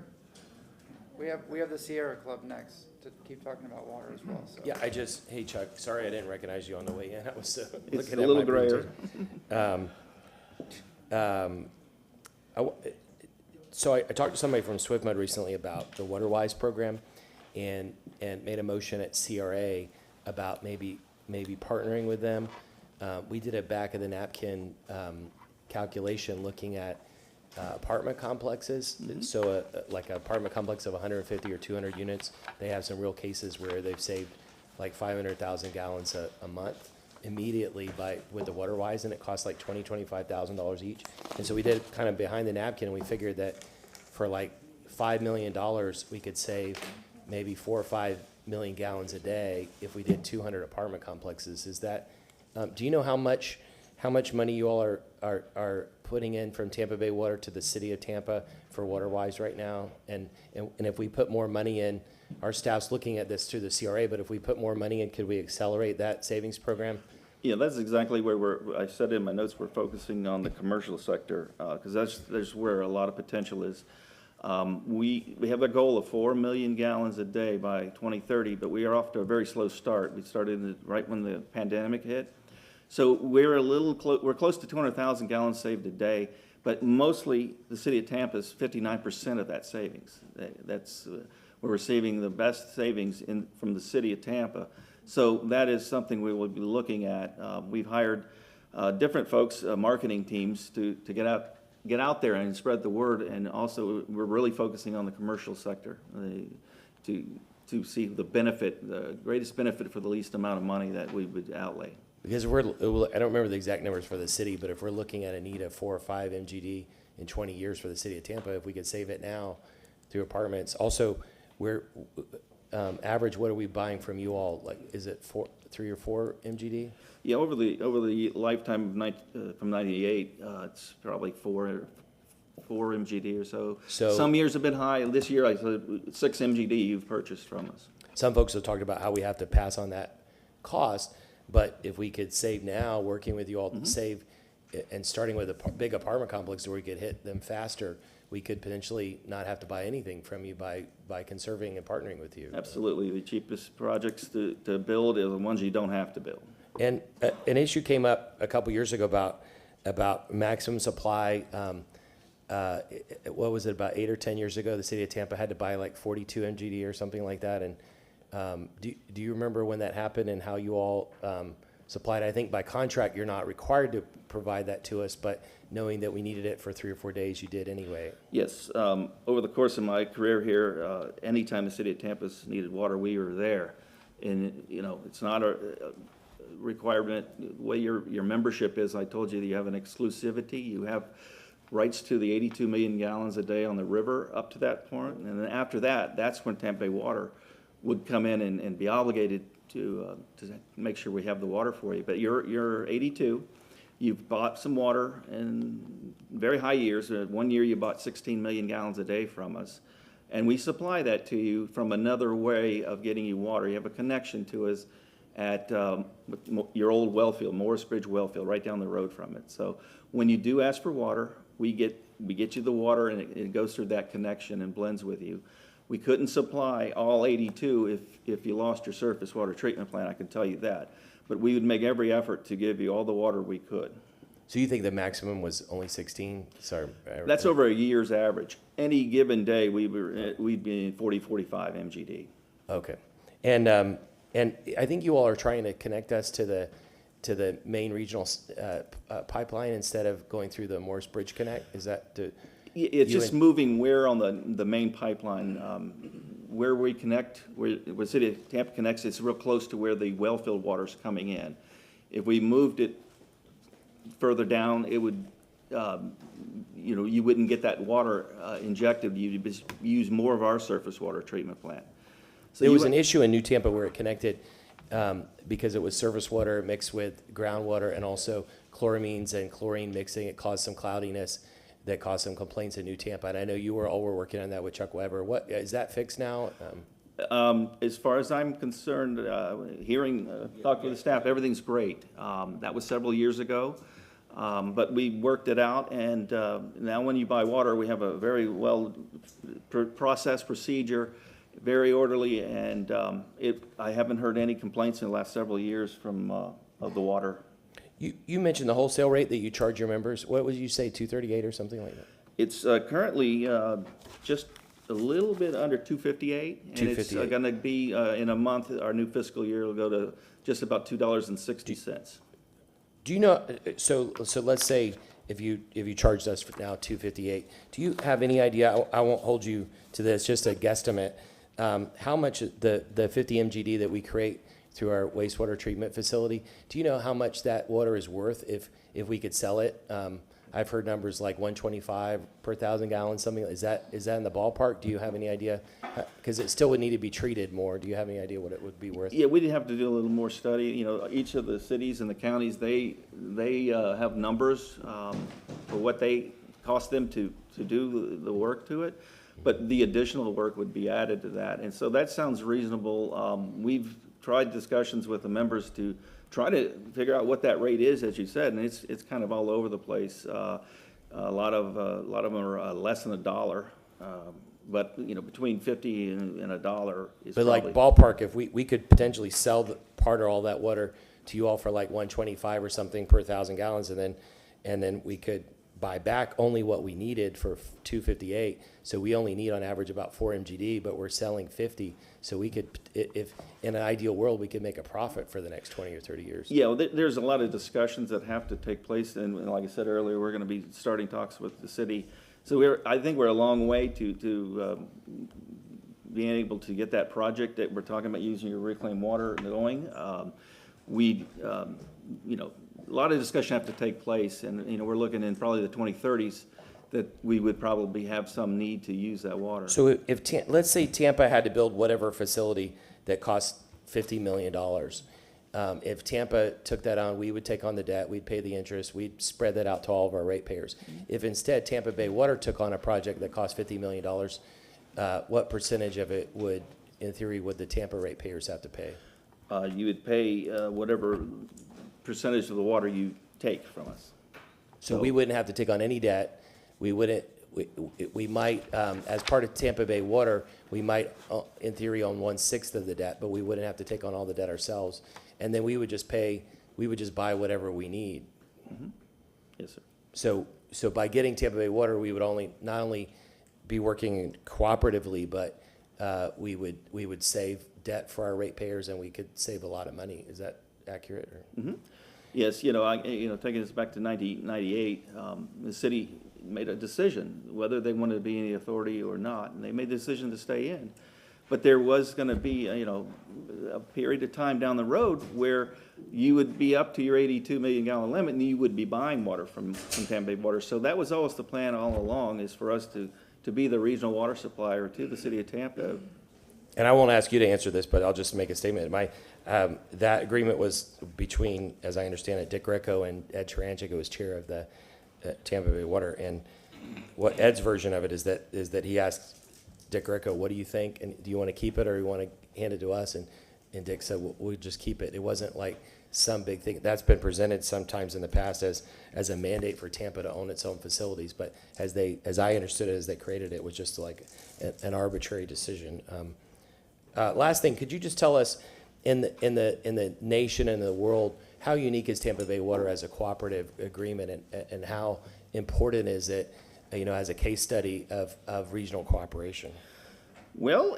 We have the Sierra Club next to keep talking about water as well. So. Yeah, hey Chuck, sorry I didn't recognize you on the way in. I was It's looking a at little my grayer. So I talked to somebody from SwiftMud recently about the WaterWise program, and made a motion at CRA about maybe partnering with them. We did a back of the napkin calculation looking at apartment complexes. So like an apartment complex of 150 or 200 units, they have some real cases where they've saved like 500,000 gallons a month immediately with the WaterWise, and it costs like $25,000 each. And so we did kind of behind the napkin, and we figured that for like $5 million, we could save maybe 4 or 5 million gallons a day if we did 200 apartment complexes. Is that, do you know how much money you all are putting in from Tampa Bay Water to the city of Tampa for WaterWise right now? And if we put more money in, our staff's looking at this through the CRA, but if we put more money in, could we accelerate that savings program? Yeah, that's exactly where I said in my notes, we're focusing on the commercial sector, because that's where a lot of potential is. We have a goal of 4 million gallons a day by 2030, but we are off to a very slow start. We started right when the pandemic hit. So we're we're close to 200,000 gallons saved a day, but mostly the city of Tampa is 59% of that savings. That's where we're saving the best savings from the city of Tampa. So that is something we will be looking at. We've hired different folks, marketing teams, to get out there and spread the word, and also we're really focusing on the commercial sector to see the greatest benefit for the least amount of money that we would outlay. Because I don't remember the exact numbers for the city, but if we're looking at a need of 4 or 5 MGD in 20 years for the city of Tampa, if we could save it now through apartments. Also, we're average, what are we buying from you all? Like, is it 3 or 4 MGD? Yeah, over the lifetime of from '98, it's probably 4 MGD or so. Some years have been high. This year, I said 6 MGD you've purchased from us. Some folks have talked about how we have to pass on that cost, but if we could save now, working with you all to save, and starting with a big apartment complex where we could hit them faster, we could potentially not have to buy anything from you by conserving and partnering with you. Absolutely. The cheapest projects to build are the ones you don't have to build. And an issue came up a couple years ago about maximum supply what was it, about 8 or 10 years ago, the city of Tampa had to buy like 42 MGD or something like that. And do you remember when that happened and how you all supplied? I think by contract, you're not required to provide that to us, but knowing that we needed it for 3 or 4 days, you did anyway. Yes, over the course of my career here, anytime the city of Tampa's needed water, we were there. And, you know, it's not a requirement, the way your membership is, I told you that you have an exclusivity, you have rights to the 82 million gallons a day on the river up to that point, and then after that, that's when Tampa Bay Water would come in and be obligated to make sure we have the water for you. But you're 82, you've bought some water in very high years. 1 year you bought 16 million gallons a day from us, and we supply that to you from another way of getting you water. You have a connection to us at your old well field, Morris Bridge well field, right down the road from it. So when you do ask for water, we get you the water, and it goes through that connection and blends with you. We couldn't supply all 82 if you lost your surface water treatment plant, I can tell you that. But we would make every effort to give you all the water we could. So you think the maximum was only 16? Sorry. That's over a year's average. Any given day, we'd be in 40, 45 MGD. Okay. And I think you all are trying to connect us to the main regional pipeline instead of going through the Morris Bridge Connect? Is that It's just moving where on the main pipeline, where we connect, where City of Tampa connects, it's real close to where the wellfield water's coming in. If we moved it further down, it would, you wouldn't get that water injected. You'd use more of our surface water treatment plant. So there was an issue in New Tampa where it connected because it was surface water mixed with groundwater and also chloramines and chlorine mixing. It caused some cloudiness that caused some complaints in New Tampa. And I know you all were working on that with Chuck Weber. What is that fixed now? As far as I'm concerned, talking with the staff, everything's great. That was several years ago, but we worked it out, and now when you buy water, we have a very well processed procedure, very orderly, and I haven't heard any complaints in the last several years from of the water. You mentioned the wholesale rate that you charge your members. What would you say, $238 or something like that? It's currently just a little bit under $258, and it's going to be in a month. Our new fiscal year will go to just about $2.60. Do you know? So let's say if you charged us for now $258, do you have any idea? I won't hold you to this. Just a guesstimate. How much the 50 MGD that we create through our wastewater treatment facility, do you know how much that water is worth if we could sell it? I've heard numbers like $125 per 1,000 gallons, something. Is that in the ballpark? Do you have any idea? Because it still would need to be treated more. Do you have any idea what it would be worth? Yeah, we'd have to do a little more study. You know, each of the cities and the counties, they have numbers for what they cost them to do the work to it, but the additional work would be added to that. And so that sounds reasonable. We've tried discussions with the members to try to figure out what that rate is, as you said, and it's kind of all over the place. A lot of them are less than $1, but between 50 and $1 is. But probably, like ballpark, if we could potentially sell part of all that water to you all for like $125 or something per 1,000 gallons, and then we could buy back only what we needed for $258. So we only need on average about 4 MGD, but we're selling 50. So we could, if in an ideal world, we could make a profit for the next 20 or 30 years. Yeah, well, there's a lot of discussions that have to take place, and like I said earlier, we're going to be starting talks with the city. So I think we're a long way to being able to get that project that we're talking about using your reclaimed water going. A lot of discussion have to take place, and we're looking in probably the 2030s that we would probably have some need to use that water. So let's say Tampa had to build whatever facility that cost $50 million. If Tampa took that on, we would take on the debt, we'd pay the interest, we'd spread that out to all of our ratepayers. If instead Tampa Bay Water took on a project that cost $50 million, what percentage of it would the Tampa ratepayers have to pay? You would pay whatever percentage of the water you take from us. So we wouldn't have to take on any debt. We might, as part of Tampa Bay Water, we might, in theory, own 1/6 of the debt, but we wouldn't have to take on all the debt ourselves. And then we would just buy whatever we need. Mm-hmm. Yes, sir. so by getting Tampa Bay Water, we would not only be working cooperatively, but we would save debt for our ratepayers, and we could save a lot of money. Is that accurate? Or? Yes, taking us back to 1998, the city made a decision whether they wanted to be any authority or not, and they made the decision to stay in. But there was going to be, a period of time down the road where you would be up to your 82 million gallon limit, and you would be buying water from Tampa Bay Water. So that was always the plan all along, is for us to be the regional water supplier to the city of Tampa. And I won't ask you to answer this, but I'll just make a statement. That agreement was between, as I understand it, Dick Greco and Ed Taranchik, who was chair of the Tampa Bay Water. And what Ed's version of it is that he asked Dick Greco, "What do you think? And do you want to keep it, or do you want to hand it to us?" And Dick said, "We'll just keep it." It wasn't like some big thing. That's been presented sometimes in the past as a mandate for Tampa to own its own facilities. But as I understood it, as they created it, was just like an arbitrary decision. Last thing, could you just tell us, in the nation and the world, how unique is Tampa Bay Water as a cooperative agreement, and how important is it, as a case study of regional cooperation? Well,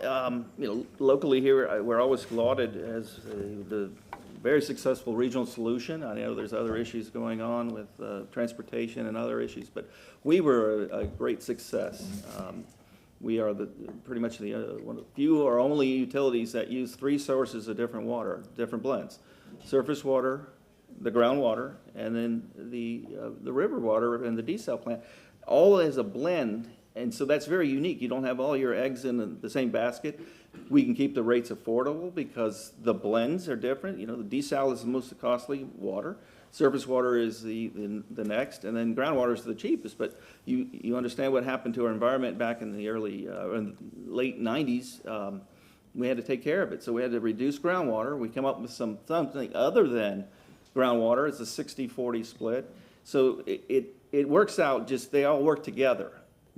locally here, we're always lauded as the very successful regional solution. I know there's other issues going on with transportation and other issues, but we were a great success. We are pretty much one of the few or only utilities that use 3 sources of different water, different blends: surface water, the groundwater, and then the river water and the desal plant, all as a blend. And so that's very unique. You don't have all your eggs in the same basket. We can keep the rates affordable because the blends are different. The desal is the most costly water. Surface water is the next, and then groundwater is the cheapest. But you understand what happened to our environment back in the late 90s. We had to take care of it, so we had to reduce groundwater. We come up with something other than groundwater. It's a 60-40 split. So it works out. Just they all work together.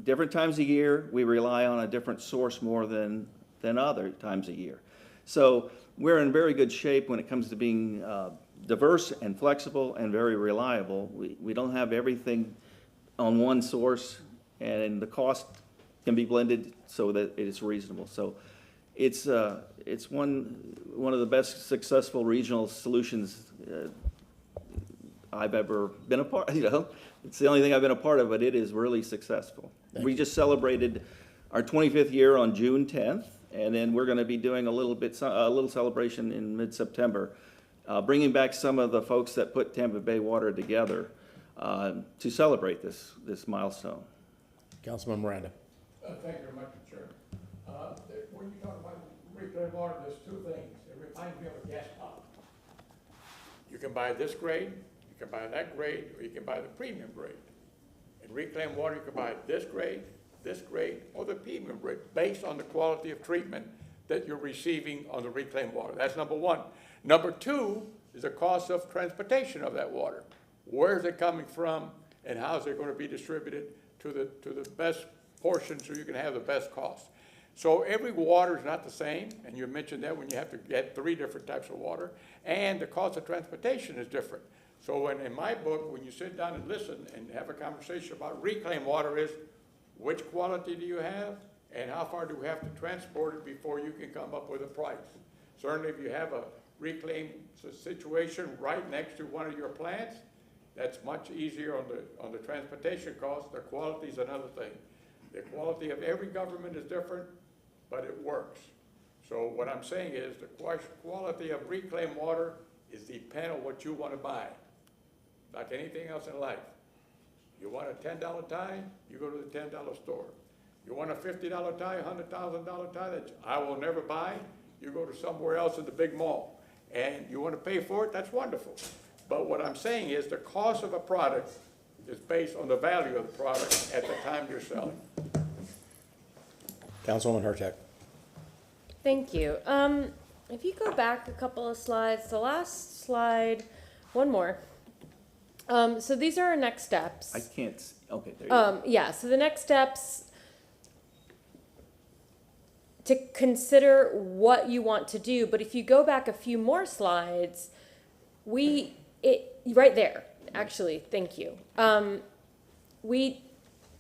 Different times a year, we rely on a different source more than other times a year. So we're in very good shape when it comes to being diverse and flexible and very reliable. We don't have everything on one source, and the cost can be blended so that it is reasonable. So it's one of the best successful regional solutions I've ever been a part. It's the only thing I've been a part of, but it is really successful. We just celebrated our 25th year on June 10th, and then we're going to be doing a little celebration in mid-September, bringing back some of the folks that put Tampa Bay Water together to celebrate this milestone. Councilman Miranda. Thank you very much, Chair. When you talk about reclaimed water, there's 2 things. It reminds me of a gas pump. You can buy this grade, you can buy that grade, or you can buy the premium grade. In reclaimed water, you can buy this grade, or the premium grade, based on the quality of treatment that you're receiving on the reclaimed water. That's number 1. Number 2 is the cost of transportation of that water. Where is it coming from, and how is it going to be distributed to the best portion so you can have the best cost? So every water is not the same, and you mentioned that when you have to get 3 different types of water, and the cost of transportation is different. So in my book, when you sit down and listen and have a conversation about reclaimed water, is which quality do you have, and how far do we have to transport it before you can come up with a price? Certainly, if you have a reclaimed situation right next to one of your plants, that's much easier on the transportation cost. The quality is another thing. The quality of every government is different, but it works. So what I'm saying is the quality of reclaimed water is dependent on what you want to buy. Like anything else in life. You want a $10 tie, you go to the $10 store. You want a $50 tie, $100,000 tie that I will never buy, you go to somewhere else in the big mall. And you want to pay for it, that's wonderful. But what I'm saying is the cost of a product is based on the value of the product at the time you're selling. Councilwoman Hurtak. Thank you. If you go back a couple of slides, the last slide, one more. So these are our next steps. I can't, okay, there you go. Yeah, so the next steps to consider what you want to do, but if you go back a few more slides, right there, actually, thank you. we,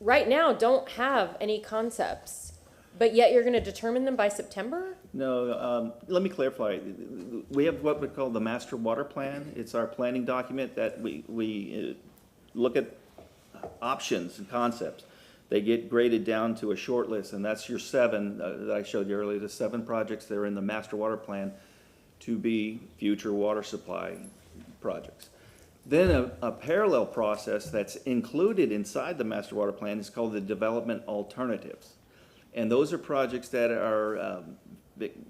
right now, don't have any concepts, but yet you're gonna determine them by September? No, let me clarify. We have what we call the master water plan. It's our planning document that we look at options and concepts. They get graded down to a short list, and that's your 7 that I showed you earlier, the 7 projects that are in the master water plan to be future water supply projects. Then a parallel process that's included inside the master water plan is called the development alternatives. And those are projects that are a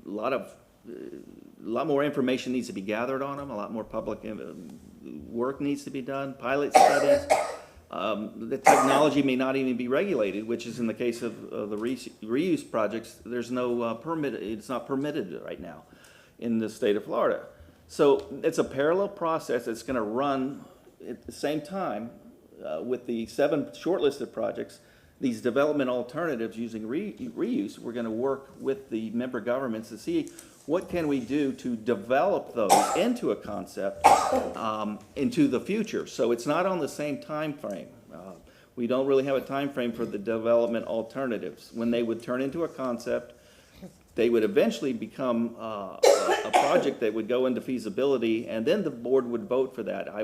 lot more information needs to be gathered on them, a lot more public work needs to be done, pilot studies. The technology may not even be regulated, which is in the case of the reuse projects, there's no permit, it's not permitted right now in the state of Florida. So it's a parallel process that's gonna run at the same time with the 7 shortlisted projects. These development alternatives using reuse, we're gonna work with the member governments to see what can we do to develop those into a concept into the future. So it's not on the same time frame. We don't really have a time frame for the development alternatives. When they would turn into a concept, they would eventually become a project that would go into feasibility, and then the board would vote for that. I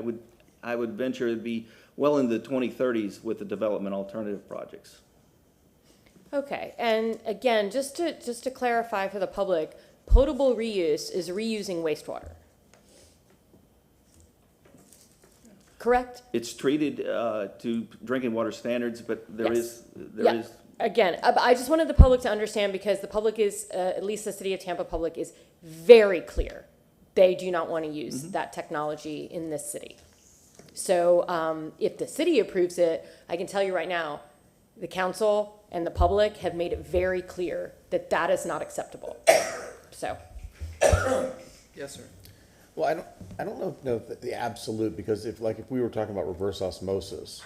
would venture it'd be well into the 2030s with the development alternative projects. Okay, and again, just to clarify for the public, potable reuse is reusing wastewater. Correct? It's treated to drinking water standards, but there Yes. is. Again, I just wanted the public to understand because the public is, at least the city of Tampa public is very clear. They do not want to use that technology in this city. So if the city approves it, I can tell you right now, the council and the public have made it very clear that that is not acceptable. So. Yes, sir. Well, I don't know if the absolute, because if we were talking about reverse osmosis,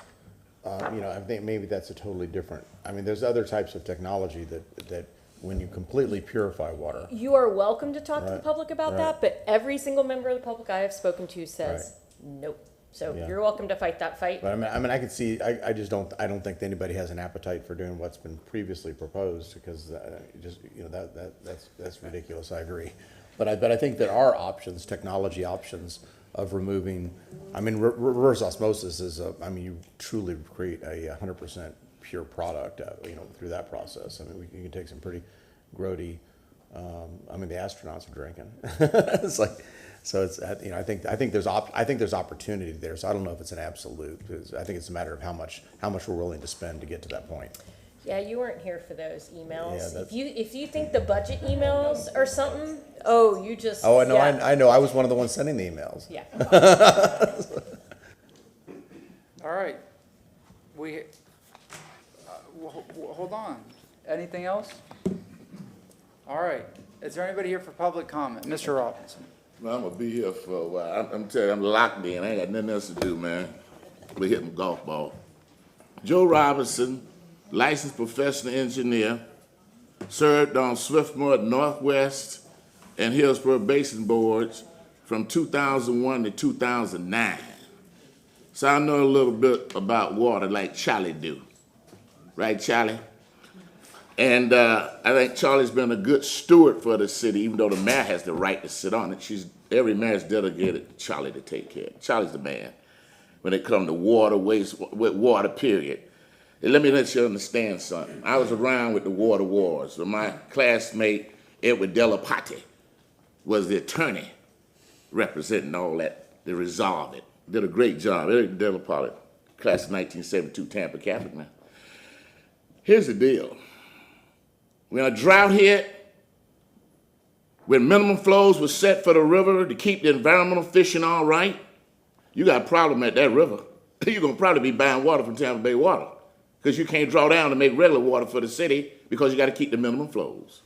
I think maybe that's a totally different, I mean, there's other types of technology that when you completely purify water. You are welcome to talk to the Right, public about right. that, but every single member of the public I have spoken to says nope. So Yeah. you're welcome to fight that fight. But I mean, I could see, I just don't think that anybody has an appetite for doing what's been previously proposed, because that's ridiculous, I agree. But I think there are options, technology options of removing, I mean, reverse osmosis is you truly create a 100% pure product, through that process. I mean, you can take some pretty grody, the astronauts are drinking. It's like, so it's, I think there's opportunity there. So I don't know if it's an absolute, because I think it's a matter of how much we're willing to spend to get to that point. Yeah, you weren't here for those emails. Yeah, if you think the budget emails are something, you just Oh, I know, yeah. I know. I was one of the ones sending the emails. Yeah. All right. Hold on. Anything else? All right. Is there anybody here for public comment? Mr. Robinson. Well, I'm gonna be here for a while. I'm telling you, I'm locked in. I ain't got nothing else to do, man. We're hitting golf ball. Joe Robinson, licensed professional engineer, served on Swiftmore Northwest and Hillsborough Basin boards from 2001 to 2009. So I know a little bit about water like Charlie do. Right, Charlie? And I think Charlie's been a good steward for the city, even though the mayor has the right to sit on it. Every mayor's delegated Charlie to take care of it. Charlie's the man when it comes to water, water, period. And let you understand something. I was around with the water wars. So my classmate, Edward Delapati, was the attorney representing all that to resolve it. Did a great job. Edward Delapati, class of 1972, Tampa Catholic man. Here's the deal. When a drought hit, when minimum flows were set for the river to keep the environmental fishing all right, you got a problem at that river. You're going to probably be buying water from Tampa Bay Water because you can't draw down to make regular water for the city because you got to keep the minimum flows.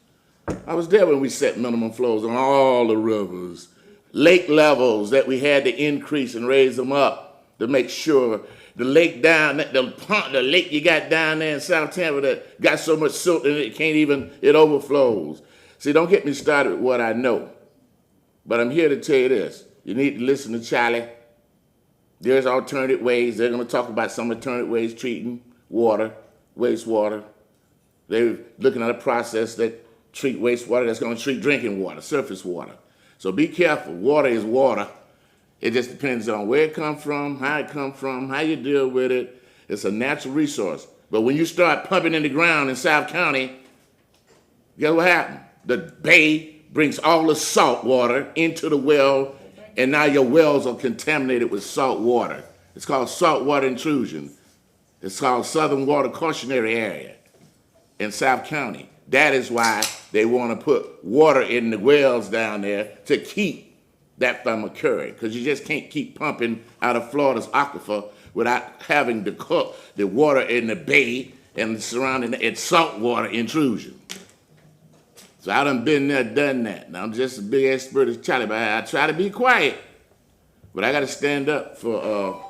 I was there when we set minimum flows on all the rivers, lake levels that we had to increase and raise them up to make sure the lake down, the lake you got down there in South Tampa that got so much silt in it, it overflows. See, don't get me started with what I know. But I'm here to tell you this. You need to listen to Charlie. There's alternative ways. They're gonna talk about some alternative ways treating water, wastewater. They're looking at a process that treat wastewater that's gonna treat drinking water, surface water. So be careful. Water is water. It just depends on where it comes from, how you deal with it. It's a natural resource. But when you start pumping in the ground in South County, guess what happened? The bay brings all the salt water into the well, and now your wells are contaminated with salt water. It's called saltwater intrusion. It's called Southern Water Cautionary Area in South County. That is why they want to put water in the wells down there to keep that from occurring, because you just can't keep pumping out of Florida's aquifer without having the water in the bay and the surrounding it's saltwater intrusion. So I done been there, done that. Now I'm just a big expert as Charlie, but I try to be quiet. But I got to stand up for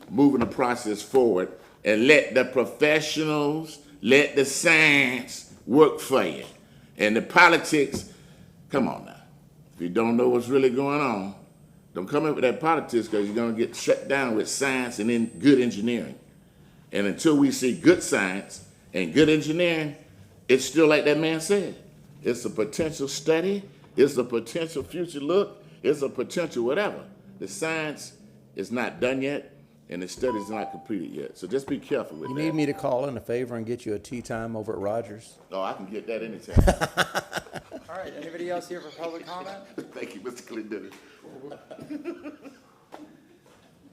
moving the process forward and let the professionals, let the science work for you. And the politics, come on now. If you don't know what's really going on, don't come up with that politics, because you're going to get shut down with science and then good engineering. And until we see good science and good engineering, it's still like that man said. It's a potential study. It's a potential future look. It's a potential whatever. The science is not done yet, and the study is not completed yet. So just be careful with that. You need me to call in a favor and get you a tea time over at Rogers? Oh, I can get that anytime. All right, anybody else here for public comment? Thank you, Mr. Clinton.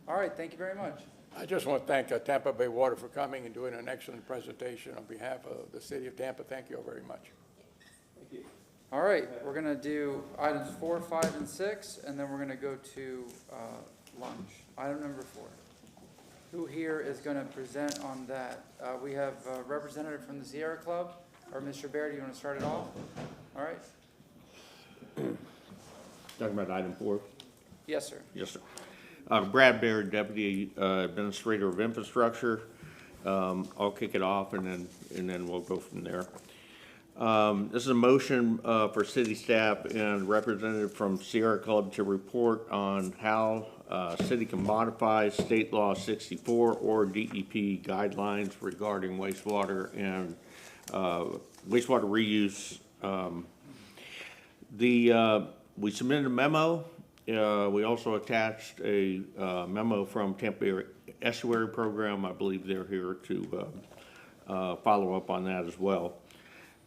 All right, thank you very much. I just want to thank Tampa Bay Water for coming and doing an excellent presentation on behalf of the city of Tampa. Thank you all very much. All right, we're gonna do items 4, 5, and 6, and then we're gonna go to lunch. Item number 4. Who here is gonna present on that? We have a representative from the Sierra Club, or Mr. Baird, do you wanna start it off? All right. Talking about item 4? Yes, sir. Yes, sir. Brad Baird, Deputy Administrator of Infrastructure. I'll kick it off and then we'll go from there. This is a motion for city staff and representative from Sierra Club to report on how city can modify State Law 64 or DEP guidelines regarding wastewater and wastewater reuse. We submitted a memo. We also attached a memo from Tampa Estuary Program. I believe they're here to follow up on that as well.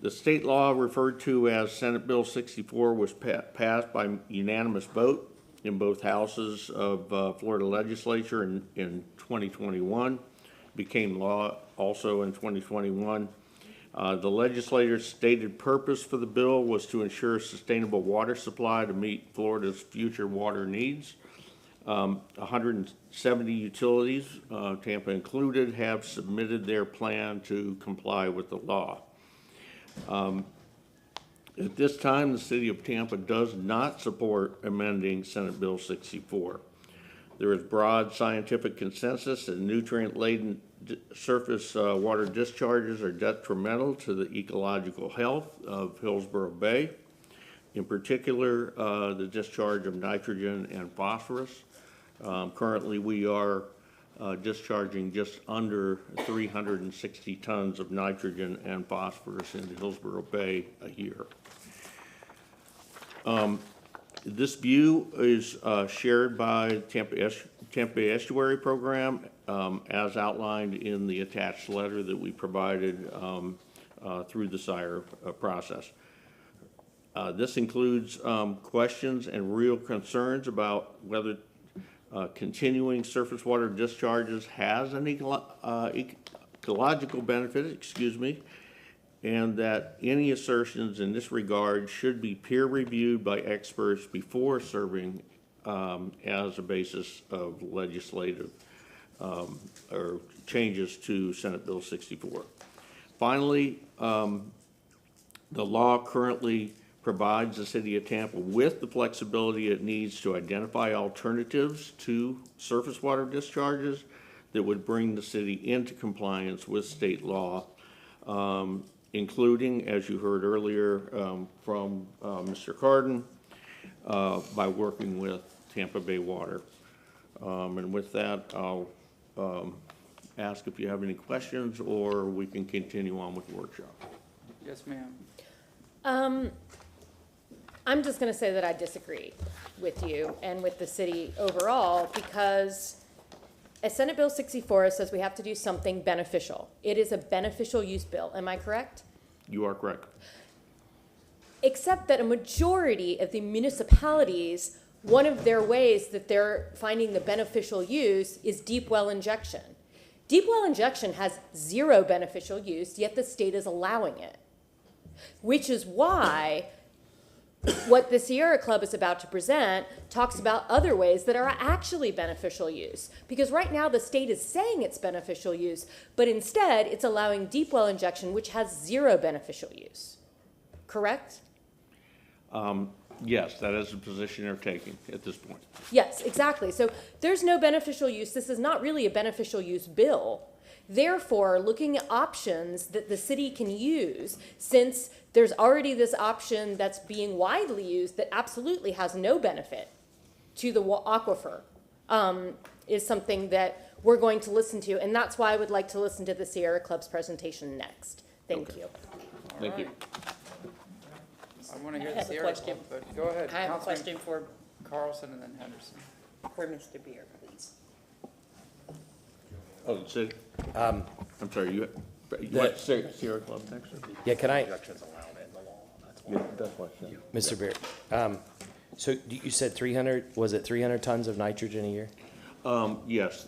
The state law referred to as Senate Bill 64 was passed by unanimous vote in both houses of Florida legislature in 2021, became law also in 2021. The legislator's stated purpose for the bill was to ensure sustainable water supply to meet Florida's future water needs. 170 utilities, Tampa included, have submitted their plan to comply with the law. At this time, the city of Tampa does not support amending Senate Bill 64. There is broad scientific consensus that nutrient-laden surface water discharges are detrimental to the ecological health of Hillsborough Bay. In particular, the discharge of nitrogen and phosphorus. Currently, we are discharging just under 360 tons of nitrogen and phosphorus into Hillsborough Bay a year. This view is shared by Tampa Estuary Program as outlined in the attached letter that we provided through the SIRE process. This includes questions and real concerns about whether continuing surface water discharges has an ecological benefit, and that any assertions in this regard should be peer reviewed by experts before serving as a basis of legislative or changes to Senate Bill 64. Finally, the law currently provides the city of Tampa with the flexibility it needs to identify alternatives to surface water discharges that would bring the city into compliance with state law, including, as you heard earlier from Mr. Carden, by working with Tampa Bay Water. And with that, I'll ask if you have any questions, or we can continue on with the workshop. Yes, ma'am. I'm just gonna say that I disagree with you and with the city overall, because as Senate Bill 64 says we have to do something beneficial. It is a beneficial use bill, am I correct? You are correct. Except that a majority of the municipalities, one of their ways that they're finding the beneficial use is deep well injection. Deep well injection has zero beneficial use, yet the state is allowing it. Which is why what the Sierra Club is about to present talks about other ways that are actually beneficial use. Because right now the state is saying it's beneficial use, but instead it's allowing deep well injection, which has zero beneficial use. Correct? Yes, that is the position they're taking at this point. Yes, exactly. So there's no beneficial use. This is not really a beneficial use bill. Therefore, looking at options that the city can use, since there's already this option that's being widely used that absolutely has no benefit to the aquifer, is something that we're going to listen to. And that's why I would like to listen to the Sierra Club's presentation next. Thank you. Thank you. I want to hear I the have a Sierra question. Club, but go ahead. I have a Councilman question for Carlson and then Henderson. Mr. Beer, please. Oh, so, I'm sorry, you want Sierra Club next? Yeah, can I, Yeah, that's what I said. Mr. Beard, so you said 300, was it 300 tons of nitrogen a year? Yes,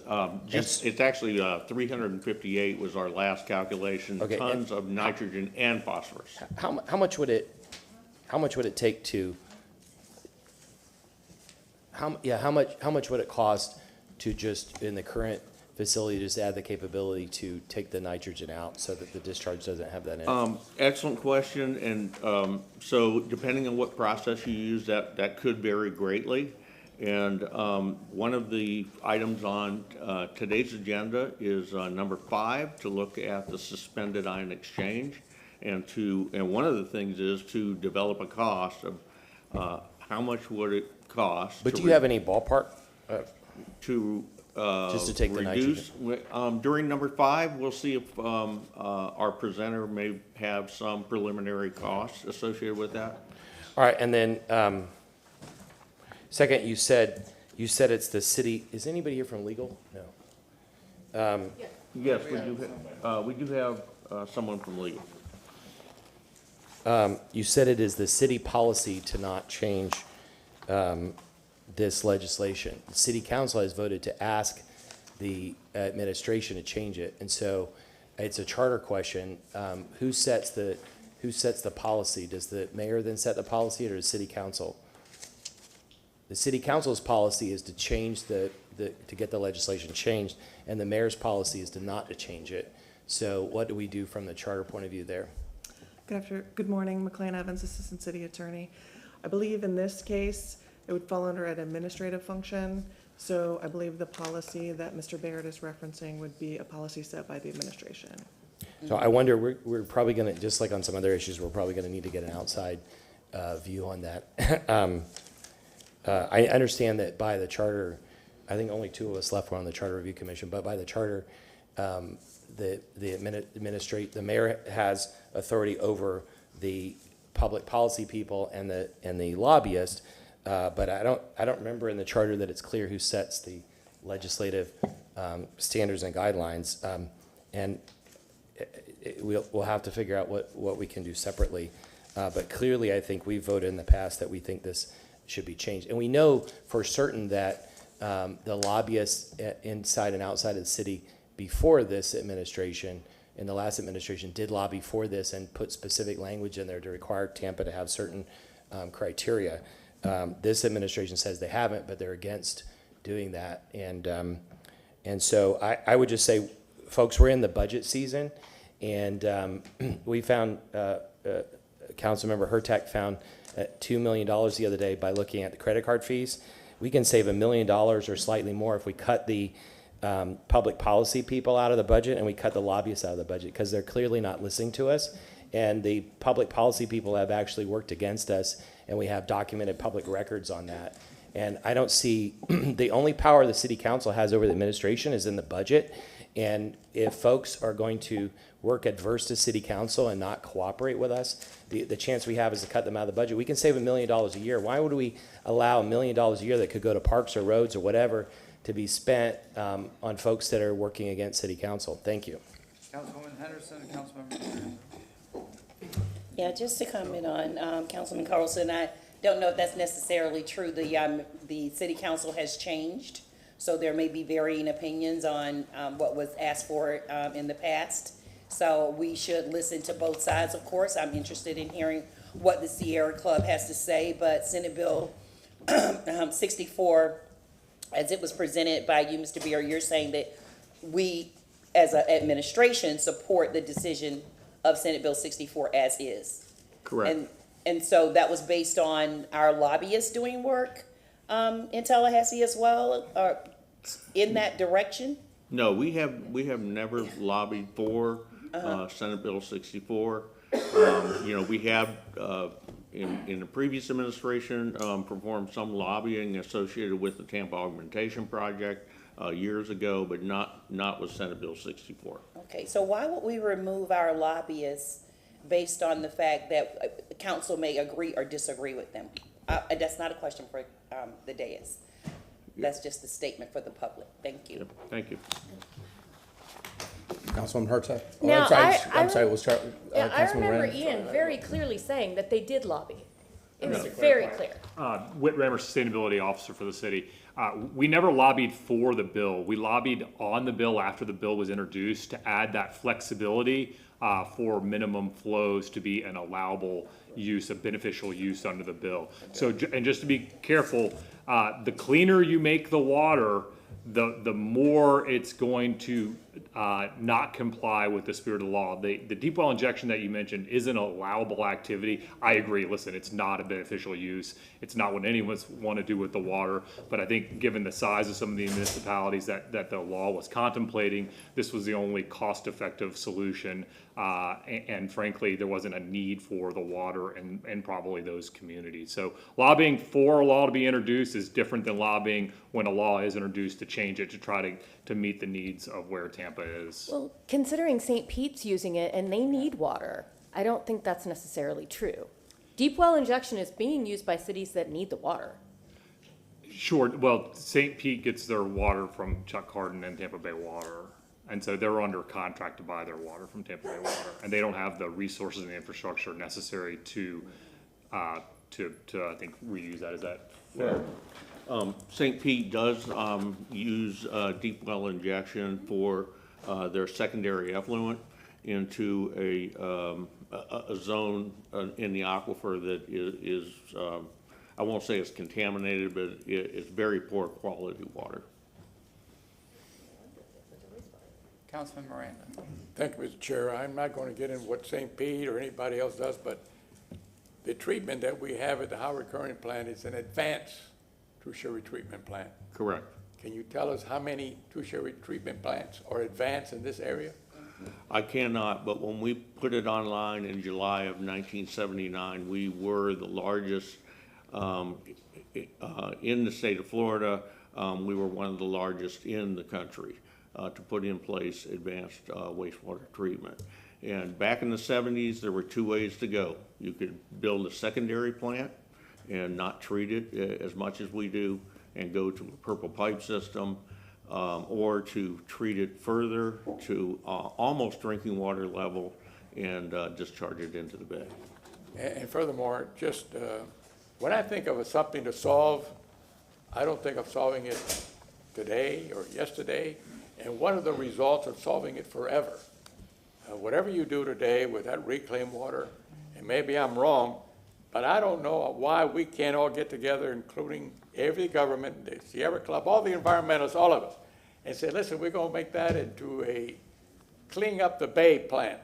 it's actually 358 was our last calculation, Okay, tons of nitrogen and phosphorus. How much would it take to, how much would it cost to just, in the current facility, just add the capability to take the nitrogen out so that the discharge doesn't have that in it? Excellent question, and so depending on what process you use, that could vary greatly. And one of the items on today's agenda is number 5, to look at the suspended ion exchange, and one of the things is to develop a cost of how much would it cost. But do you have any ballpark? To Just to take the reduce, during number 5, we'll see if our presenter may have some preliminary costs associated with that. All right, and then, second, you said it's the city, is anybody here from legal? No. Yes, we do have someone from legal. You said it is the city policy to not change this legislation. The city council has voted to ask the administration to change it, and so it's a charter question. Who sets the policy? Does the mayor then set the policy, or does city council? The city council's policy is to change to get the legislation changed, and the mayor's policy is to not to change it. So what do we do from the charter point of view there? Good morning, McLean Evans, Assistant City Attorney. I believe in this case, it would fall under an administrative function. So I believe the policy that Mr. Baird is referencing would be a policy set by the administration. So I wonder, we're probably gonna, just like on some other issues, we're probably gonna need to get an outside view on that. I understand that by the charter, I think only 2 of us left were on the Charter Review Commission, but by the charter, the mayor has authority over the public policy people and the lobbyist, but I don't remember in the charter that it's clear who sets the legislative standards and guidelines, and we'll have to figure out what we can do separately. But clearly, I think we voted in the past that we think this should be changed, and we know for certain that the lobbyists inside and outside of the city before this administration, in the last administration, did lobby for this and put specific language in there to require Tampa to have certain criteria. This administration says they haven't, but they're against doing that. And so I would just say, folks, we're in the budget season, and we found, Councilmember Hurtak found $2 million the other day by looking at the credit card fees. We can save $1 million or slightly more if we cut the public policy people out of the budget and we cut the lobbyists out of the budget, because they're clearly not listening to us. And the public policy people have actually worked against us, and we have documented public records on that. And I don't see, the only power the city council has over the administration is in the budget. And if folks are going to work adverse to city council and not cooperate with us, the chance we have is to cut them out of the budget. We can save $1 million a year. Why would we allow $1 million a year that could go to parks or roads or whatever to be spent on folks that are working against city council? Thank you. Councilwoman Henderson and Councilmember. Yeah, just to comment on Councilman Carlson, I don't know if that's necessarily true. The city council has changed, so there may be varying opinions on what was asked for in the past. So we should listen to both sides, of course. I'm interested in hearing what the Sierra Club has to say, but Senate Bill 64, as it was presented by you, Mr. Beer, you're saying that we, as an administration, support the decision of Senate Bill 64 as is. Correct. And so that was based on our lobbyists doing work in Tallahassee as well, in that direction? No, we have never lobbied for Senate Bill 64. We have, in the previous administration, performed some lobbying associated with the Tampa Augmentation Project years ago, but not with Senate Bill 64. Okay, so why would we remove our lobbyists based on the fact that council may agree or disagree with them? That's not a question for the dais. That's just a statement for the public. Thank you. Yep, thank you. Councilwoman Herta? Oh, Now, I'm sorry, was Charlie? I remember Ian very clearly saying that they did lobby. It was very clear. Whit Rammer, Sustainability Officer for the city. We never lobbied for the bill. We lobbied on the bill after the bill was introduced to add that flexibility for minimum flows to be an allowable use, a beneficial use under the bill. So, and just to be careful, the cleaner you make the water, the more it's going to not comply with the spirit of the law. The deep well injection that you mentioned is an allowable activity. I agree. Listen, it's not a beneficial use. It's not what anyone want to do with the water. But I think given the size of some of the municipalities that the law was contemplating, this was the only cost-effective solution. And frankly, there wasn't a need for the water and probably those communities. So lobbying for a law to be introduced is different than lobbying when a law is introduced to change it to try to meet the needs of where Tampa is. Well, considering St. Pete's using it and they need water, I don't think that's necessarily true. Deep well injection is being used by cities that need the water. Sure. Well, St. Pete gets their water from Chuck Hardin and Tampa Bay Water. And so they're under contract to buy their water from Tampa Bay Water. And they don't have the resources and the infrastructure necessary to I think, reuse that. Is that fair? St. Pete does use deep well injection for their secondary effluent into a zone in the aquifer that is I won't say it's contaminated, but it's very poor quality water. Councilman Miranda. Thank you, Mr. Chair. I'm not going to get into what St. Pete or anybody else does, but the treatment that we have at the Howard Current plant is an advanced tertiary treatment plant. Correct. Can you tell us how many tertiary treatment plants are advanced in this area? I cannot, but when we put it online in July of 1979, we were the largest in the state of Florida. We were one of the largest in the country to put in place advanced wastewater treatment. And back in the 70s, there were two ways to go. You could build a secondary plant and not treat it as much as we do and go to a purple pipe system, or to treat it further to almost drinking water level and discharge it into the bay. And furthermore, just when I think of something to solve, I don't think of solving it today or yesterday. And what are the results of solving it forever? Whatever you do today with that reclaimed water, and maybe I'm wrong, but I don't know why we can't all get together, including every government, the Sierra Club, all the environmentalists, all of us, and say, listen, we're going to make that into a clean up the bay plant,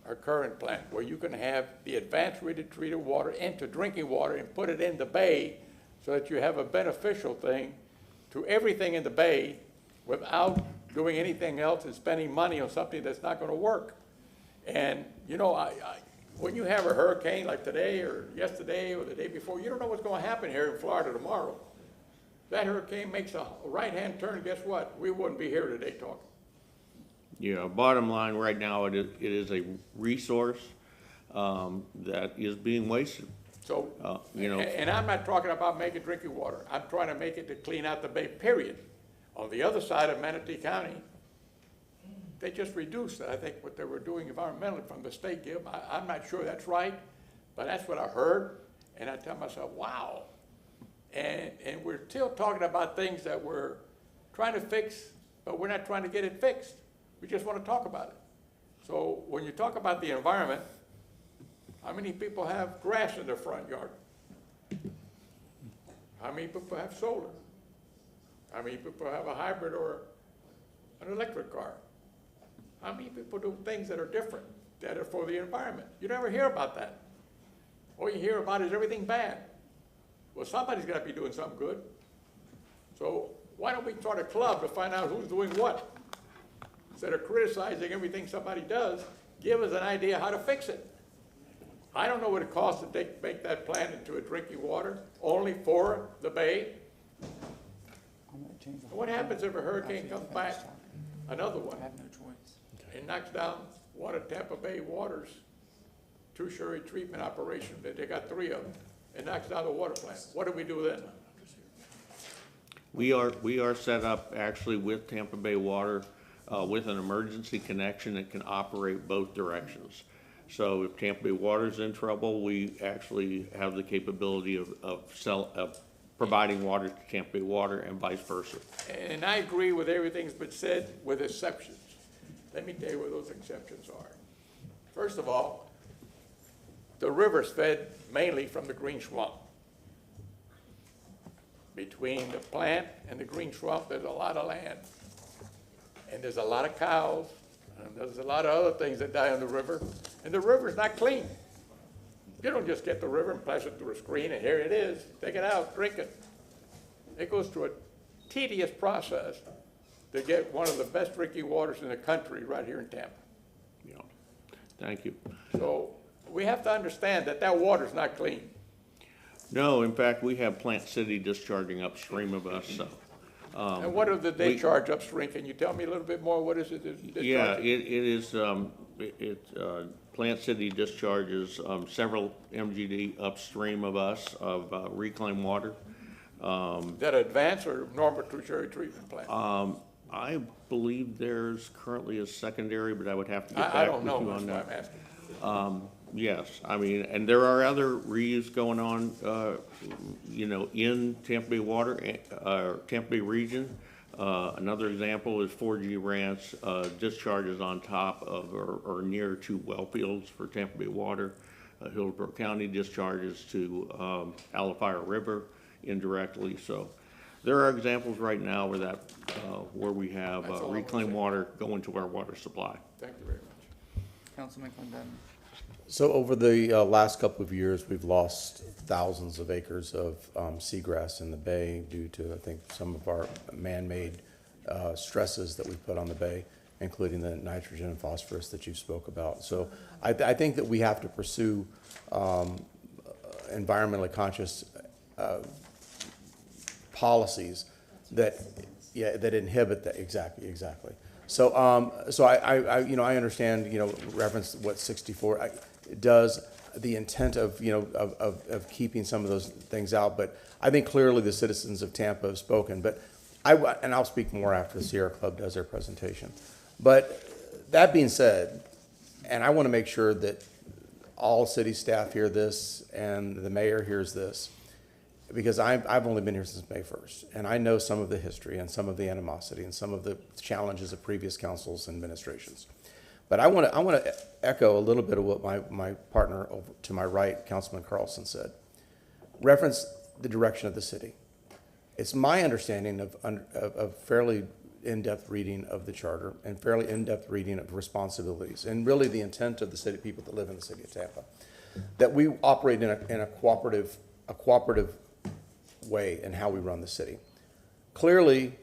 our current plant, where you can have the advanced treated water into drinking water and put it in the bay so that you have a beneficial thing to everything in the bay without doing anything else and spending money on something that's not going to work. And, you know, when you have a hurricane like today or yesterday or the day before, you don't know what's going to happen here in Florida tomorrow. that hurricane makes a right-hand turn, guess what? We wouldn't be here today talking. Yeah, bottom line, right now, it is a resource that is being wasted. So, You know, and I'm not talking about making drinking water. I'm trying to make it to clean out the bay, period. On the other side of Manatee County, they just reduced, I think, what they were doing environmentally from the state give. I'm not sure that's right, but that's what I heard. And I tell myself, wow. And we're still talking about things that we're trying to fix, but we're not trying to get it fixed. We just want to talk about it. So when you talk about the environment, how many people have grass in their front yard? How many people have solar? How many people have a hybrid or an electric car? How many people do things that are different, that are for the environment? You never hear about that. All you hear about is everything bad. Well, somebody's got to be doing something good. So why don't we start a club to find out who's doing what? Instead of criticizing everything somebody does, give us an idea how to fix it. I don't know what it costs to make that plant into a drinking water, only for the bay. What happens if a hurricane comes back, another one? It knocks down one of Tampa Bay Water's tertiary treatment operations. They got 3 of them. It knocks down the water plant. What do we do then? we are set up actually with Tampa Bay Water with an emergency connection that can operate both directions. So if Tampa Bay Water's in trouble, we actually have the capability of providing water to Tampa Bay Water and vice versa. And I agree with everything that's been said, with exceptions. Let me tell you what those exceptions are. First of all, the river's fed mainly from the green swamp. Between the plant and the green swamp, there's a lot of land. And there's a lot of cows, and there's a lot of other things that die on the river, and the river's not clean. You don't just get the river and pass it through a screen, and here it is, take it out, drink it. It goes through a tedious process to get one of the best drinking waters in the country right here in Tampa. Yeah. Thank you. So we have to understand that that water's not clean. No, in fact, we have Plant City discharging upstream of us, so. And what do they charge upstream? Can you tell me a little bit more? What is it that Yeah, it is, Plant City discharges several MGD upstream of us of reclaimed water. Is that advanced or normal tertiary treatment plant? I believe there's currently a secondary, but I would have to get I back don't with you know, on that's that. why I'm asking. Yes, I mean, and there are other reuse going on, in Tampa Bay Water, Tampa Bay region. Another example is 4G Ranch discharges on top of or near to well fields for Tampa Bay Water. Hillsborough County discharges to Alafire River indirectly. So there are examples right now where we have reclaimed water going to our water supply. Thank you very much. Councilman Clendenin. So over the last couple of years, we've lost thousands of acres of seagrass in the bay due to, I think, some of our man-made stresses that we put on the bay, including the nitrogen and phosphorus that you spoke about. So I think that we have to pursue environmentally conscious policies that inhibit that. Exactly. So, I understand, reference what 64 does, the intent of, of keeping some of those things out, but I think clearly the citizens of Tampa have spoken, but and I'll speak more after the Sierra Club does their presentation. But that being said, and I want to make sure that all city staff hear this and the mayor hears this, because I've only been here since May 1st, and I know some of the history and some of the animosity and some of the challenges of previous councils and administrations. But I want to echo a little bit of what my partner over to my right, Councilman Carlson, said. Reference the direction of the city. It's my understanding of fairly in-depth reading of the charter and fairly in-depth reading of responsibilities and really the intent of the city people that live in the city of Tampa, that we operate in a cooperative way in how we run the city. Clearly,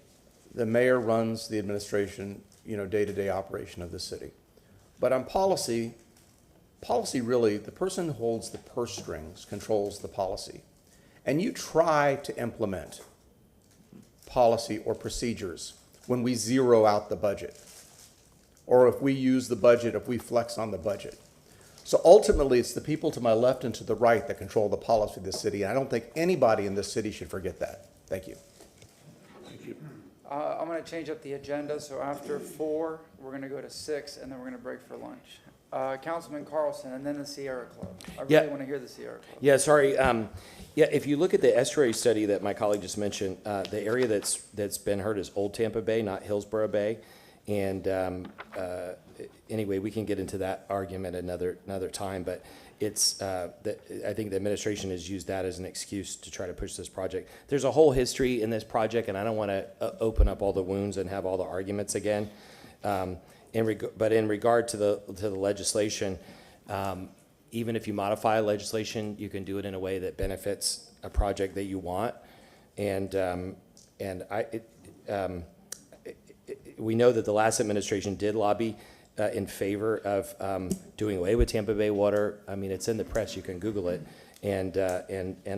the mayor runs the administration, day-to-day operation of the city. But on policy really, the person who holds the purse strings controls the policy. And you try to implement policy or procedures when we zero out the budget, or if we use the budget, if we flex on the budget. So ultimately, it's the people to my left and to the right that control the policy of this city, and I don't think anybody in this city should forget that. Thank you. I'm going to change up the agenda, so after 4, we're going to go to 6, and then we're going to break for lunch. Councilman Carlson, and then the Sierra Club. I really want to hear the Sierra Club. Yeah, sorry. Yeah, if you look at the estuary study that my colleague just mentioned, the area that's been hurt is Old Tampa Bay, not Hillsborough Bay. And anyway, we can get into that argument another time, but it's I think the administration has used that as an excuse to try to push this project. There's a whole history in this project, and I don't want to open up all the wounds and have all the arguments again. But in regard to the legislation, even if you modify legislation, you can do it in a way that benefits a project that you want. We know that the last administration did lobby in favor of doing away with Tampa Bay water. I mean, it's in the press, you can Google it, and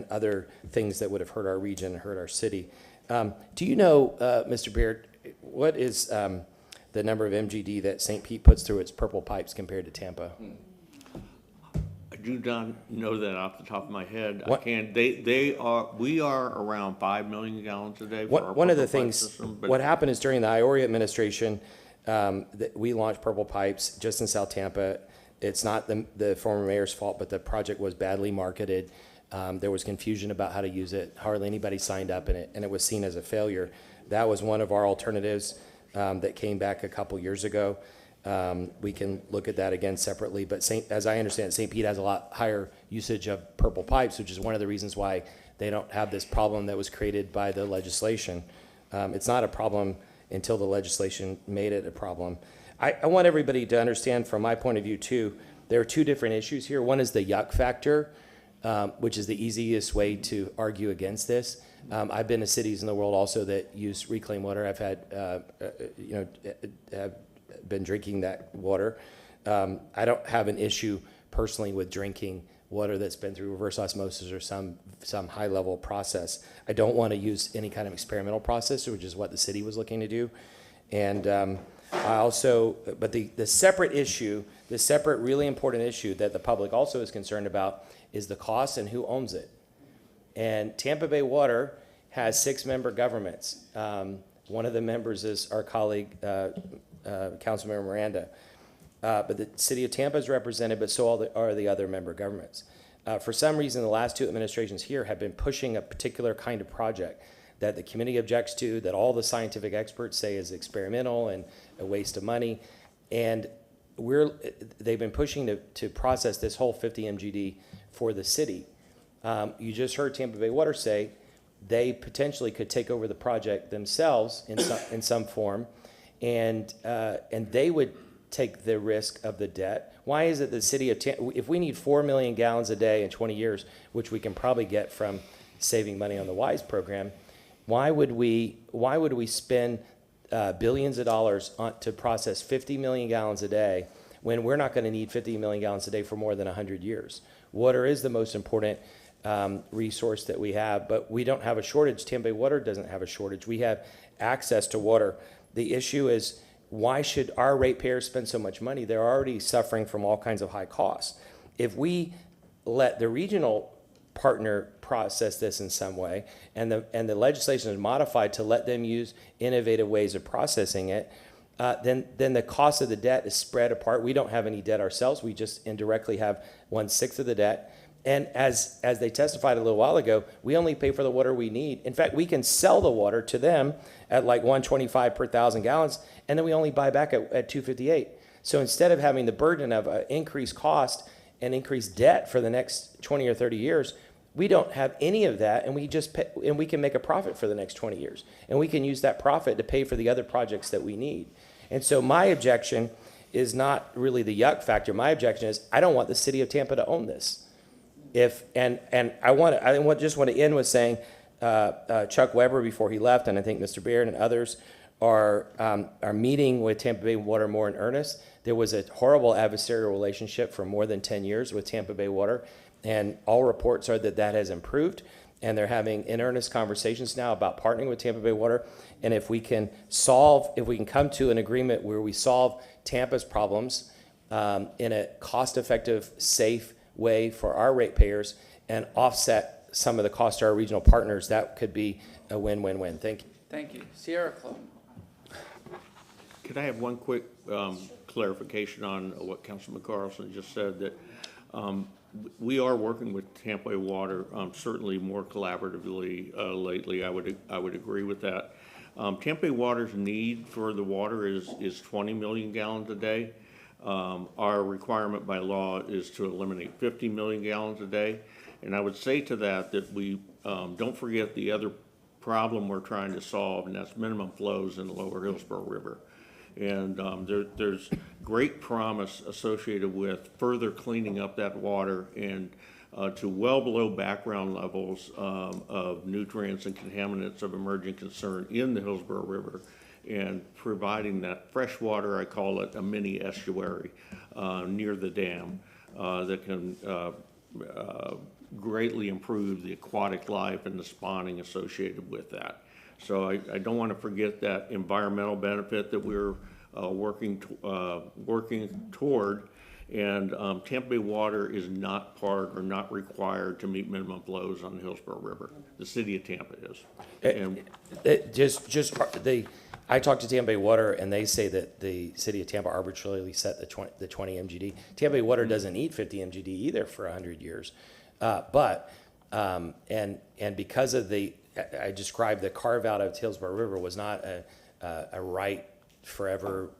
other things that would have hurt our region and hurt our city. Do you know, Mr. Beard, what is the number of MGD that St. Pete puts through its purple pipes compared to Tampa? I do not know that off the top of my head. What? I can't. We are around 5 million gallons a day. For our One of the purple pipe things, system, what happened is during the Ioria administration, that we launched Purple Pipes just in South Tampa. It's not the former mayor's fault, but the project was badly marketed. There was confusion about how to use it. Hardly anybody signed up in it, and it was seen as a failure. That was one of our alternatives that came back a couple years ago. We can look at that again separately, but as I understand, St. Pete has a lot higher usage of Purple Pipes, which is one of the reasons why they don't have this problem that was created by the legislation. It's not a problem until the legislation made it a problem. I want everybody to understand from my point of view too, there are two different issues here. One is the yuck factor, which is the easiest way to argue against this. I've been to cities in the world also that use reclaimed water. I've had, have been drinking that water. I don't have an issue personally with drinking water that's been through reverse osmosis or some high level process. I don't want to use any kind of experimental process, which is what the city was looking to do. And I also, but the separate issue, the separate really important issue that the public also is concerned about is the cost and who owns it. And Tampa Bay Water has 6-member governments. One of the members is our colleague, Councilmember Miranda. But the city of Tampa is represented, but so are the other member governments. For some reason, the last 2 administrations here have been pushing a particular kind of project that the community objects to, that all the scientific experts say is experimental and a waste of money. And they've been pushing to process this whole 50 MGD for the city. You just heard Tampa Bay Water say they potentially could take over the project themselves in some form, and they would take the risk of the debt. Why is it the city of Tampa, if we need 4 million gallons a day in 20 years, which we can probably get from saving money on the WISE program, why would we spend billions of dollars to process 50 million gallons a day when we're not going to need 50 million gallons a day for more than 100 years? Water is the most important resource that we have, but we don't have a shortage. Tampa Bay Water doesn't have a shortage. We have access to water. The issue is, why should our ratepayers spend so much money? They're already suffering from all kinds of high costs. If we let the regional partner process this in some way, and the legislation is modified to let them use innovative ways of processing it, then the cost of the debt is spread apart. We don't have any debt ourselves. We just indirectly have 1/6 of the debt. And as they testified a little while ago, we only pay for the water we need. In fact, we can sell the water to them at like $1.25 per 1,000 gallons, and then we only buy back at $2.58. So instead of having the burden of increased cost and increased debt for the next 20 or 30 years, we don't have any of that, and we just pay, and we can make a profit for the next 20 years. And we can use that profit to pay for the other projects that we need. And so my objection is not really the yuck factor. My objection is, I don't want the city of Tampa to own this. And I just want to end with saying, Chuck Weber, before he left, and I think Mr. Baird and others are meeting with Tampa Bay Water more in earnest. There was a horrible adversarial relationship for more than 10 years with Tampa Bay Water, and all reports are that has improved. and they're having in earnest conversations now about partnering with Tampa Bay Water. And if we can come to an agreement where we solve Tampa's problems in a cost-effective, safe way for our ratepayers and offset some of the cost to our regional partners, that could be a win-win-win. Thank you. Thank you. Sierra Club. Could I have one quick clarification on what Councilman Carlson just said, that we are working with Tampa Bay Water, certainly more collaboratively lately. I would agree with that. Tampa Bay Water's need for the water is 20 million gallons a day. Our requirement by law is to eliminate 50 million gallons a day. And I would say to that we don't forget the other problem we're trying to solve, and that's minimum flows in the lower Hillsborough River. And there's great promise associated with further cleaning up that water and to well below background levels of nutrients and contaminants of emerging concern in the Hillsborough River, and providing that fresh water, I call it a mini estuary near the dam that can greatly improve the aquatic life and the spawning associated with that. So I don't want to forget that environmental benefit that we're working toward. And Tampa Bay Water is not part or not required to meet minimum flows on the Hillsborough River. The city of Tampa is. And I talked to Tampa Bay Water, and they say that the city of Tampa arbitrarily set the 20 MGD. Tampa Bay Water doesn't need 50 MGD either for 100 years. And because of I described the carve out of Hillsborough River was not a right forever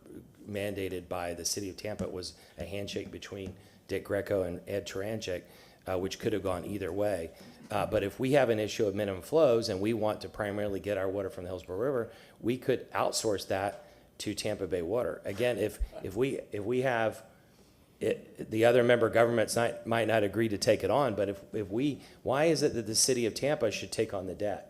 mandated by the city of Tampa. It was a handshake between Dick Greco and Ed Taranchik, which could have gone either way. But if we have an issue of minimum flows and we want to primarily get our water from the Hillsborough River, we could outsource that to Tampa Bay Water. Again, if we have the other member governments might not agree to take it on, but why is it that the city of Tampa should take on the debt?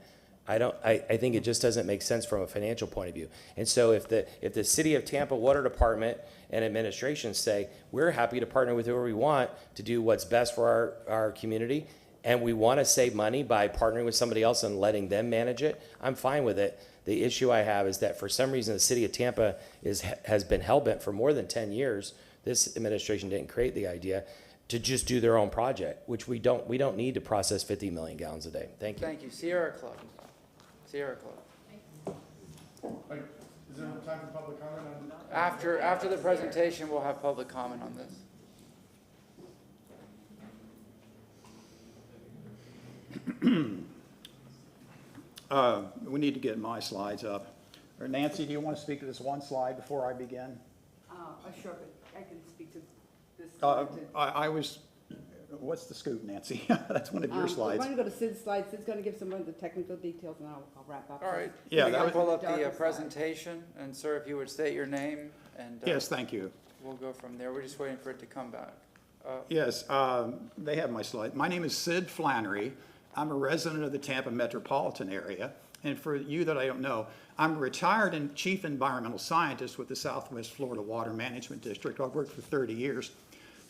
I think it just doesn't make sense from a financial point of view. And so if the city of Tampa Water Department and administration say, we're happy to partner with whoever we want to do what's best for our community, and we want to save money by partnering with somebody else and letting them manage it, I'm fine with it. The issue I have is that for some reason the city of Tampa has been hell-bent for more than 10 years. This administration didn't create the idea to just do their own project, which we don't need to process 50 million gallons a day. Thank you. Thank you. Sierra Club. Sierra Club. Is there time for public comment on that? After the presentation, we'll have public comment on this. We need to get my slides up. Or Nancy, do you want to speak to this one slide before I begin? Sure, but I can speak to this. What's the scoop, Nancy? That's one of your slides. We're going to go to Sid's slide. Sid's going to give some of the technical details, and I'll wrap up. All right. Yeah, we can pull up the presentation, and sir, if you would state your name and. Yes, thank you. We'll go from there. We're just waiting for it to come back. Yes, they have my slide. My name is Sid Flannery. I'm a resident of the Tampa metropolitan area. And for you that I don't know, I'm a retired and chief environmental scientist with the Southwest Florida Water Management District. I've worked for 30 years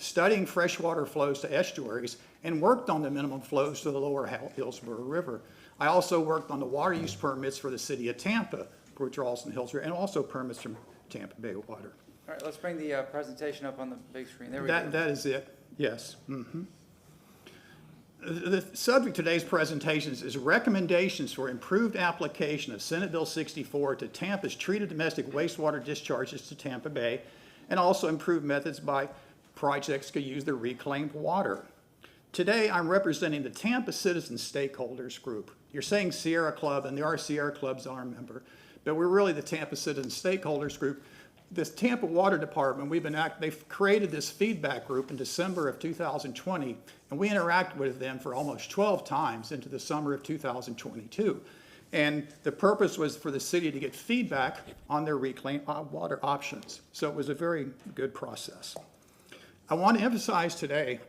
studying freshwater flows to estuaries and worked on the minimum flows to the lower Hillsborough River. I also worked on the water use permits for the city of Tampa for withdrawals in Hillsborough, and also permits from Tampa Bay Water. All right, let's bring the presentation up on the big screen. There we go. That is it, yes. The subject of today's presentations is recommendations for improved application of Senate Bill 64 to Tampa's treated domestic wastewater discharges to Tampa Bay, and also improved methods by projects to use the reclaimed water. Today, I'm representing the Tampa Citizen Stakeholders Group. You're saying Sierra Club, and there are Sierra Clubs on our member, but we're really the Tampa Citizen Stakeholders Group. This Tampa Water Department, they've created this feedback group in December of 2020, and we interacted with them for almost 12 times into the summer of 2022. And the purpose was for the city to get feedback on their reclaimed water options. So it was a very good process. I want to emphasize today,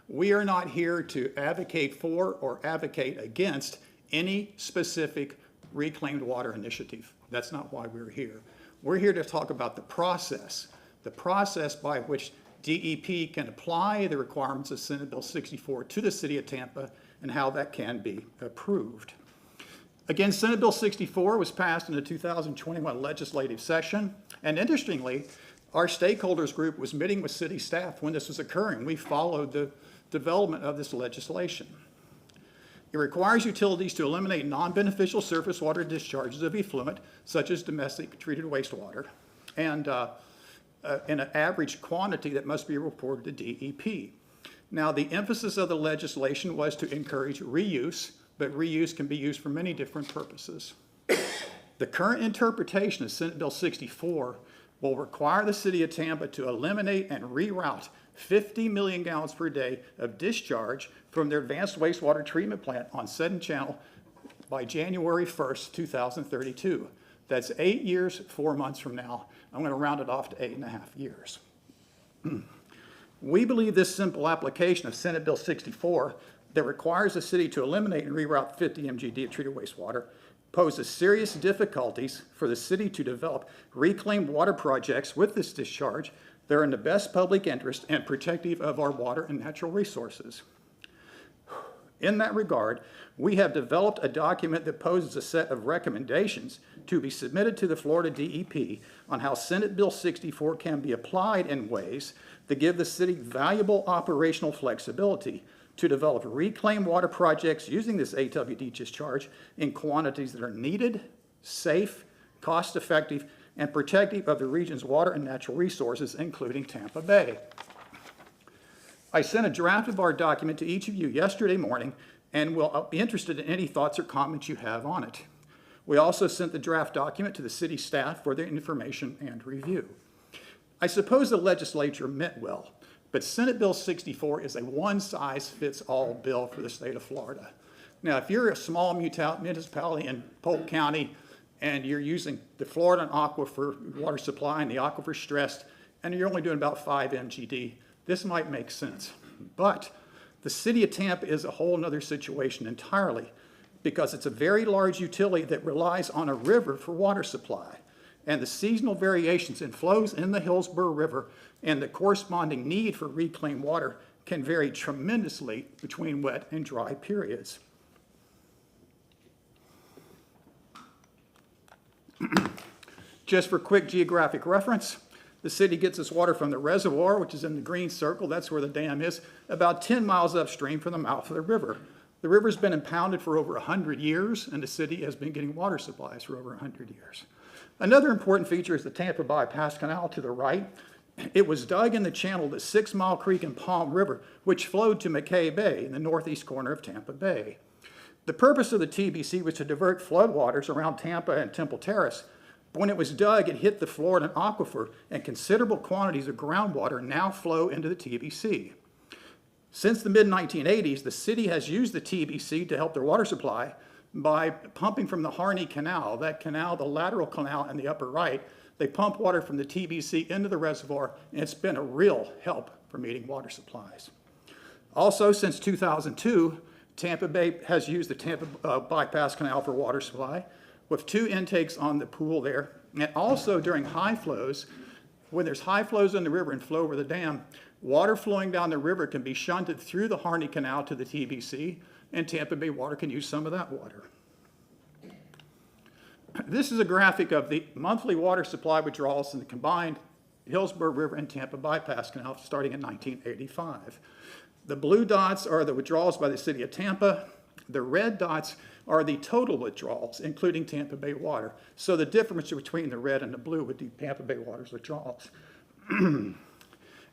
we are not here to advocate for or advocate against any specific reclaimed water initiative. That's not why we're here. We're here to talk about the process by which DEP can apply the requirements of Senate Bill 64 to the city of Tampa and how that can be approved. Again, Senate Bill 64 was passed in the 2021 legislative session, and interestingly, our stakeholders group was meeting with city staff when this was occurring. We followed the development of this legislation. It requires utilities to eliminate non-beneficial surface water discharges of effluent, such as domestic treated wastewater, and in an average quantity that must be reported to DEP. Now, the emphasis of the legislation was to encourage reuse, but reuse can be used for many different purposes. The current interpretation of Senate Bill 64 will require the city of Tampa to eliminate and reroute 50 million gallons per day of discharge from their advanced wastewater treatment plant on Seddon Channel by January 1st, 2032. That's 8 years, 4 months from now. I'm going to round it off to 8.5 years. We believe this simple application of Senate Bill 64 that requires the city to eliminate and reroute 50 MGD of treated wastewater poses serious difficulties for the city to develop reclaimed water projects with this discharge that are in the best public interest and protective of our water and natural resources. In that regard, we have developed a document that poses a set of recommendations to be submitted to the Florida DEP on how Senate Bill 64 can be applied in ways that give the city valuable operational flexibility to develop reclaimed water projects using this AWD discharge in quantities that are needed, safe, cost-effective, and protective of the region's water and natural resources, including Tampa Bay. I sent a draft of our document to each of you yesterday morning and will be interested in any thoughts or comments you have on it. We also sent the draft document to the city staff for their information and review. I suppose the legislature meant well, but Senate Bill 64 is a one-size-fits-all bill for the state of Florida. Now, if you're a small municipality in Polk County and you're using the Florida aquifer water supply and the aquifer stressed, and you're only doing about 5 MGD, this might make sense. But the city of Tampa is a whole other situation entirely because it's a very large utility that relies on a river for water supply. And the seasonal variations in flows in the Hillsborough River and the corresponding need for reclaimed water can vary tremendously between wet and dry periods. Just for quick geographic reference, the city gets its water from the reservoir, which is in the green circle, that's where the dam is, about 10 miles upstream from the mouth of the river. The river's been impounded for over 100 years, and the city has been getting water supplies for over 100 years. Another important feature is the Tampa Bypass Canal to the right. It was dug in the channel of the 6 Mile Creek and Palm River, which flowed to McKay Bay in the northeast corner of Tampa Bay. The purpose of the TBC was to divert floodwaters around Tampa and Temple Terrace. When it was dug, it hit the Florida aquifer, and considerable quantities of groundwater now flow into the TBC. Since the mid-1980s, the city has used the TBC to help their water supply by pumping from the Harney Canal. That canal, the lateral canal in the upper right, they pump water from the TBC into the reservoir, and it's been a real help for meeting water supplies. Also, since 2002, Tampa Bay has used the Tampa Bypass Canal for water supply, with 2 intakes on the pool there. And also during high flows, when there's high flows in the river and flow over the dam, water flowing down the river can be shunted through the Harney Canal to the TBC, and Tampa Bay Water can use some of that water. This is a graphic of the monthly water supply withdrawals in the combined Hillsborough River and Tampa Bypass Canal starting in 1985. The blue dots are the withdrawals by the city of Tampa. The red dots are the total withdrawals, including Tampa Bay Water. So the difference between the red and the blue would be Tampa Bay Water's withdrawals.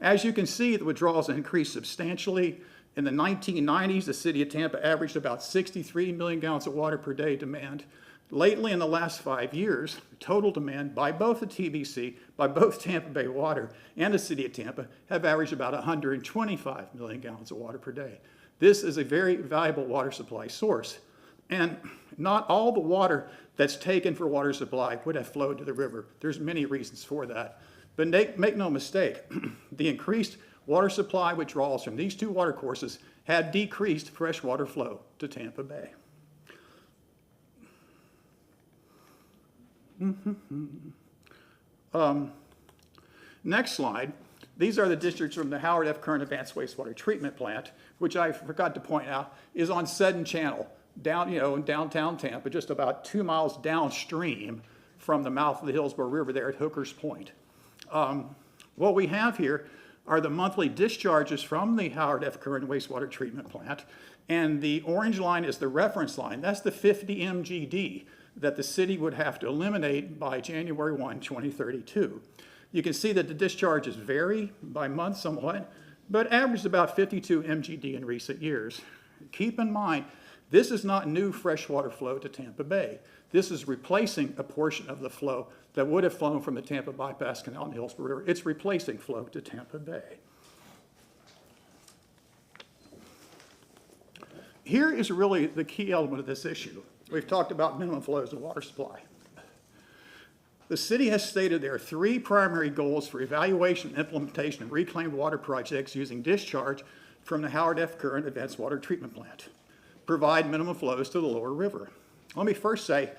As you can see, the withdrawals increased substantially. In the 1990s, the city of Tampa averaged about 63 million gallons of water per day demand. Lately, in the last 5 years, total demand by both the TBC, by both Tampa Bay Water and the city of Tampa have averaged about 125 million gallons of water per day. This is a very valuable water supply source. And not all the water that's taken for water supply would have flowed to the river. There's many reasons for that. But make no mistake, the increased water supply withdrawals from these 2 water courses have decreased freshwater flow to Tampa Bay. Next slide. These are the districts from the Howard F. Kern Advanced Wastewater Treatment Plant, which I forgot to point out is on Seddon Channel, down, in downtown Tampa, just about 2 miles downstream from the mouth of the Hillsborough River there at Hooker's Point. What we have here are the monthly discharges from the Howard F. Kern Wastewater Treatment Plant, and the orange line is the reference line. That's the 50 MGD that the city would have to eliminate by January 1, 2032. You can see that the discharges vary by month somewhat, but averaged about 52 MGD in recent years. Keep in mind, this is not new freshwater flow to Tampa Bay. This is replacing a portion of the flow that would have flown from the Tampa Bypass Canal and Hillsborough River. It's replacing flow to Tampa Bay. Here is really the key element of this issue. We've talked about minimum flows of water supply. The city has stated there are 3 primary goals for evaluation and implementation of reclaimed water projects using discharge from the Howard F. Kern Advanced Water Treatment Plant. Provide minimum flows to the lower river. Let me first say,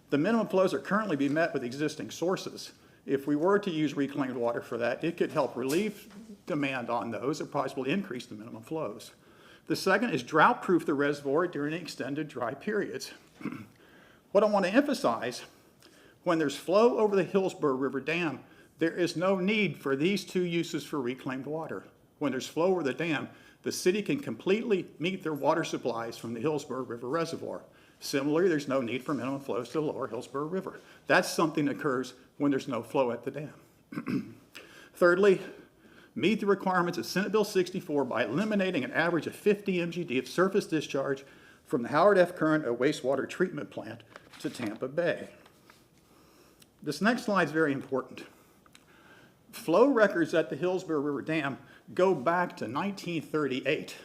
the minimum flows are currently being met with existing sources. If we were to use reclaimed water for that, it could help relieve demand on those or possibly increase the minimum flows. The second is drought-proof the reservoir during extended dry periods. What I want to emphasize, when there's flow over the Hillsborough River Dam, there is no need for these 2 uses for reclaimed water. When there's flow over the dam, the city can completely meet their water supplies from the Hillsborough River Reservoir. Similarly, there's no need for minimum flows to the lower Hillsborough River. That's something that occurs when there's no flow at the dam. Thirdly, meet the requirements of Senate Bill 64 by eliminating an average of 50 MGD of surface discharge from the Howard F. Kern Wastewater Treatment Plant to Tampa Bay. This next slide is very important. Flow records at the Hillsborough River Dam go back to 1938.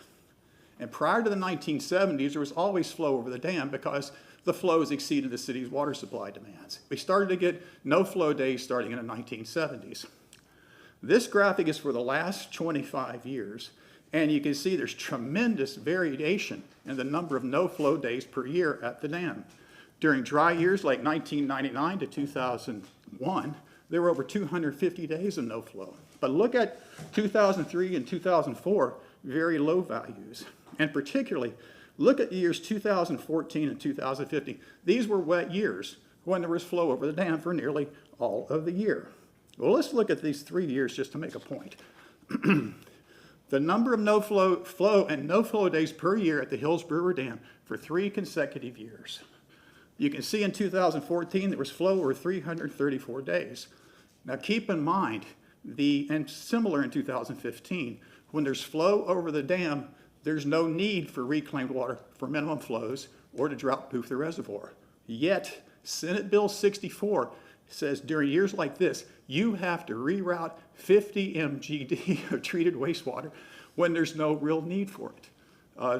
And prior to the 1970s, there was always flow over the dam because the flows exceeded the city's water supply demands. We started to get no flow days starting in the 1970s. This graphic is for the last 25 years, and you can see there's tremendous variation in the number of no flow days per year at the dam. During dry years like 1999 to 2001, there were over 250 days of no flow. But look at 2003 and 2004, very low values. And particularly, look at the years 2014 and 2015. These were wet years when there was flow over the dam for nearly all of the year. Well, let's look at these 3 years just to make a point. The number of no flow and no flow days per year at the Hillsborough River Dam for 3 consecutive years. You can see in 2014 there was flow over 334 days. Now keep in mind, and similar in 2015, when there's flow over the dam, there's no need for reclaimed water for minimum flows or to drought-proof the reservoir. Yet, Senate Bill 64 says during years like this, you have to reroute 50 MGD of treated wastewater when there's no real need for it.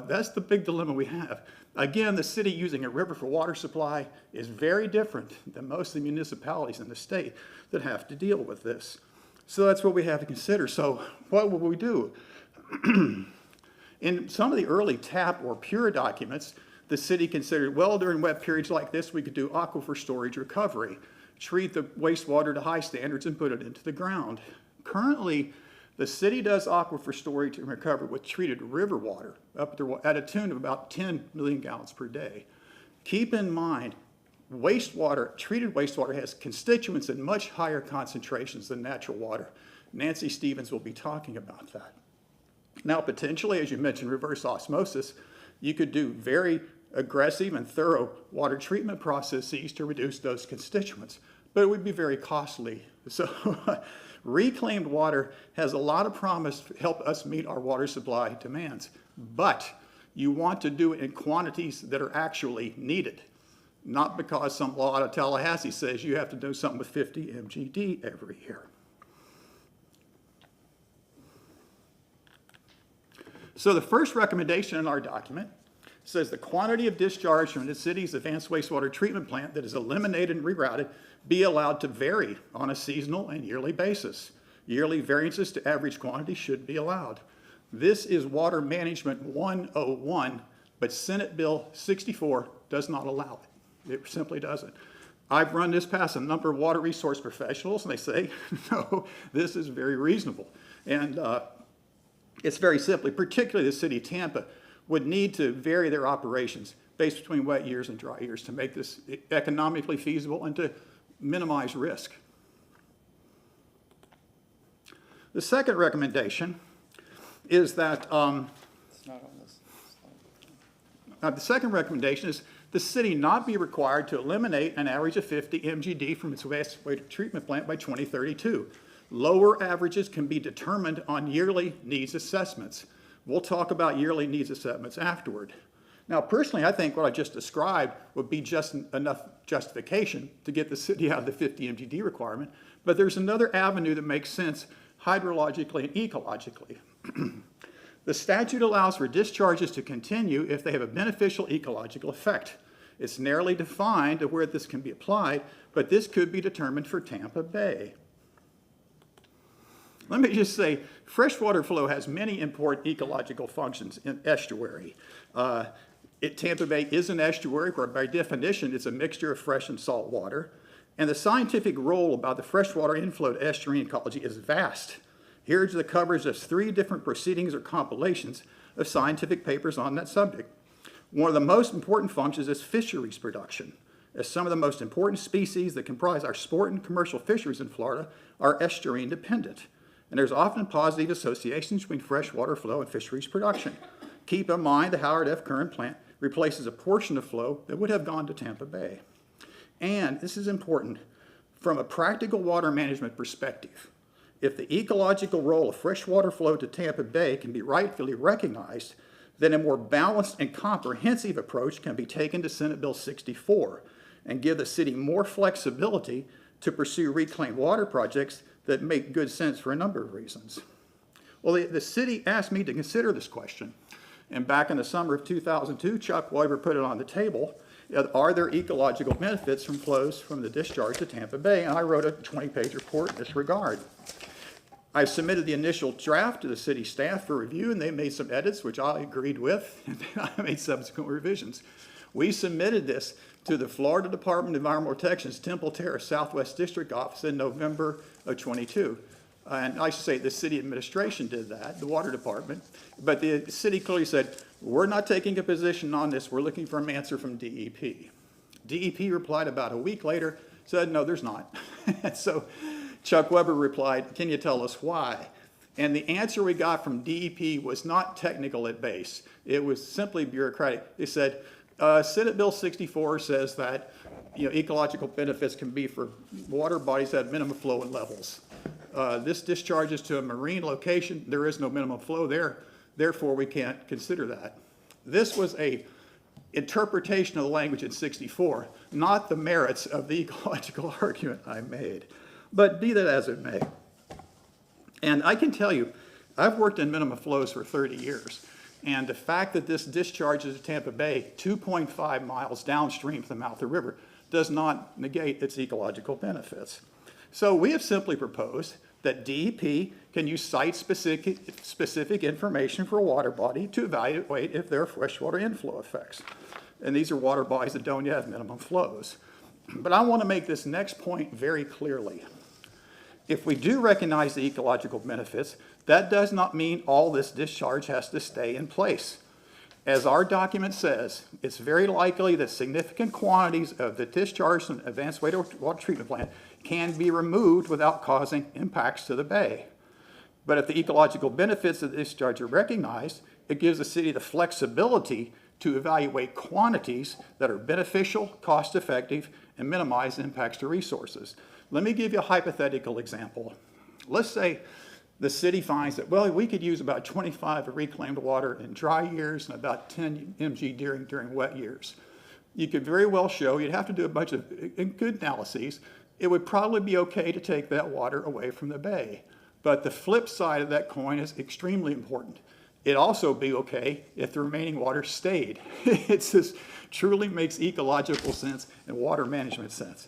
That's the big dilemma we have. Again, the city using a river for water supply is very different than most of the municipalities in the state that have to deal with this. So that's what we have to consider. So what will we do? In some of the early TAP or PURE documents, the city considered, well, during wet periods like this, we could do aquifer storage recovery, treat the wastewater to high standards and put it into the ground. Currently, the city does aquifer storage and recovery with treated river water up to, at a tune of about 10 million gallons per day. Keep in mind, wastewater, treated wastewater has constituents in much higher concentrations than natural water. Nancy Stevens will be talking about that. Now, potentially, as you mentioned, reverse osmosis, you could do very aggressive and thorough water treatment processes to reduce those constituents, but it would be very costly. So reclaimed water has a lot of promise to help us meet our water supply demands, but you want to do it in quantities that are actually needed, not because some law out of Tallahassee says you have to do something with 50 MGD every year. So the first recommendation in our document says the quantity of discharge from the city's advanced wastewater treatment plant that is eliminated and rerouted be allowed to vary on a seasonal and yearly basis. Yearly variances to average quantity should be allowed. This is Water Management 101, but Senate Bill 64 does not allow it. It simply doesn't. I've run this past a number of water resource professionals, and they say, no, this is very reasonable. And it's very simply, particularly the city of Tampa, would need to vary their operations based between wet years and dry years to make this economically feasible and to minimize risk. The second recommendation is that the second recommendation is the city not be required to eliminate an average of 50 MGD from its wastewater treatment plant by 2032. Lower averages can be determined on yearly needs assessments. We'll talk about yearly needs assessments afterward. Now, personally, I think what I just described would be just enough justification to get the city out of the 50 MGD requirement, but there's another avenue that makes sense hydrologically and ecologically. The statute allows for discharges to continue if they have a beneficial ecological effect. It's narrowly defined of where this can be applied, but this could be determined for Tampa Bay. Let me just say, freshwater flow has many important ecological functions in estuary. Tampa Bay is an estuary where by definition it's a mixture of fresh and salt water. And the scientific role about the freshwater inflow to estuarine ecology is vast. Here's the coverage of 3 different proceedings or compilations of scientific papers on that subject. One of the most important functions is fisheries production, as some of the most important species that comprise our sport and commercial fisheries in Florida are estuarine dependent. And there's often positive associations between freshwater flow and fisheries production. Keep in mind the Howard F. Curran plant replaces a portion of flow that would have gone to Tampa Bay. And this is important from a practical water management perspective. If the ecological role of freshwater flow to Tampa Bay can be rightfully recognized, then a more balanced and comprehensive approach can be taken to Senate Bill 64 and give the city more flexibility to pursue reclaimed water projects that make good sense for a number of reasons. Well, the city asked me to consider this question, and back in the summer of 2002, Chuck Weber put it on the table. Are there ecological benefits from flows from the discharge to Tampa Bay? And I wrote a 20-page report in this regard. I submitted the initial draft to the city staff for review, and they made some edits, which I agreed with, and I made subsequent revisions. We submitted this to the Florida Department of Environmental Protection's Temple Terrace Southwest District Office in November of 22. And I should say the city administration did that, the water department, but the city clearly said, we're not taking a position on this, we're looking for an answer from DEP. DEP replied about a week later, said, no, there's not. So Chuck Weber replied, can you tell us why? And the answer we got from DEP was not technical at base. It was simply bureaucratic. They said, Senate Bill 64 says that ecological benefits can be for water bodies that have minimum flow and levels. This discharges to a marine location. There is no minimum flow there. Therefore, we can't consider that. This was a interpretation of the language in 64, not the merits of the ecological argument I made. But be that as it may. And I can tell you, I've worked in minimum flows for 30 years. And the fact that this discharges to Tampa Bay 2.5 miles downstream from the mouth of the river does not negate its ecological benefits. So we have simply proposed that DEP can use site-specific information for a water body to evaluate if there are freshwater inflow effects. And these are water bodies that don't yet have minimum flows. But I want to make this next point very clearly. If we do recognize the ecological benefits, that does not mean all this discharge has to stay in place. As our document says, it's very likely that significant quantities of the discharge from advanced wastewater treatment plant can be removed without causing impacts to the bay. But if the ecological benefits of the discharge are recognized, it gives the city the flexibility to evaluate quantities that are beneficial, cost-effective, and minimize impacts to resources. Let me give you a hypothetical example. Let's say the city finds that, well, we could use about 25 of reclaimed water in dry years and about 10 mg during wet years. You could very well show, you'd have to do a bunch of good analyses, it would probably be okay to take that water away from the bay. But the flip side of that coin is extremely important. It'd also be okay if the remaining water stayed. It just truly makes ecological sense and water management sense.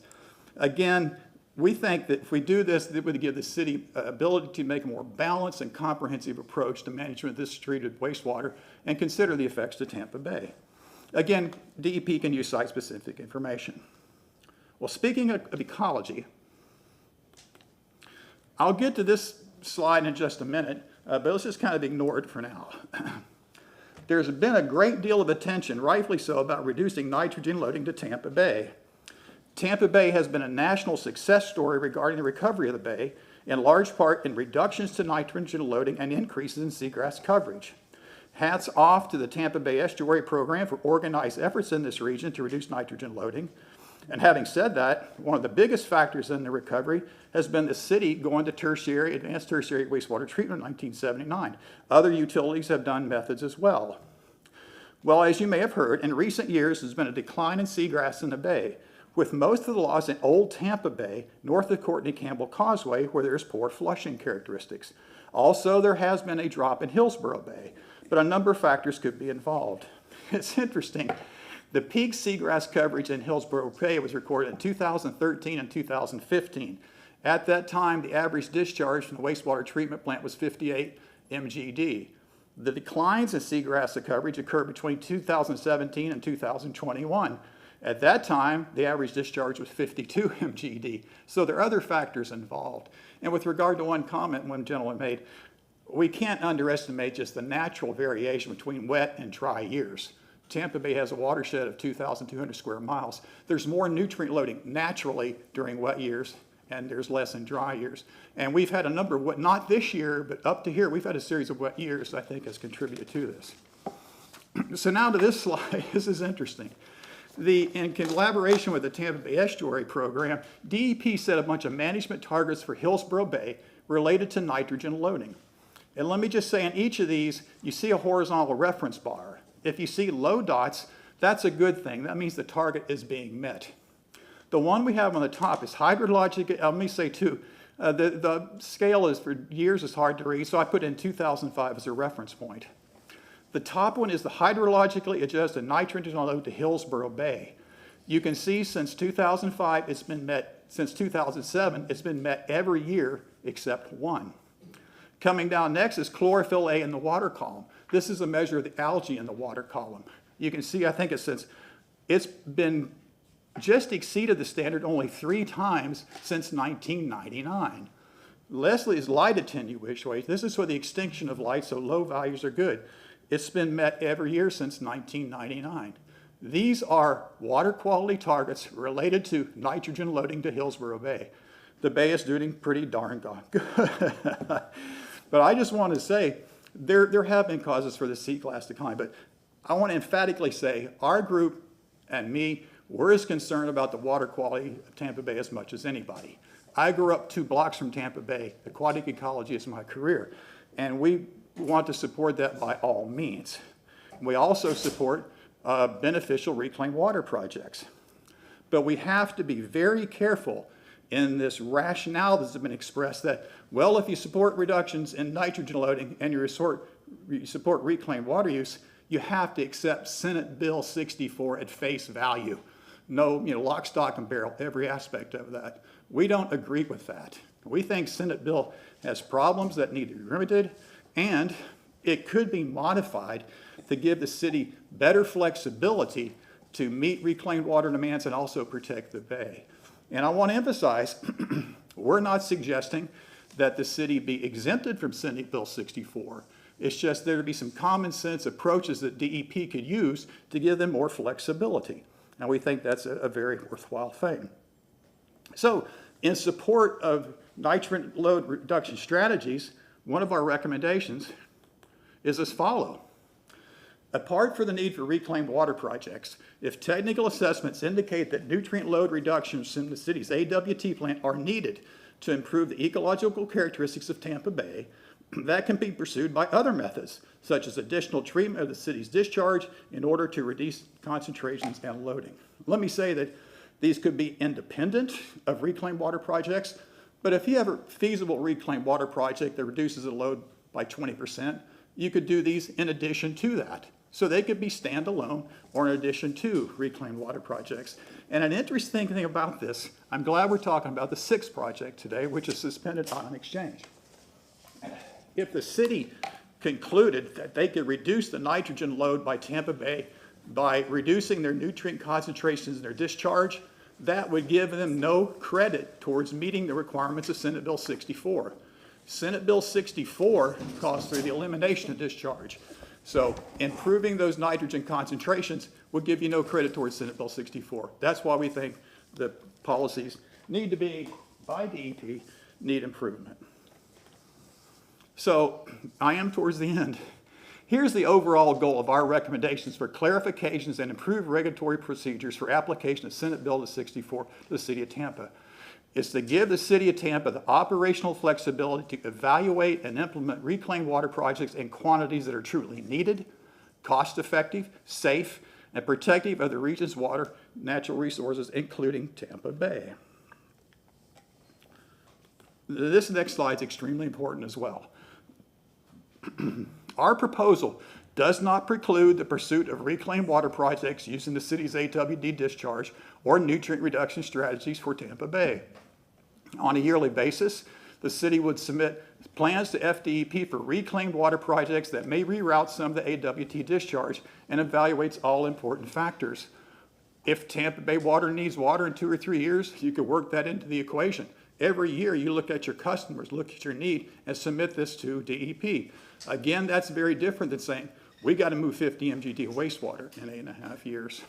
Again, we think that if we do this, it would give the city ability to make a more balanced and comprehensive approach to management of this treated wastewater and consider the effects to Tampa Bay. Again, DEP can use site-specific information. Well, speaking of ecology, I'll get to this slide in just a minute, but let's just kind of ignore it for now. There's been a great deal of attention, rightfully so, about reducing nitrogen loading to Tampa Bay. Tampa Bay has been a national success story regarding the recovery of the bay, in large part in reductions to nitrogen loading and increases in seagrass coverage. Hats off to the Tampa Bay Estuary Program for organized efforts in this region to reduce nitrogen loading. And having said that, one of the biggest factors in the recovery has been the city going to advanced tertiary wastewater treatment in 1979. Other utilities have done methods as well. Well, as you may have heard, in recent years there's been a decline in seagrass in the bay, with most of the loss in Old Tampa Bay, north of Courtney Campbell Causeway, where there's poor flushing characteristics. Also, there has been a drop in Hillsborough Bay, but a number of factors could be involved. It's interesting. The peak seagrass coverage in Hillsborough Bay was recorded in 2013 and 2015. At that time, the average discharge from the wastewater treatment plant was 58 mgd. The declines in seagrass coverage occurred between 2017 and 2021. At that time, the average discharge was 52 mgd. So there are other factors involved. And with regard to one comment one gentleman made, we can't underestimate just the natural variation between wet and dry years. Tampa Bay has a watershed of 2,200 square miles. There's more nutrient loading naturally during wet years, and there's less in dry years. And we've had a number of not this year, but up to here, we've had a series of wet years that I think has contributed to this. So now to this slide. This is interesting. In collaboration with the Tampa Bay Estuary Program, DEP set a bunch of management targets for Hillsborough Bay related to nitrogen loading. And let me just say, in each of these, you see a horizontal reference bar. If you see low dots, that's a good thing. That means the target is being met. The one we have on the top is hydrologic. Let me say too, the scale is for years is hard to read, so I put in 2005 as a reference point. The top one is the hydrologically adjusted nitrogen load to Hillsborough Bay. You can see since 2005 it's been met, since 2007 it's been met every year except one. Coming down next is chlorophyll A in the water column. This is a measure of the algae in the water column. You can see, I think it's been just exceeded the standard only 3 times since 1999. Lastly is light attenuation. This is for the extinction of light, so low values are good. It's been met every year since 1999. These are water quality targets related to nitrogen loading to Hillsborough Bay. The bay is doing pretty darn good. But I just want to say, there have been causes for the sea class decline, but I want to emphatically say our group and me, we're as concerned about the water quality of Tampa Bay as much as anybody. I grew up 2 blocks from Tampa Bay. Aquatic ecology is my career, and we want to support that by all means. We also support beneficial reclaimed water projects. But we have to be very careful in this rationale that's been expressed that, well, if you support reductions in nitrogen loading and you support reclaimed water use, you have to accept Senate Bill 64 at face value. No, lock, stock, and barrel, every aspect of that. We don't agree with that. We think Senate Bill has problems that need to be remedied, and it could be modified to give the city better flexibility to meet reclaimed water demands and also protect the bay. And I want to emphasize, we're not suggesting that the city be exempted from Senate Bill 64. It's just there to be some common sense approaches that DEP could use to give them more flexibility. And we think that's a very worthwhile thing. So in support of nitrogen load reduction strategies, one of our recommendations is as follows. Apart from the need for reclaimed water projects, if technical assessments indicate that nutrient load reductions in the city's AWT plant are needed to improve the ecological characteristics of Tampa Bay, that can be pursued by other methods, such as additional treatment of the city's discharge in order to reduce concentrations and loading. Let me say that these could be independent of reclaimed water projects, but if you have a feasible reclaimed water project that reduces the load by 20%, you could do these in addition to that. So they could be standalone or in addition to reclaimed water projects. And an interesting thing about this, I'm glad we're talking about the 6th project today, which is suspended ion exchange. If the city concluded that they could reduce the nitrogen load by Tampa Bay by reducing their nutrient concentrations in their discharge, that would give them no credit towards meeting the requirements of Senate Bill 64. Senate Bill 64 calls for the elimination of discharge. So improving those nitrogen concentrations would give you no credit towards Senate Bill 64. That's why we think the policies need to be, by DEP, need improvement. So I am towards the end. Here's the overall goal of our recommendations for clarifications and improved regulatory procedures for application of Senate Bill 64 to the City of Tampa. It's to give the City of Tampa the operational flexibility to evaluate and implement reclaimed water projects in quantities that are truly needed, cost-effective, safe, and protective of the region's water natural resources, including Tampa Bay. This next slide is extremely important as well. Our proposal does not preclude the pursuit of reclaimed water projects using the city's AWD discharge or nutrient reduction strategies for Tampa Bay. On a yearly basis, the city would submit plans to FDEP for reclaimed water projects that may reroute some of the AWT discharge and evaluates all important factors. If Tampa Bay water needs water in 2 or 3 years, you could work that into the equation. Every year you look at your customers, look at your need, and submit this to DEP. Again, that's very different than saying, we got to move 50 MGD of wastewater in 8.5 years.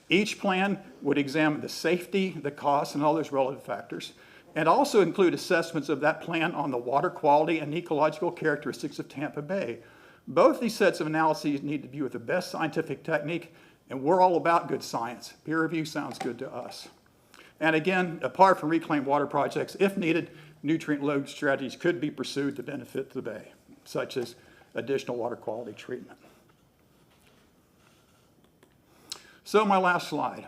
Each plan would examine the safety, the costs, and all those relevant factors, and also include assessments of that plan on the water quality and ecological characteristics of Tampa Bay. Both these sets of analyses need to be with the best scientific technique, and we're all about good science. Peer review sounds good to us. And again, apart from reclaimed water projects, if needed, nutrient load strategies could be pursued to benefit the bay, such as additional water quality treatment. So my last slide.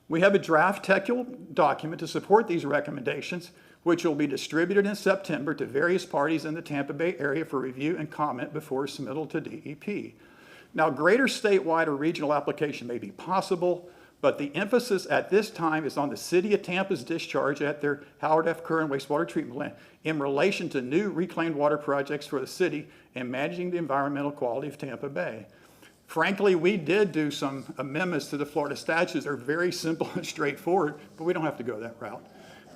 We have a draft technical document to support these recommendations, which will be distributed in September to various parties in the Tampa Bay area for review and comment before submittal to DEP. Now, greater statewide or regional application may be possible, but the emphasis at this time is on the City of Tampa's discharge at their Howard F. Curran wastewater treatment plant in relation to new reclaimed water projects for the city and managing the environmental quality of Tampa Bay. Frankly, we did do some amendments to the Florida statutes that are very simple and straightforward, but we don't have to go that route.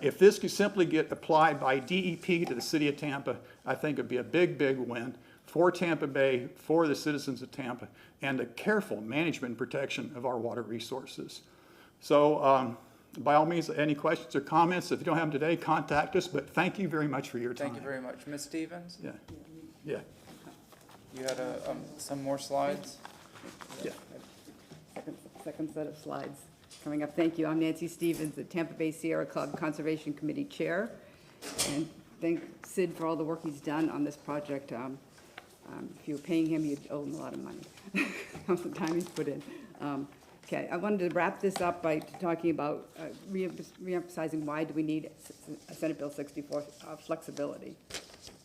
If this could simply get applied by DEP to the City of Tampa, I think it'd be a big, big win for Tampa Bay, for the citizens of Tampa, and the careful management and protection of our water resources. So by all means, any questions or comments, if you don't have them today, contact us, but thank you very much for your time. Thank you very much. Ms. Stevens? Yeah. Yeah. You had some more slides? Yeah. Second set of slides coming up. Thank you. I'm Nancy Stevens, the Tampa Bay Sierra Club Conservation Committee Chair. And thank Sid for all the work he's done on this project. If you were paying him, you'd owe him a lot of money. How much time he's put in. Okay, I wanted to wrap this up by talking about reemphasizing why do we need a Senate Bill 64 flexibility.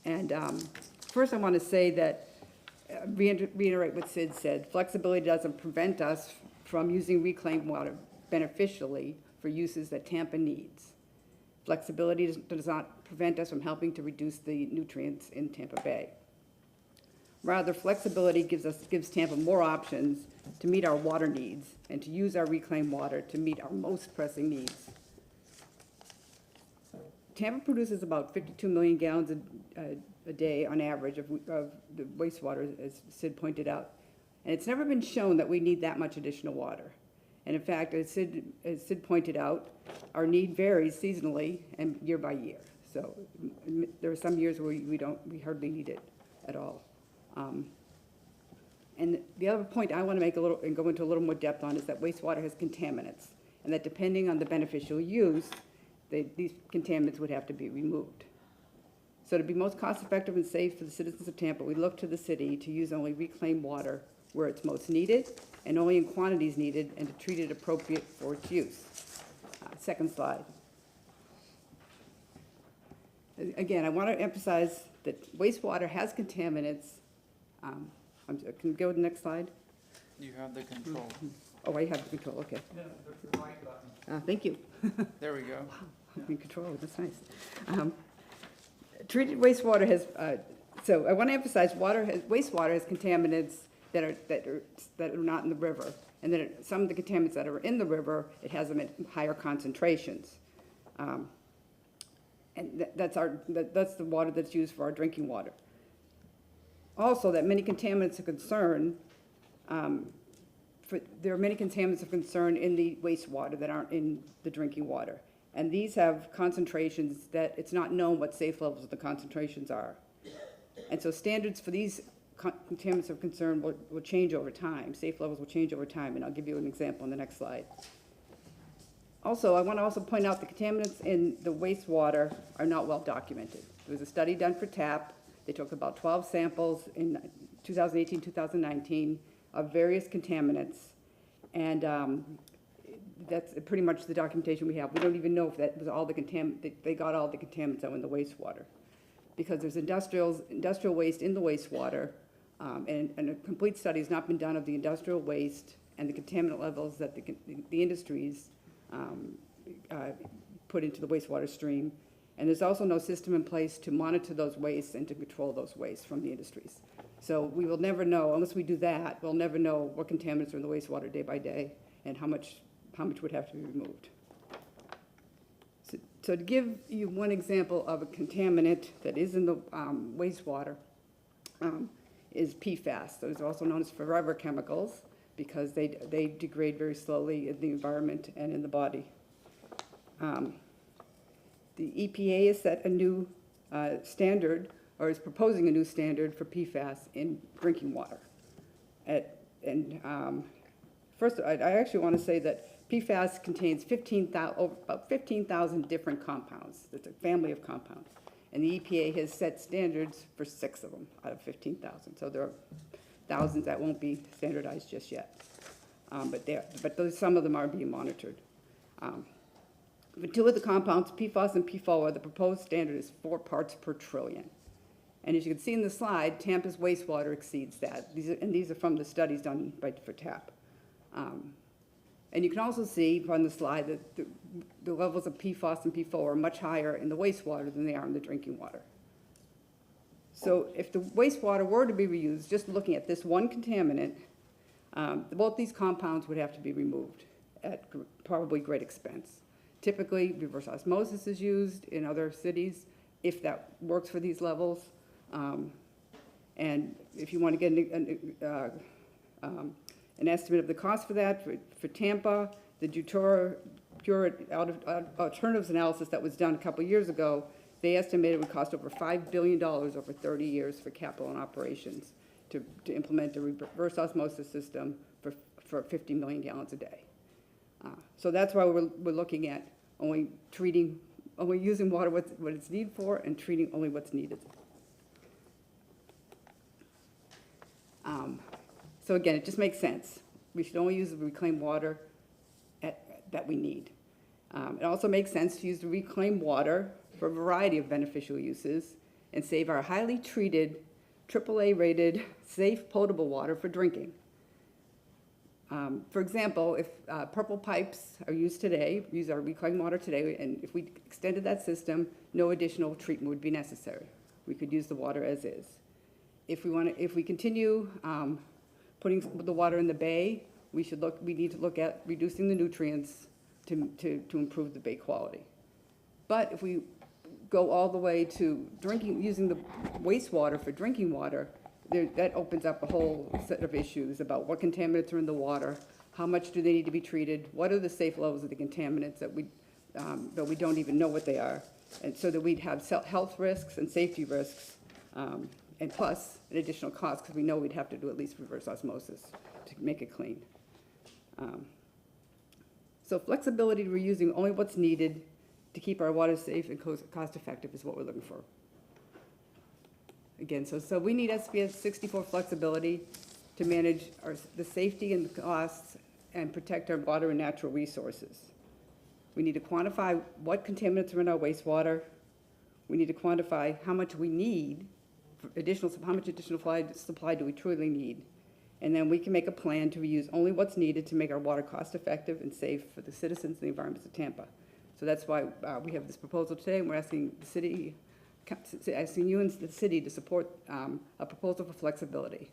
And first I want to say that, reiterate what Sid said, flexibility doesn't prevent us from using reclaimed water beneficially for uses that Tampa needs. Flexibility does not prevent us from helping to reduce the nutrients in Tampa Bay. Rather, flexibility gives Tampa more options to meet our water needs and to use our reclaimed water to meet our most pressing needs. Tampa produces about 52 million gallons a day on average of the wastewater, as Sid pointed out. And it's never been shown that we need that much additional water. And in fact, as Sid pointed out, our need varies seasonally and year by year. So there are some years where we hardly need it at all. And the other point I want to make and go into a little more depth on is that wastewater has contaminants, and that depending on the beneficial use, these contaminants would have to be removed. So to be most cost-effective and safe for the citizens of Tampa, we look to the city to use only reclaimed water where it's most needed and only in quantities needed, and to treat it appropriate for its use. Second slide. Again, I want to emphasize that wastewater has contaminants. Can we go to the next slide? You have the control. Oh, I have the control, okay. Yeah, the right button. Thank you. There we go. Wow, I'm in control, that's nice. Treated wastewater has, so I want to emphasize wastewater has contaminants that are not in the river. And then some of the contaminants that are in the river, it has them at higher concentrations. And that's the water that's used for our drinking water. Also, that many contaminants of concern, there are many contaminants of concern in the wastewater that aren't in the drinking water. And these have concentrations that it's not known what safe levels of the concentrations are. And so standards for these contaminants of concern will change over time. Safe levels will change over time, and I'll give you an example on the next slide. Also, I want to also point out the contaminants in the wastewater are not well documented. There was a study done for TAP. They took about 12 samples in 2018, 2019 of various contaminants, and that's pretty much the documentation we have. We don't even know if that was all the they got all the contaminants that were in the wastewater, because there's industrial waste in the wastewater, and a complete study has not been done of the industrial waste and the contaminant levels that the industries put into the wastewater stream. And there's also no system in place to monitor those wastes and to control those wastes from the industries. So we will never know, unless we do that, we'll never know what contaminants are in the wastewater day by day and how much would have to be removed. So to give you one example of a contaminant that is in the wastewater is PFAS. Those are also known as forever chemicals because they degrade very slowly in the environment and in the body. The EPA has set a new standard, or is proposing a new standard for PFAS in drinking water. First, I actually want to say that PFAS contains about 15,000 different compounds. It's a family of compounds. And the EPA has set standards for 6 of them out of 15,000. So there are thousands that won't be standardized just yet. But some of them are being monitored. For 2 of the compounds, PFOS and PFOA, the proposed standard is 4 parts per trillion. And as you can see in the slide, Tampa's wastewater exceeds that. These are from the studies done for TAP. And you can also see on the slide that the levels of PFOS and PFOA are much higher in the wastewater than they are in the drinking water. So if the wastewater were to be reused, just looking at this one contaminant, both these compounds would have to be removed at probably great expense. Typically, reverse osmosis is used in other cities if that works for these levels. And if you want to get an estimate of the cost for that, for Tampa, the Pure Alternatives analysis that was done a couple years ago, they estimated it would cost over $5 billion over 30 years for capital and operations to implement a reverse osmosis system for 50 million gallons a day. So that's why we're looking at only using water what it's needed for and treating only what's needed. So again, it just makes sense. We should only use the reclaimed water that we need. It also makes sense to use the reclaimed water for a variety of beneficial uses and save our highly treated, AAA rated, safe potable water for drinking. For example, if purple pipes are used today, use our reclaimed water today, and if we extended that system, no additional treatment would be necessary. We could use the water as is. If we continue putting the water in the bay, we need to look at reducing the nutrients to improve the bay quality. But if we go all the way to using the wastewater for drinking water, that opens up a whole set of issues about what contaminants are in the water, how much do they need to be treated, what are the safe levels of the contaminants that we don't even know what they are, and so that we'd have health risks and safety risks, and plus an additional cost because we know we'd have to do at least reverse osmosis to make it clean. So flexibility to reusing only what's needed to keep our water safe and cost effective is what we're looking for. Again, so we need SPS 64 flexibility to manage the safety and the costs and protect our water and natural resources. We need to quantify what contaminants are in our wastewater. We need to quantify how much we need, how much additional supply do we truly need. And then we can make a plan to reuse only what's needed to make our water cost effective and safe for the citizens and the environments of Tampa. So that's why we have this proposal today, and we're asking the city, asking you and the city to support a proposal for flexibility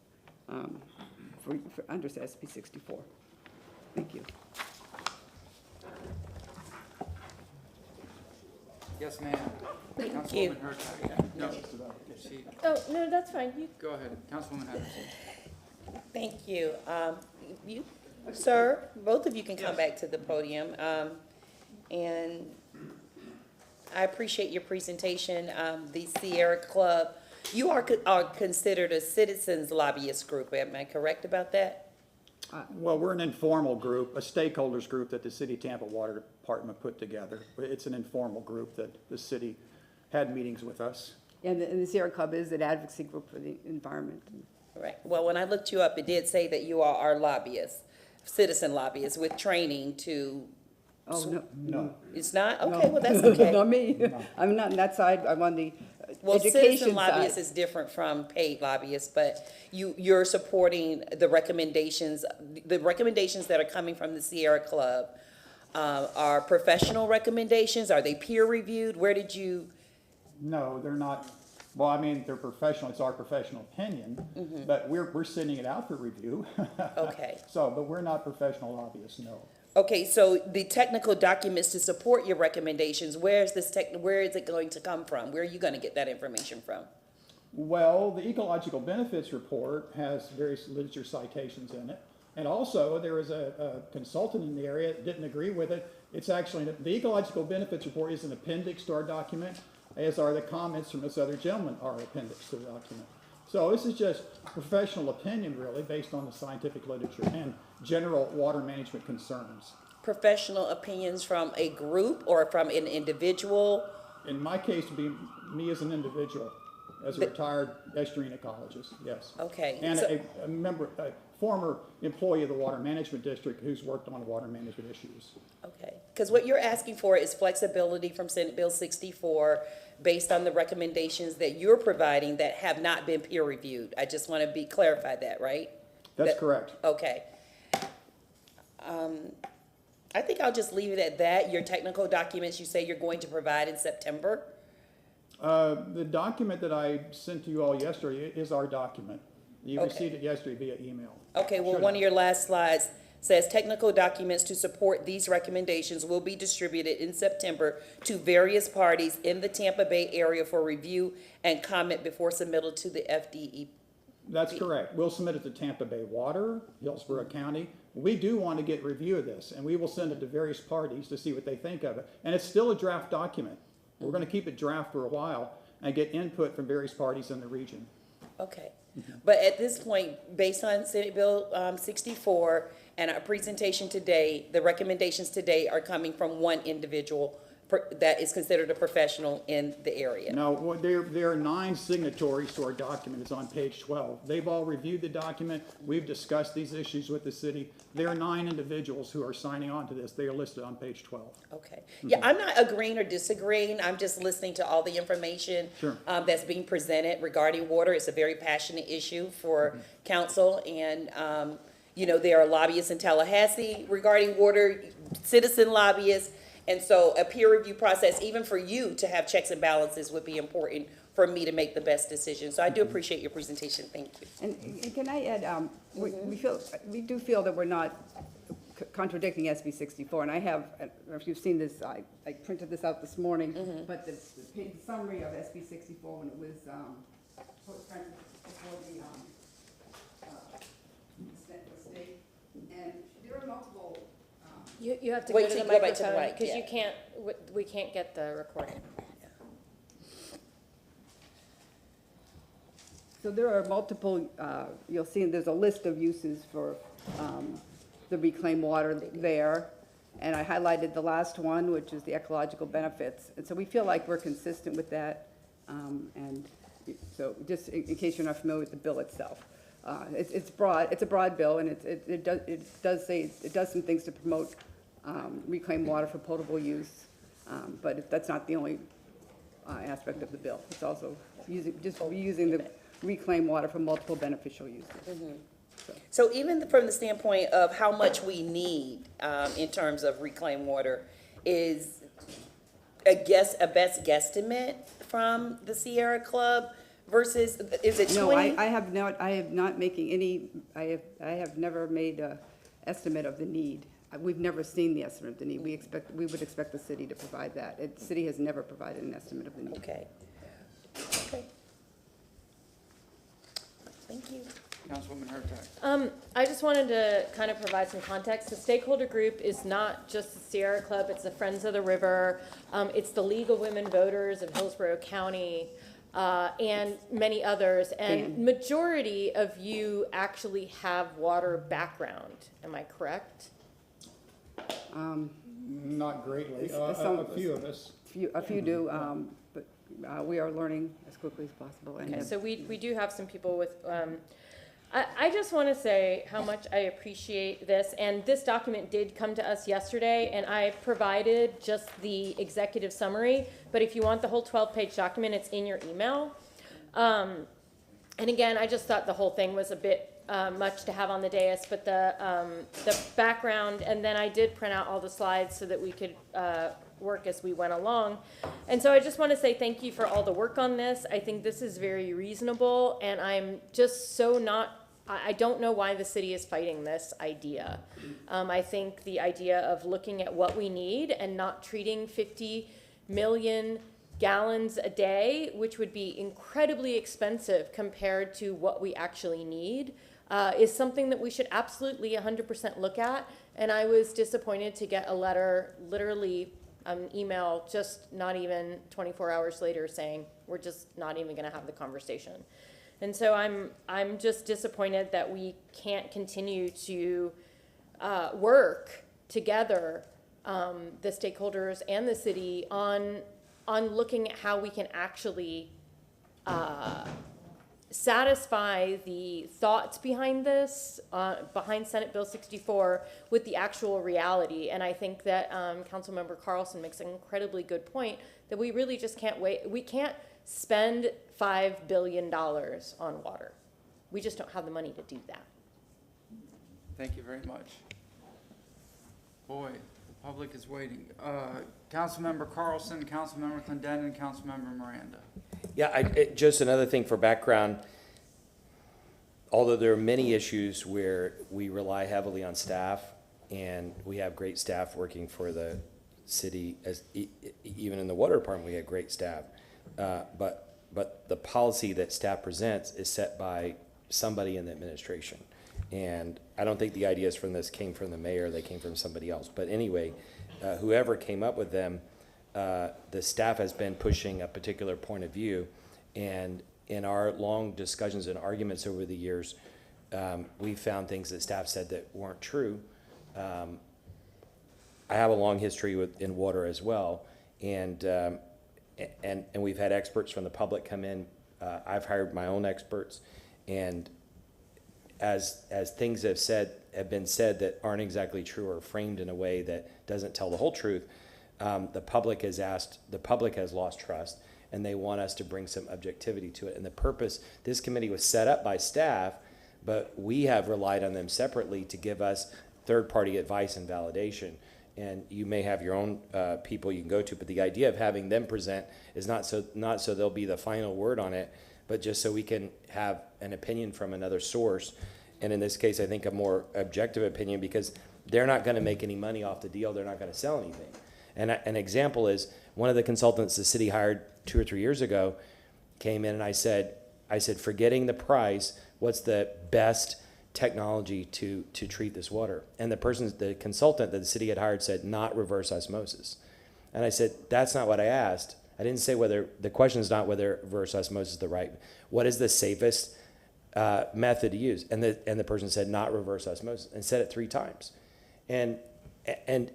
under SB 64. Thank you. Yes, ma'am. Thank Councilwoman you. Hurtak. No, she, Oh, no, that's fine. You go ahead, Councilwoman Henderson. Thank you. You, sir, both of you can come back to the podium. And I appreciate your presentation. The Sierra Club, you are considered a citizens lobbyist group. Am I correct about that? Well, we're an informal group, a stakeholders group that the City of Tampa Water Department put together. It's an informal group that the city had meetings with us. And the Sierra Club is an advocacy group for the environment. Right. Well, when I looked you up, it did say that you all are lobbyists, citizen lobbyists with training to. Oh, no. No. It's not? No. Okay, well, that's okay. Not me. I'm not on that side. I'm on the Well, education citizen lobbyists side. is different from paid lobbyists, but you're supporting the recommendations that are coming from the Sierra Club. Are professional recommendations? Are they peer reviewed? Where did you? No, they're not. Well, I mean, they're professional. It's our professional opinion, but we're sending it out for review. Okay. So, but we're not professional lobbyists, no. Okay, so the technical documents to support your recommendations, where is it going to come from? Where are you going to get that information from? Well, the ecological benefits report has various literature citations in it. And also, there is a consultant in the area that didn't agree with it. It's actually, the ecological benefits report is an appendix to our document, as are the comments from this other gentleman are appendix to the document. So this is just professional opinion, really, based on the scientific literature and general water management concerns. Professional opinions from a group or from an individual? In my case, it would be me as an individual, as a retired estuarine ecologist, yes. Okay. And so- a member, a former employee of the Water Management District who's worked on water management issues. Okay, because what you're asking for is flexibility from Senate Bill 64 based on the recommendations that you're providing that have not been peer reviewed. I just want to clarify that, right? That's correct. Okay. I think I'll just leave it at that. Your technical documents you say you're going to provide in September? The document that I sent to you all yesterday is our document. You Okay. received it yesterday via email. Okay, well, Should one have. of your last slides says technical documents to support these recommendations will be distributed in September to various parties in the Tampa Bay area for review and comment before submittal to the FDE. That's correct. We'll submit it to Tampa Bay Water, Hillsborough County. We do want to get review of this, and we will send it to various parties to see what they think of it. And it's still a draft document. We're going to keep it draft for a while and get input from various parties in the region. Okay, but at this point, based on Senate Bill 64 and our presentation today, the recommendations today are coming from one individual that is considered a professional in the area. Now, there are 9 signatories to our document. It's on page 12. They've all reviewed the document. We've discussed these issues with the city. There are 9 individuals who are signing on to this. They are listed on page 12. Okay. Yeah, I'm not agreeing or disagreeing. I'm just listening to all the information Sure. That's being presented regarding water. It's a very passionate issue for council. And, there are lobbyists in Tallahassee regarding water, citizen lobbyists. And so a peer review process, even for you to have checks and balances, would be important for me to make the best decision. So I do appreciate your presentation. Thank you. And can I add, we do feel that we're not contradicting SB 64, and I have, I don't know if you've seen this, I printed this out this morning, but the page summary of SB 64 when it was before the state, and there are multiple. You have to Wait go to till the you go back to the microphone, mic, because yeah. you can't, we can't get the recording. So there are multiple, you'll see there's a list of uses for the reclaimed water there. And I highlighted the last one, which is the ecological benefits. And so we feel like we're consistent with that. And so just in case you're not familiar with the bill itself. It's broad, it's a broad bill, and it does some things to promote reclaimed water for potable use. But that's not the only aspect of the bill. It's also reusing the reclaimed water for multiple beneficial uses. So even from the standpoint of how much we need in terms of reclaimed water, is a best guesstimate from the Sierra Club versus, is it 20? No, I have not making any, I have never made estimate of the need. We've never seen the estimate of the need. We would expect the city to provide that. The city has never provided an estimate of the need. Okay. Okay. Thank you. Councilwoman Hurtak. I just wanted to kind of provide some context. The stakeholder group is not just the Sierra Club, it's the Friends of the River, it's the League of Women Voters of Hillsborough County, and many others. And majority of you actually have water background, am I correct? Not greatly, Some- a few of us. A few do, but we are learning as quickly as possible. And Okay, so we do have some people with, I just want to say how much I appreciate this, and this document did come to us yesterday, and I provided just the executive summary, but if you want the whole 12-page document, it's in your email. And again, I just thought the whole thing was a bit much to have on the dais, but the background, and then I did print out all the slides so that we could work as we went along. And so I just want to say thank you for all the work on this. I think this is very reasonable, and I'm just so not, I don't know why the city is fighting this idea. I think the idea of looking at what we need and not treating 50 million gallons a day, which would be incredibly expensive compared to what we actually need, is something that we should absolutely 100% look at. And I was disappointed to get a letter, literally an email, just not even 24 hours later saying, we're just not even gonna have the conversation. And so I'm just disappointed that we can't continue to work together, the stakeholders and the city, on looking at how we can actually satisfy the thoughts behind this, behind Senate Bill 64, with the actual reality. And I think that Councilmember Carlson makes an incredibly good point that we really just can't wait. We can't spend $5 billion on water. We just don't have the money to do that. Thank you very much. Boy, the public is waiting. Councilmember Carlson, Councilmember Clendenin, Councilmember Miranda. Yeah, just another thing for background. Although there are many issues where we rely heavily on staff, and we have great staff working for the city, as even in the water department, we have great staff. But the policy that staff presents is set by somebody in the administration. And I don't think the ideas from this came from the mayor, they came from somebody else. But anyway, whoever came up with them, the staff has been pushing a particular point of view, and in our long discussions and arguments over the years, we found things that staff said that weren't true. I have a long history in water as well, and we've had experts from the public come in. I've hired my own experts, and as things have been said that aren't exactly true or framed in a way that doesn't tell the whole truth, the public has lost trust, and they want us to bring some objectivity to it. And the purpose, this committee was set up by staff, but we have relied on them separately to give us third-party advice and validation. And you may have your own people you can go to, but the idea of having them present is not so they'll be the final word on it, but just so we can have an opinion from another source. And in this case, I think a more objective opinion, because they're not gonna make any money off the deal, they're not gonna sell anything. And an example is, one of the consultants the city hired 2 or 3 years ago came in, and I said, forgetting the price, what's the best technology to treat this water? And the consultant that the city had hired said, not reverse osmosis. And I said, that's not what I asked. I didn't say the question is not whether reverse osmosis is the right, what is the safest method to use? And the person said, not reverse osmosis, and said it 3 times. And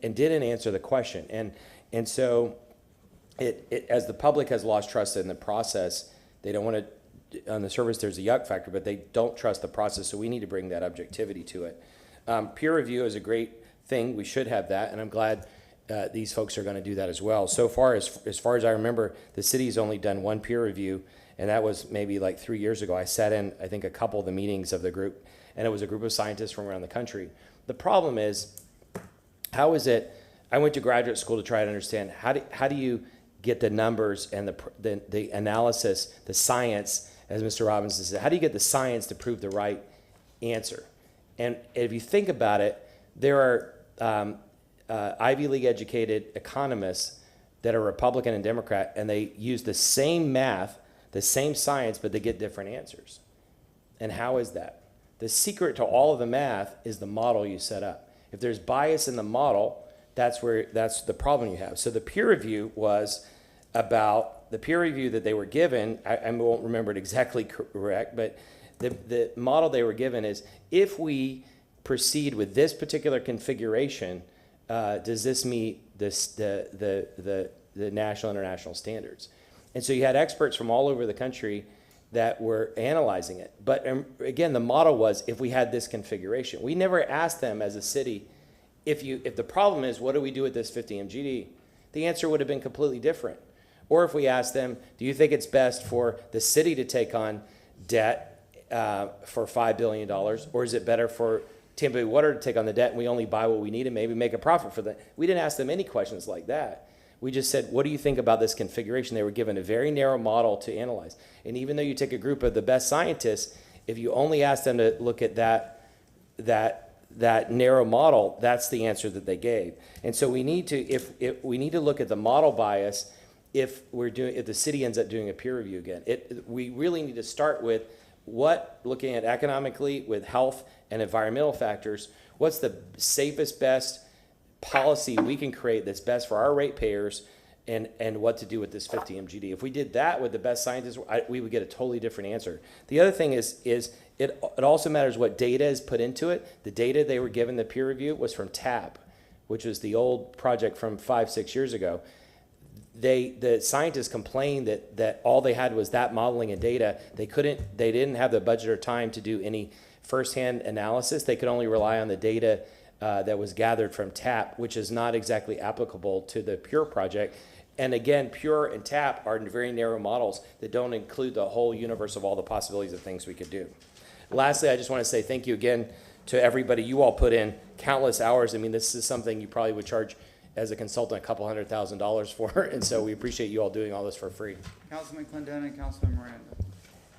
didn't answer the question. And so as the public has lost trust in the process, they don't want to, on the surface there's a yuck factor, but they don't trust the process, so we need to bring that objectivity to it. Peer review is a great thing, we should have that, and I'm glad these folks are going to do that as well. So far, as far as I remember, the city's only done 1 peer review, and that was maybe like 3 years ago. I sat in, I think, a couple of the meetings of the group, and it was a group of scientists from around the country. The problem is, how is it, I went to graduate school to try to understand, how do you get the numbers and the analysis, the science, as Mr. Robinson said, how do you get the science to prove the right answer? And if you think about it, there are Ivy League educated economists that are Republican and Democrat, and they use the same math, the same science, but they get different answers. And how is that? The secret to all of the math is the model you set up. If there's bias in the model, that's the problem you have. So the peer review was about the peer review that they were given. I won't remember it exactly correct, but the model they were given is, if we proceed with this particular configuration, does this meet the national international standards? And so you had experts from all over the country that were analyzing it. But again, the model was, if we had this configuration. We never asked them as a city, if the problem is, what do we do with this 50 MGD? The answer would have been completely different. Or if we asked them, do you think it's best for the city to take on debt for $5 billion? Or is it better for Tampa Bay Water to take on the debt and we only buy what we need and maybe make a profit for that? We didn't ask them any questions like that. We just said, what do you think about this configuration? They were given a very narrow model to analyze. And even though you take a group of the best scientists, if you only ask them to look at that narrow model, that's the answer that they gave. And so we need to, if we need to look at the model bias, if the city ends up doing a peer review again. We really need to start with looking at economically with health and environmental factors, what's the safest, best policy we can create that's best for our ratepayers, and what to do with this 50 MGD. If we did that with the best scientists, we would get a totally different answer. The other thing is it also matters what data is put into it. The data they were given the peer review was from TAP, which was the old project from 5-6 years ago. The scientists complained that all they had was that modeling and data. They didn't have the budget or time to do any firsthand analysis. They could only rely on the data that was gathered from TAP, which is not exactly applicable to the PURE project. And again, PURE and TAP are very narrow models that don't include the whole universe of all the possibilities of things we could do. Lastly, I just want to say thank you again to everybody. You all put in countless hours. I mean, this is something you probably would charge as a consultant a couple $100,000 for, and so we appreciate you all doing all this for free. Councilman Clendenin and Councilman Miranda.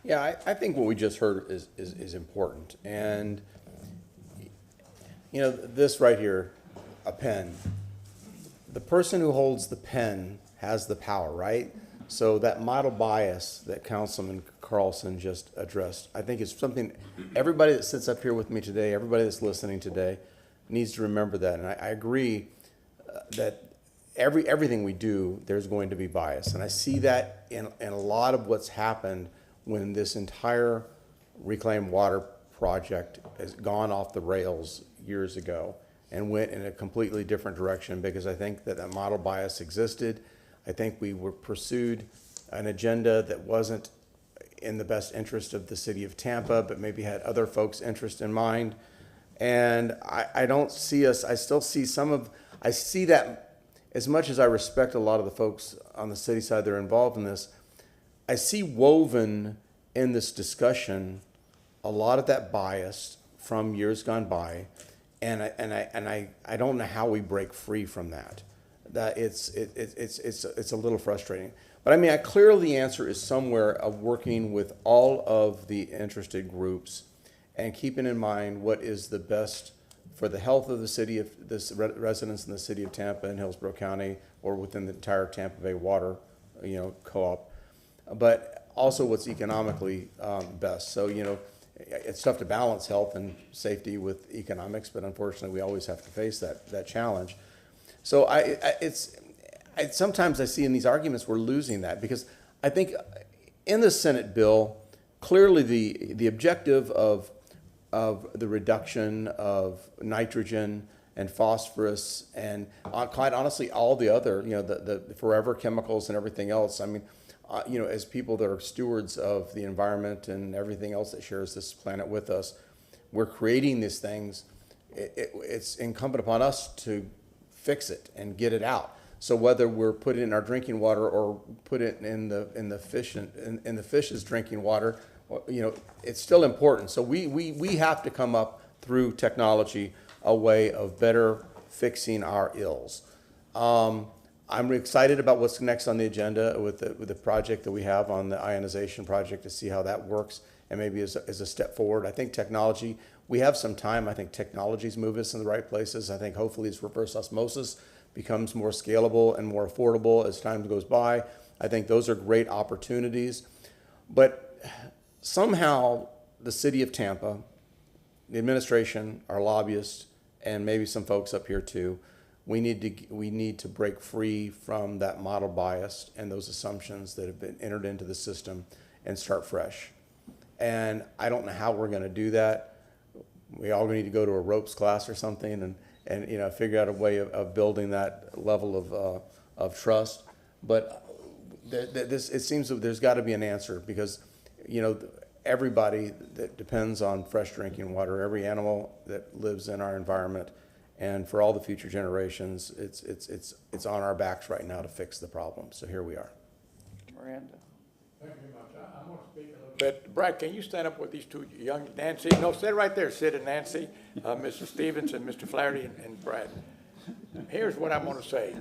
Yeah, I think what we just heard is important. And, you know, this right here, a pen, the person who holds the pen has the power, right? So that model bias that Councilman Carlson just addressed, I think is something everybody that sits up here with me today, everybody that's listening today, needs to remember that. And I agree that everything we do, there's going to be bias. And I see that in a lot of what's happened when this entire reclaimed water project has gone off the rails years ago and went in a completely different direction, because I think that model bias existed. I think we pursued an agenda that wasn't in the best interest of the city of Tampa, but maybe had other folks' interest in mind. And I don't see us, I still see I see that, as much as I respect a lot of the folks on the city side that are involved in this, I see woven in this discussion a lot of that bias from years gone by, and I don't know how we break free from that. That it's a little frustrating. But I mean, clearly the answer is somewhere of working with all of the interested groups and keeping in mind what is the best for the health of the city, of the residents in the city of Tampa and Hillsborough County, or within the entire Tampa Bay Water, co-op, but also what's economically best. So, it's tough to balance health and safety with economics, but unfortunately we always have to face that challenge. So sometimes I see in these arguments we're losing that, because I think in the Senate bill, clearly the objective of the reduction of nitrogen and phosphorus and quite honestly all the other, the forever chemicals and everything else. I mean, as people that are stewards of the environment and everything else that shares this planet with us, we're creating these things. It's incumbent upon us to fix it and get it out. So whether we're putting it in our drinking water or put it in the fish's drinking water, it's still important. So we have to come up through technology a way of better fixing our ills. I'm excited about what's next on the agenda with the project that we have on the ionization project to see how that works and maybe as a step forward. I think technology, we have some time. I think technologies move us in the right places. I think hopefully as reverse osmosis becomes more scalable and more affordable as time goes by. I think those are great opportunities. But somehow the city of Tampa, the administration, our lobbyists, and maybe some folks up here too, we need to break free from that model bias and those assumptions that have been entered into the system and start fresh. And I don't know how we're going to do that. We all need to go to a ropes class or something and you know, figure out a way of building that level of trust. But it seems that there's got to be an answer because, you know, everybody that depends on fresh drinking water, every animal that lives in our environment, and for all the future generations, it's on our backs right now to fix the problem. So here we are. Miranda. Thank you very much. I'm going to speak a little bit. Brad, can you stand up with these two young, Nancy? No, sit right there, Sid and Nancy, Mr. Stevens and Mr. Flaherty and Brad. Here's what I'm going to say.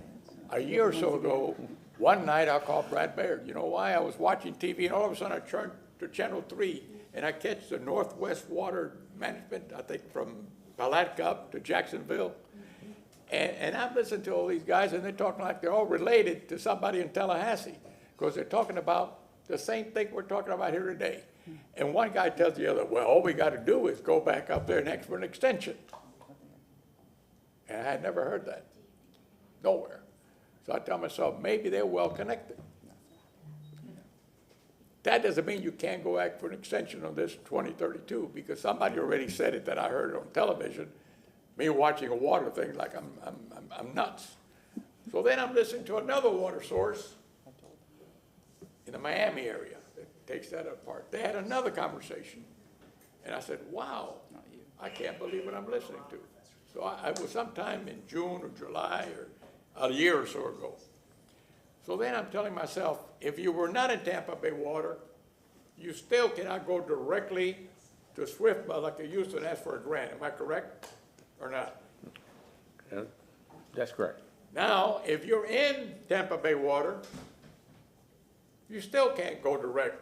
A year or so ago, one night I called Brad Baird. You know why? I was watching TV and all of a sudden I turned to Channel 3 and I catch the Northwest Water Management, I think from Palatka up to Jacksonville. And I'm listening to all these guys and they're talking like they're all related to somebody in Tallahassee because they're talking about the same thing we're talking about here today. And one guy tells the other, well, all we got to do is go back up there next for an extension. And I had never heard that. Nowhere. So I tell myself, maybe they're well connected. That doesn't mean you can't go back for an extension on this 2032 because somebody already said it that I heard it on television. Me watching a water thing like I'm nuts. So then I'm listening to another water source in the Miami area that takes that apart. They had another conversation. And I said, wow, I can't believe what I'm listening to. So I was sometime in June or July or a year or so ago. So then I'm telling myself, if you were not in Tampa Bay water, you still cannot go directly to SWIFMA like you used to and ask for a grant. Am I correct or not? Yeah, that's correct. Now, if you're in Tampa Bay water, you still can't go direct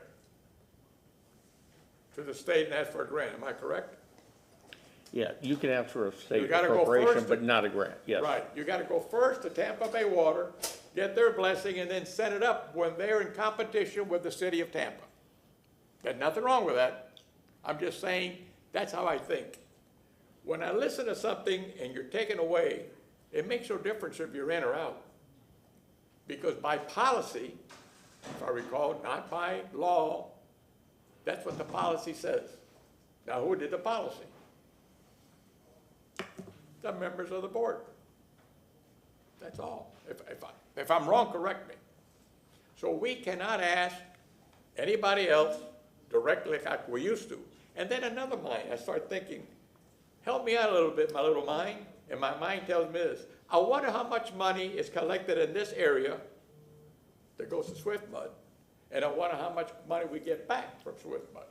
to the state and ask for a grant. Am I correct? Yeah, you can ask for a state You gotta go appropriation, first but not a grant, yes. Right. You got to go first to Tampa Bay Water, get their blessing, and then set it up when they're in competition with the city of Tampa. There's nothing wrong with that. I'm just saying that's how I think. When I listen to something and you're taken away, it makes no difference if you're in or out. Because by policy, if I recall, not by law, that's what the policy says. Now, who did the policy? The members of the board. That's all. If I'm wrong, correct me. So we cannot ask anybody else directly like we used to. And then another mind, I start thinking, help me out a little bit, my little mind. And my mind tells me this. I wonder how much money is collected in this area that goes to SWIFMUD. And I wonder how much money we get back from SWIFMUD.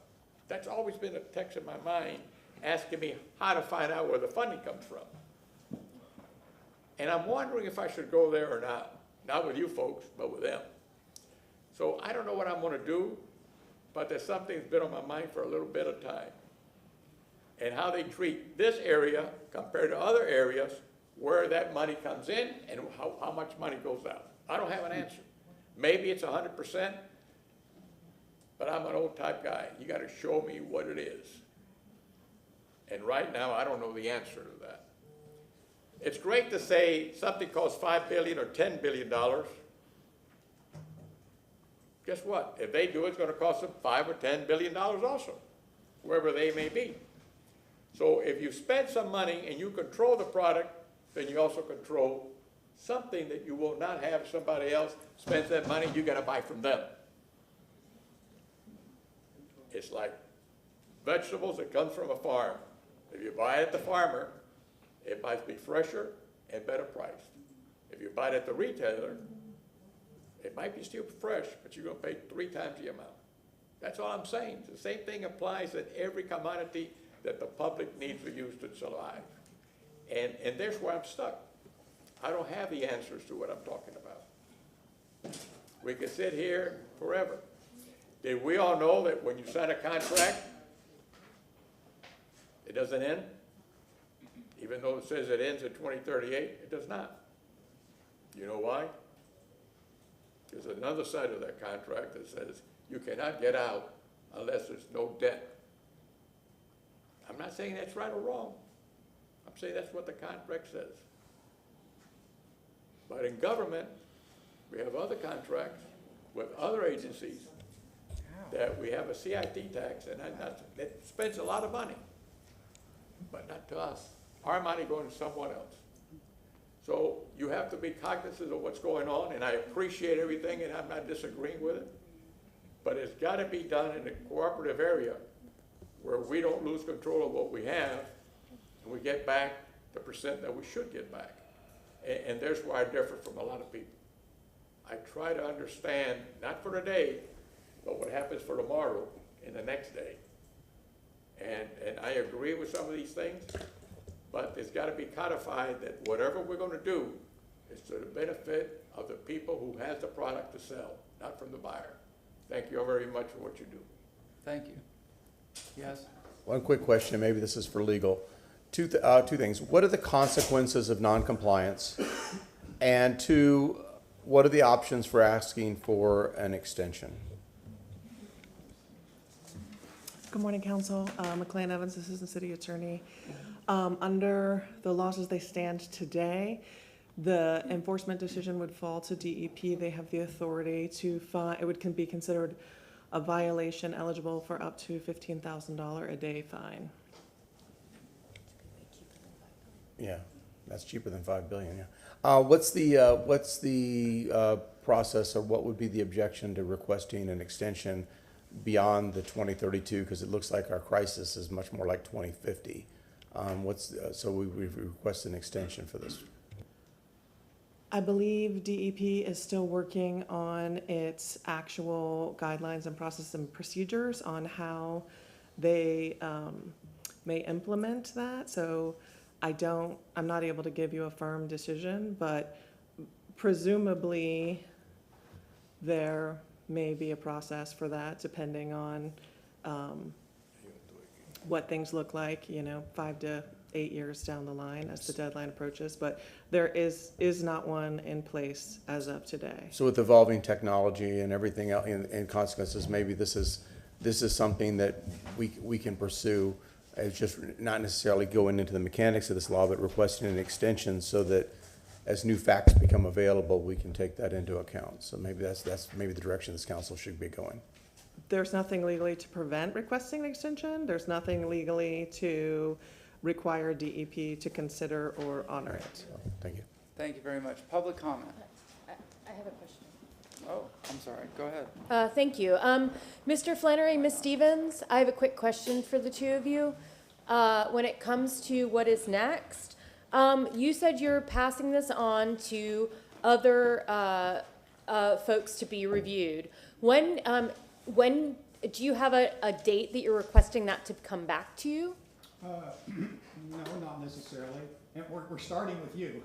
That's always been a text in my mind asking me how to find out where the funding comes from. And I'm wondering if I should go there or not. Not with you folks, but with them. So I don't know what I'm going to do, but there's something that's been on my mind for a little bit of time. And how they treat this area compared to other areas, where that money comes in and how much money goes out. I don't have an answer. Maybe it's 100%, but I'm an old type guy. You got to show me what it is. And right now, I don't know the answer to that. It's great to say something costs $5 billion or $10 billion. Guess what? If they do it, it's going to cost them $5 or $10 billion also, wherever they may be. So if you spend some money and you control the product, then you also control something that you will not have somebody else spends that money, you got to buy from them. It's like vegetables that come from a farm. If you buy it at the farmer, it might be fresher and better priced. If you buy it at the retailer, it might be still fresh, but you're going to pay 3 times the amount. That's all I'm saying. The same thing applies in every commodity that the public needs to use to survive. And there's where I'm stuck. I don't have the answers to what I'm talking about. We could sit here forever. Did we all know that when you sign a contract, it doesn't end? Even though it says it ends in 2038, it does not. You know why? There's another side of that contract that says you cannot get out unless there's no debt. I'm not saying that's right or wrong. I'm saying that's what the contract says. But in government, we have other contracts with other agencies that we have a CIT tax, and it spends a lot of money, but not to us. Our money going to someone else. So you have to be cognizant of what's going on, and I appreciate everything, and I'm not disagreeing with it. But it's got to be done in a cooperative area where we don't lose control of what we have, and we get back the percent that we should get back. And there's where I differ from a lot of people. I try to understand, not for today, but what happens for tomorrow and the next day. And I agree with some of these things, but it's got to be codified that whatever we're going to do is to the benefit of the people who has the product to sell, not from the buyer. Thank you all very much for what you do. Thank you. Yes? One quick question, maybe this is for legal. Two things. What are the consequences of noncompliance? And two, what are the options for asking for an extension? Good morning, Council. McLean Evans, Assistant City Attorney. Under the laws as they stand today, the enforcement decision would fall to DEP. They have the authority to fine, it would be considered a violation eligible for up to $15,000 a day fine. Yeah, that's cheaper than $5 billion, yeah. What's the process, or what would be the objection to requesting an extension beyond the 2032? Because it looks like our crisis is much more like 2050. So we request an extension for this. I believe DEP is still working on its actual guidelines and process and procedures on how they may implement that. So I'm not able to give you a firm decision, but presumably there may be a process for that depending on what things look like, 5 to 8 years down the line as the deadline approaches, but there is not one in place as of today. So with evolving technology and everything else and consequences, maybe this is something that we can pursue as just not necessarily going into the mechanics of this law, but requesting an extension so that as new facts become available, we can take that into account. So maybe that's maybe the direction this council should be going. There's nothing legally to prevent requesting an extension. There's nothing legally to require DEP to consider or honor it. Thank you. Thank you very much. Public comment. I have a question. Oh, I'm sorry. Go ahead. Thank you. Mr. Flannery, Ms. Stevens, I have a quick question for the two of you. When it comes to what is next, you said you're passing this on to other folks to be reviewed. When do you have a date that you're requesting that to come back to you? No, not necessarily. And we're starting with you.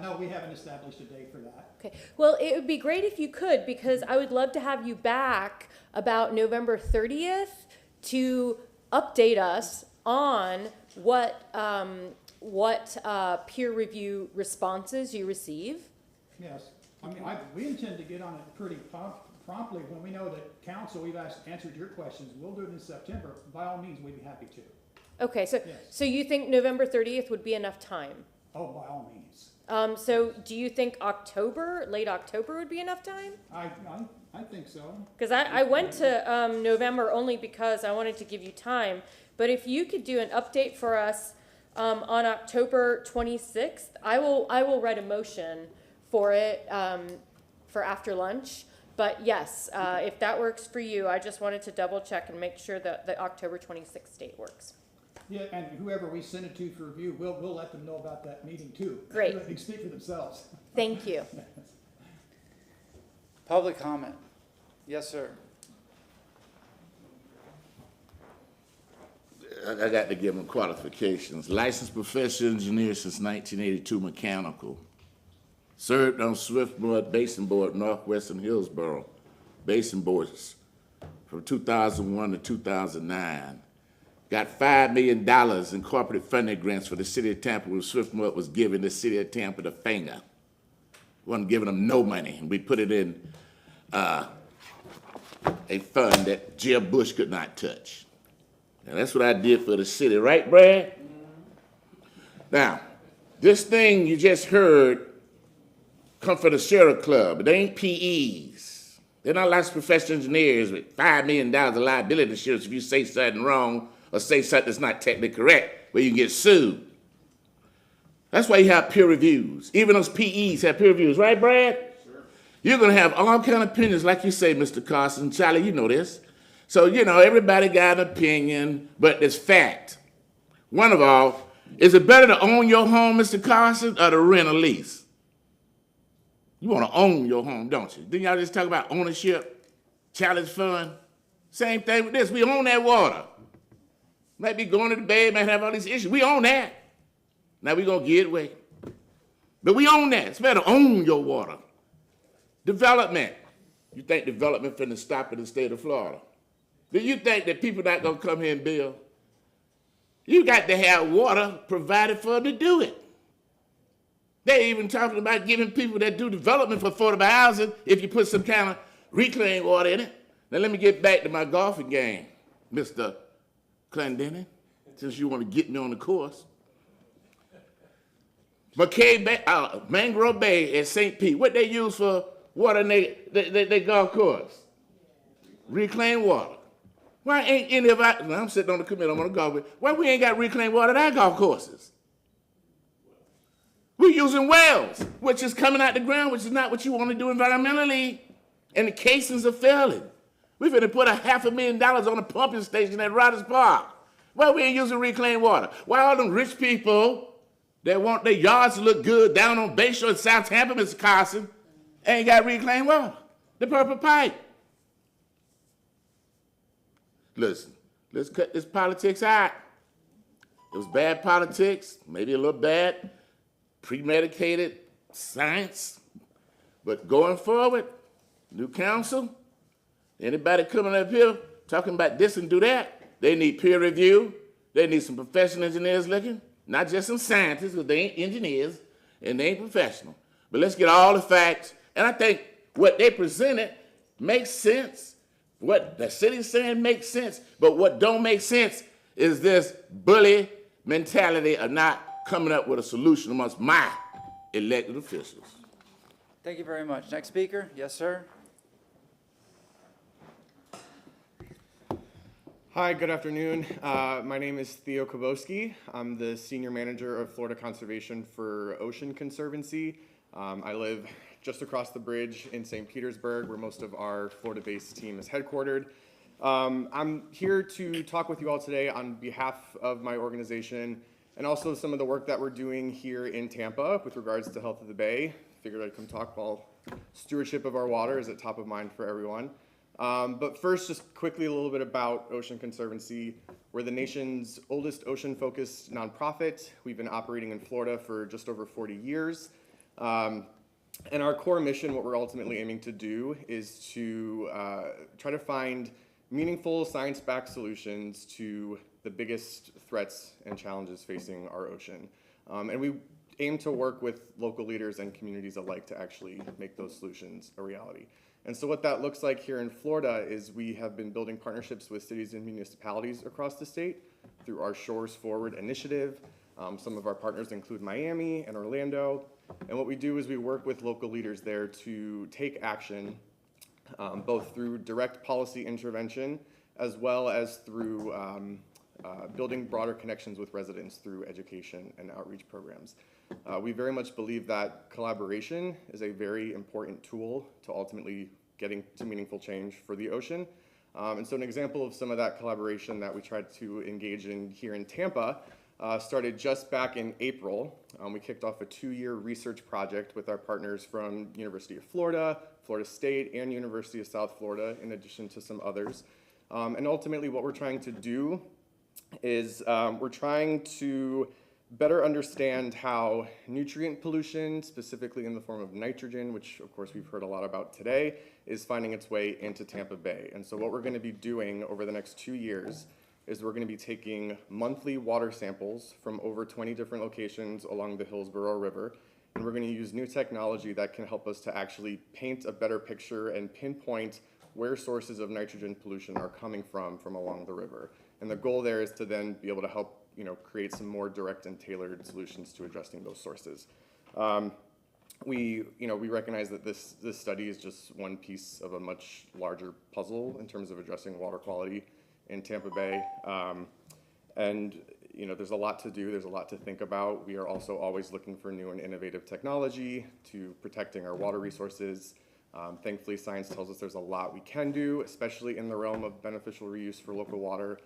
No, we haven't established a date for that. Okay. Well, it would be great if you could, because I would love to have you back about November 30th to update us on what peer review responses you receive. Yes. I mean, we intend to get on it pretty promptly. When we know that council, we've answered your questions, we'll do it in September. By all means, we'd be happy to. Okay, so Yes. so you think November 30th would be enough time? Oh, by all means. So do you think late October would be enough time? I think so. Because I went to November only because I wanted to give you time. But if you could do an update for us on October 26th, I will write a motion for it for after lunch. But yes, if that works for you, I just wanted to double check and make sure that the October 26th date works. Yeah, and whoever we send it to for review, we'll let them know about that meeting too. Great. They can speak for themselves. Thank you. Public comment. Yes, sir. I got to give them qualifications. Licensed professional engineer since 1982, mechanical. served on Swiftmud Basin Board, Northwestern Hillsborough Basin Boards from 2001 to 2009. Got $5 million in corporate funding grants for the city of Tampa when Swiftmud was giving the city of Tampa the finger. Wasn't giving them no money. And we put it in a fund that Jeb Bush could not touch. And that's what I did for the city, right, Brad? Now, this thing you just heard come from the Sierra Club. They ain't PEs. They're not licensed professional engineers with $5 million of liability insurance if you say something wrong or say something that's not technically correct, where you can get sued. That's why you have peer reviews. Even those PEs have peer reviews, right, Brad? Sure. You're going to have all kind of opinions, like you say, Mr. Carson. Charlie, you know this. So, you know, everybody got an opinion, but it's fact. One of all, is it better to own your home, Mr. Carson, or to rent a lease? You want to own your home, don't you? Didn't y'all just talk about ownership, challenge fund? Same thing with this. We own that water. Might be going to the bed, might have all these issues. We own that. Now we're going to give it away. But we own that. It's better to own your water. Development. You think development finna stop in the state of Florida? Do you think that people not going to come here and build? You got to have water provided for them to do it. They're even talking about giving people that do development for affordable housing if you put some kind of reclaimed water in it. Now let me get back to my golfing game, Mr. Clendenin, since you want to get me on the course. McKay Bay, Mangrove Bay at St. Pete, what they use for water in their golf course? Reclaimed water. Why ain't any of our, I'm sitting on the committee, I'm on the golf with, why we ain't got reclaimed water at our golf courses? We're using wells, which is coming out the ground, which is not what you want to do environmentally. And the casings are failing. We're going to put $500,000 on a pumping station at Rogers Park. Why we ain't using reclaimed water? Why all them rich people that want their yards to look good down on Bayshore in South Tampa, Mr. Carson, ain't got reclaimed water? The purple pipe. Listen, let's cut this politics out. It was bad politics, maybe a little bad premedicated science, but going forward, new council, anybody coming up here talking about this and do that, they need peer review, they need some professional engineers looking, not just some scientists, because they ain't engineers and they ain't professional. But let's get all the facts, and I think what they presented makes sense. What the city's saying makes sense, but what don't make sense is this bully mentality of not coming up with a solution amongst my elected officials. Thank you very much. Next speaker. Yes, sir. Hi, good afternoon. My name is Theo Kowalski. I'm the Senior Manager of Florida Conservation for Ocean Conservancy. I live just across the bridge in St. Petersburg, where most of our Florida-based team is headquartered. I'm here to talk with you all today on behalf of my organization and also some of the work that we're doing here in Tampa with regards to health of the bay. Figured I'd come talk while stewardship of our water is at top of mind for everyone. But first, just quickly a little bit about Ocean Conservancy. We're the nation's oldest ocean-focused nonprofit. We've been operating in Florida for just over 40 years. And our core mission, what we're ultimately aiming to do, is to try to find meaningful science-backed solutions to the biggest threats and challenges facing our ocean. And we aim to work with local leaders and communities alike to actually make those solutions a reality. And so what that looks like here in Florida is we have been building partnerships with cities and municipalities across the state through our Shores Forward initiative. Some of our partners include Miami and Orlando. And what we do is we work with local leaders there to take action, both through direct policy intervention as well as through building broader connections with residents through education and outreach programs. We very much believe that collaboration is a very important tool to ultimately getting to meaningful change for the ocean. And so an example of some of that collaboration that we tried to engage in here in Tampa started just back in April. We kicked off a 2-year research project with our partners from University of Florida, Florida State, and University of South Florida, in addition to some others. And ultimately what we're trying to do is we're trying to better understand how nutrient pollution, specifically in the form of nitrogen, which of course we've heard a lot about today, is finding its way into Tampa Bay. And so what we're going to be doing over the next 2 years is we're going to be taking monthly water samples from over 20 different locations along the Hillsborough River, and we're going to use new technology that can help us to actually paint a better picture and pinpoint where sources of nitrogen pollution are coming from along the river. And the goal there is to then be able to help create some more direct and tailored solutions to addressing those sources. We recognize that this study is just one piece of a much larger puzzle in terms of addressing water quality in Tampa Bay. And there's a lot to do, there's a lot to think about. We are also always looking for new and innovative technology to protecting our water resources. Thankfully, science tells us there's a lot we can do, especially in the realm of beneficial reuse for local water.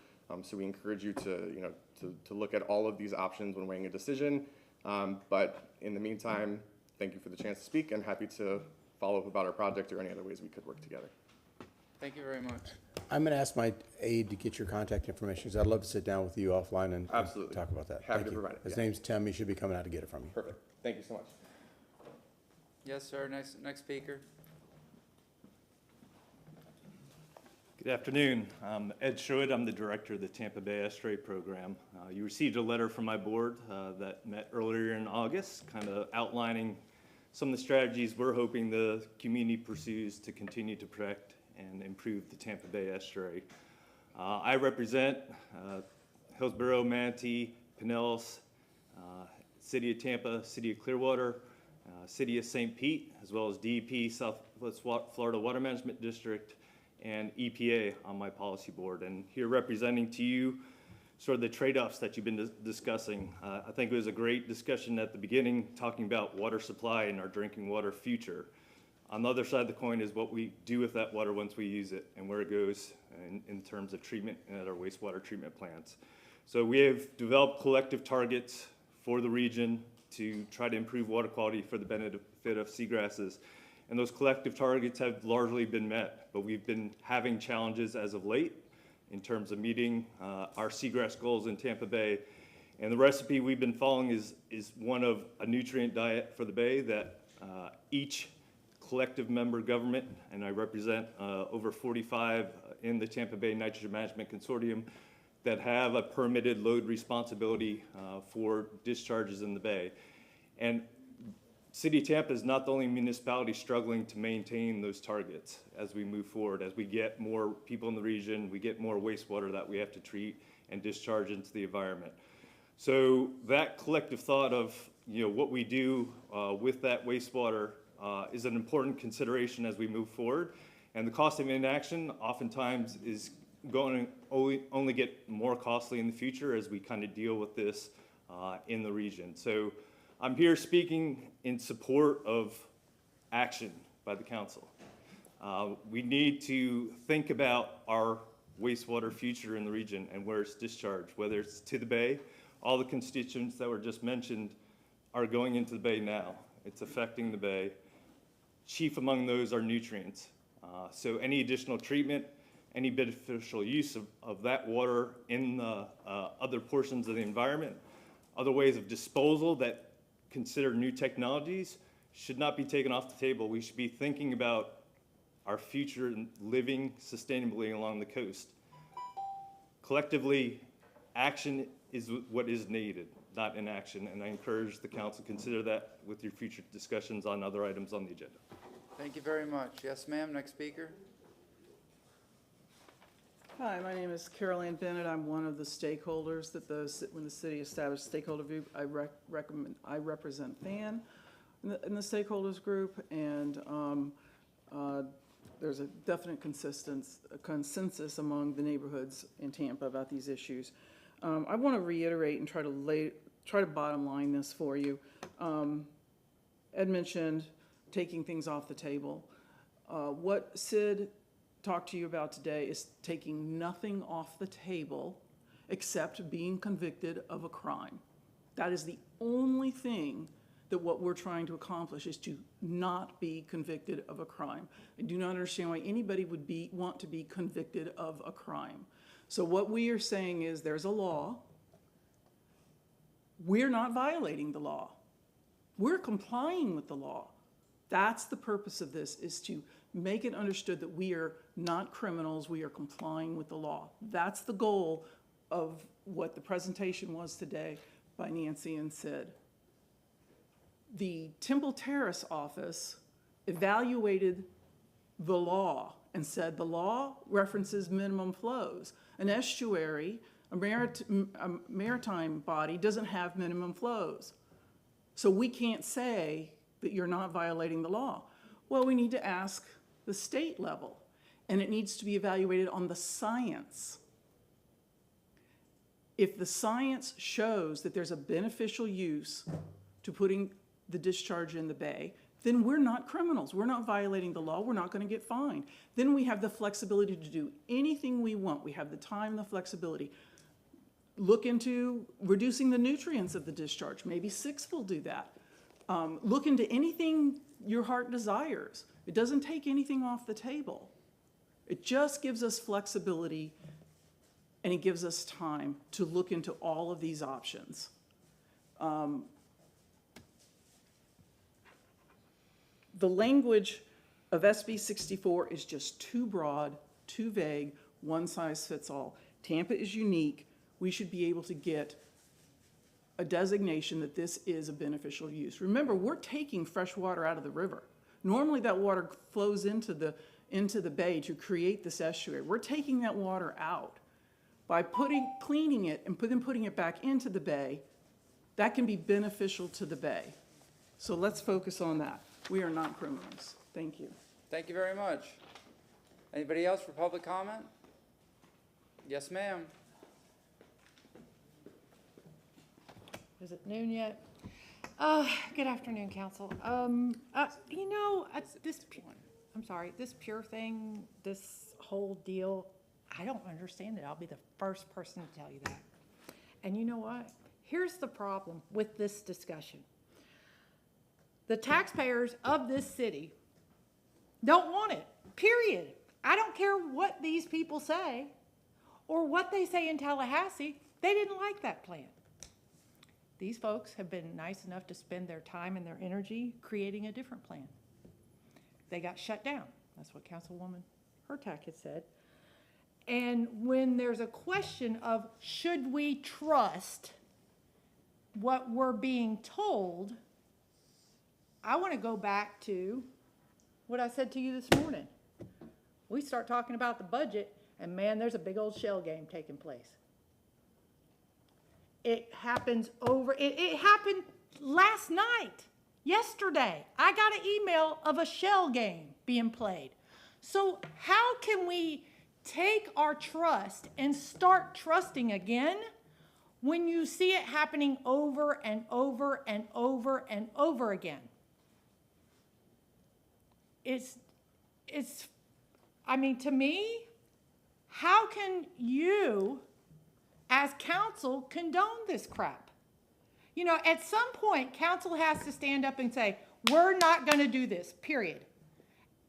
So we encourage you to look at all of these options when weighing a decision. But in the meantime, thank you for the chance to speak, and happy to follow up about our project or any other ways we could work together. Thank you very much. I'm going to ask my aide to get your contact information, because I'd love to sit down with you offline and Absolutely. talk about that. Happy Thank to you. provide it, His yeah. name's Tim. He should be coming out to get it from you. Perfect. Thank you so much. Yes, sir. Next speaker. Good afternoon. I'm Ed Schroed. I'm the director of the Tampa Bay Estuary Program. You received a letter from my board that met earlier in August, kind of outlining some of the strategies we're hoping the community pursues to continue to protect and improve the Tampa Bay Estuary. I represent Hillsborough, Manatee, Pinellas, City of Tampa, City of Clearwater, City of St. Pete, as well as DEP, Southwest Florida Water Management District, and EPA on my policy board. And here representing to you sort of the trade-offs that you've been discussing. I think it was a great discussion at the beginning, talking about water supply and our drinking water future. On the other side of the coin is what we do with that water once we use it and where it goes in terms of treatment and at our wastewater treatment plants. So we have developed collective targets for the region to try to improve water quality for the benefit of seagrasses. And those collective targets have largely been met, but we've been having challenges as of late in terms of meeting our seagrass goals in Tampa Bay. And the recipe we've been following is one of a nutrient diet for the Bay that each collective member government, and I represent over 45 in the Tampa Bay Nitrogen Management Consortium, that have a permitted load responsibility for discharges in the Bay. And City of Tampa is not the only municipality struggling to maintain those targets as we move forward. As we get more people in the region, we get more wastewater that we have to treat and discharge into the environment. So that collective thought of what we do with that wastewater is an important consideration as we move forward. And the cost of inaction oftentimes is going to only get more costly in the future as we kind of deal with this in the region. So I'm here speaking in support of action by the council. We need to think about our wastewater future in the region and where it's discharged, whether it's to the Bay. All the constituents that were just mentioned are going into the Bay now. It's affecting the Bay. Chief among those are nutrients. So any additional treatment, any beneficial use of that water in the other portions of the environment, other ways of disposal that consider new technologies should not be taken off the table. We should be thinking about our future and living sustainably along the coast. Collectively, action is what is needed, not inaction, and I encourage the council to consider that with your future discussions on other items on the agenda. Thank you very much. Yes, ma'am. Next speaker. Hi, my name is Carol Ann Bennett. I'm one of the stakeholders that when the city established stakeholder group, I represent FAN in the stakeholders group, and there's a definite consensus among the neighborhoods in Tampa about these issues. I want to reiterate and try to bottom line this for you. Ed mentioned taking things off the table. What Sid talked to you about today is taking nothing off the table except being convicted of a crime. That is the only thing that what we're trying to accomplish, is to not be convicted of a crime. I do not understand why anybody would want to be convicted of a crime. So what we are saying is there's a law. we're not violating the law. We're complying with the law. That's the purpose of this, is to make it understood that we are not criminals, we are complying with the law. That's the goal of what the presentation was today by Nancy and Sid. The Temple Terrace office evaluated the law and said the law references minimum flows. An estuary, a maritime body, doesn't have minimum flows. So we can't say that you're not violating the law. Well, we need to ask the state level, and it needs to be evaluated on the science. If the science shows that there's a beneficial use to putting the discharge in the bay, then we're not criminals. We're not violating the law. We're not going to get fined. Then we have the flexibility to do anything we want. We have the time and the flexibility. Look into reducing the nutrients of the discharge. Maybe 6 will do that. Look into anything your heart desires. It doesn't take anything off the table. It just gives us flexibility, and it gives us time to look into all of these options. The language of SB 64 is just too broad, too vague, one size fits all. Tampa is unique. We should be able to get a designation that this is a beneficial use. Remember, we're taking fresh water out of the river. Normally that water flows into the bay to create this estuary. We're taking that water out. By cleaning it and then putting it back into the bay, that can be beneficial to the bay. So let's focus on that. We are not criminals. Thank you. Thank you very much. Anybody else for public comment? Yes, ma'am. Is it noon yet? Good afternoon, council. You know, this pure thing, this whole deal, I don't understand it. I'll be the first person to tell you that. And you know what? Here's the problem with this discussion. The taxpayers of this city don't want it, period. I don't care what these people say or what they say in Tallahassee. They didn't like that plan. These folks have been nice enough to spend their time and their energy creating a different plan. They got shut down. That's what Councilwoman Hurtak had said. And when there's a question of should we trust what we're being told, I want to go back to what I said to you this morning. We start talking about the budget, and man, there's a big old shell game taking place. It happens it happened last night, yesterday. I got an email of a shell game being played. So how can we take our trust and start trusting again when you see it happening over and over and over and over again? I mean, to me, how can you as council condone this crap? You know, at some point, council has to stand up and say, we're not going to do this, period.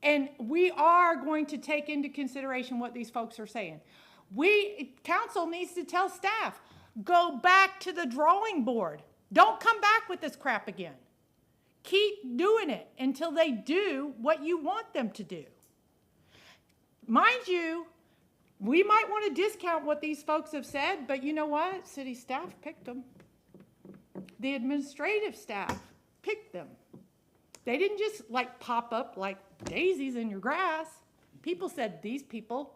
And we are going to take into consideration what these folks are saying. Council needs to tell staff, go back to the drawing board. Don't come back with this crap again. Keep doing it until they do what you want them to do. Mind you, we might want to discount what these folks have said, but you know what? City staff picked them. The administrative staff picked them. They didn't just pop up like daisies in your grass. People said these people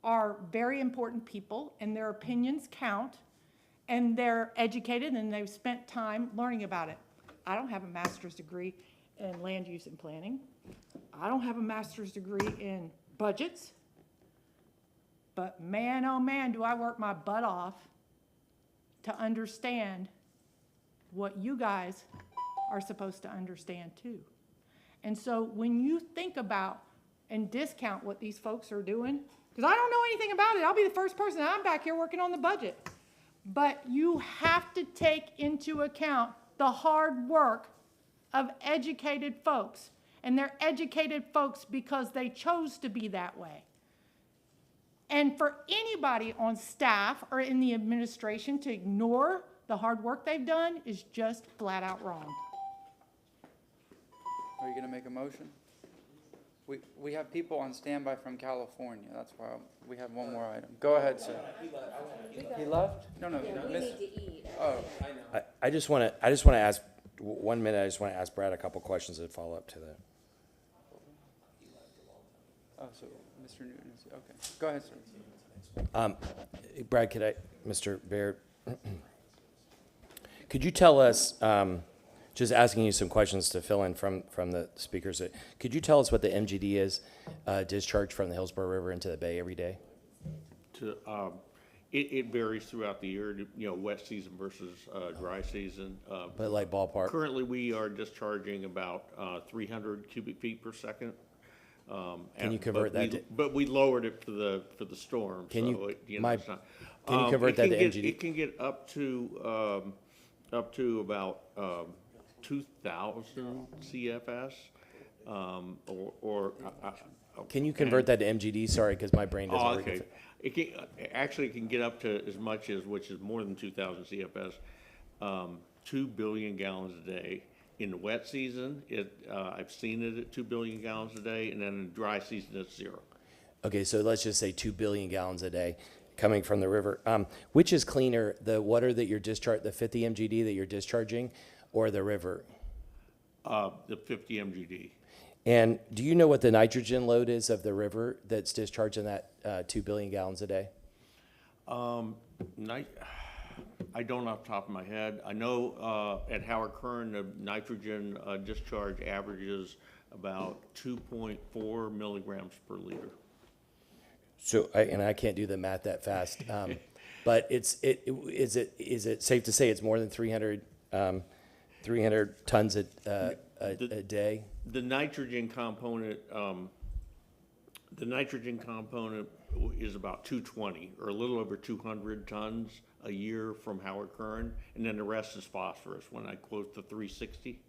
are very important people and their opinions count and they're educated and they've spent time learning about it. I don't have a master's degree in land use and planning. I don't have a master's degree in budgets. But man, oh man, do I work my butt off to understand what you guys are supposed to understand too. And so when you think about and discount what these folks are doing, because I don't know anything about it, I'll be the first person, I'm back here working on the budget. But you have to take into account the hard work of educated folks. And they're educated folks because they chose to be that way. And for anybody on staff or in the administration to ignore the hard work they've done is just flat out wrong. Are you gonna make a motion? We have people on standby from California, that's why we have one more item. Go ahead, sir. He left? No, miss. Oh, I just want to ask, 1 minute, I just want to ask Brad a couple questions that follow up to that. oh, so Mr. Newton is, okay. Go ahead, sir. Brad, Mr. Baird, could you tell us, just asking you some questions to fill in from the speakers, could you tell us what the MGD is, discharge from the Hillsborough River into the bay every day? It varies throughout the year, wet season versus dry season. But like ballpark? Currently, we are discharging about 300 cubic feet per second. Can you convert that to? But we lowered it for the storm. Can you? It's not, can you convert that to MGD? It can get up to about 2,000 CFS, Can you convert that to MGD? Sorry, because my brain doesn't work. Okay. It can get up to as much as, which is more than 2,000 CFS, 2 billion gallons a day. In the wet season, I've seen it at 2 billion gallons a day, and then in the dry season, it's 0. Okay, so let's just say 2 billion gallons a day coming from the river. Which is cleaner, the water that you're the 50 MGD that you're discharging, or the river? The 50 MGD. And do you know what the nitrogen load is of the river that's discharging that 2 billion gallons a day? I don't off the top of my head. I know at Howard Kern, the nitrogen discharge averages about 2.4 milligrams per liter. So, I can't do the math that fast, but is it safe to say it's more than 300 tons a day? The nitrogen component is about 220, or a little over 200 tons a year from Howard Kern, and then the rest is phosphorus. When I quote the 360,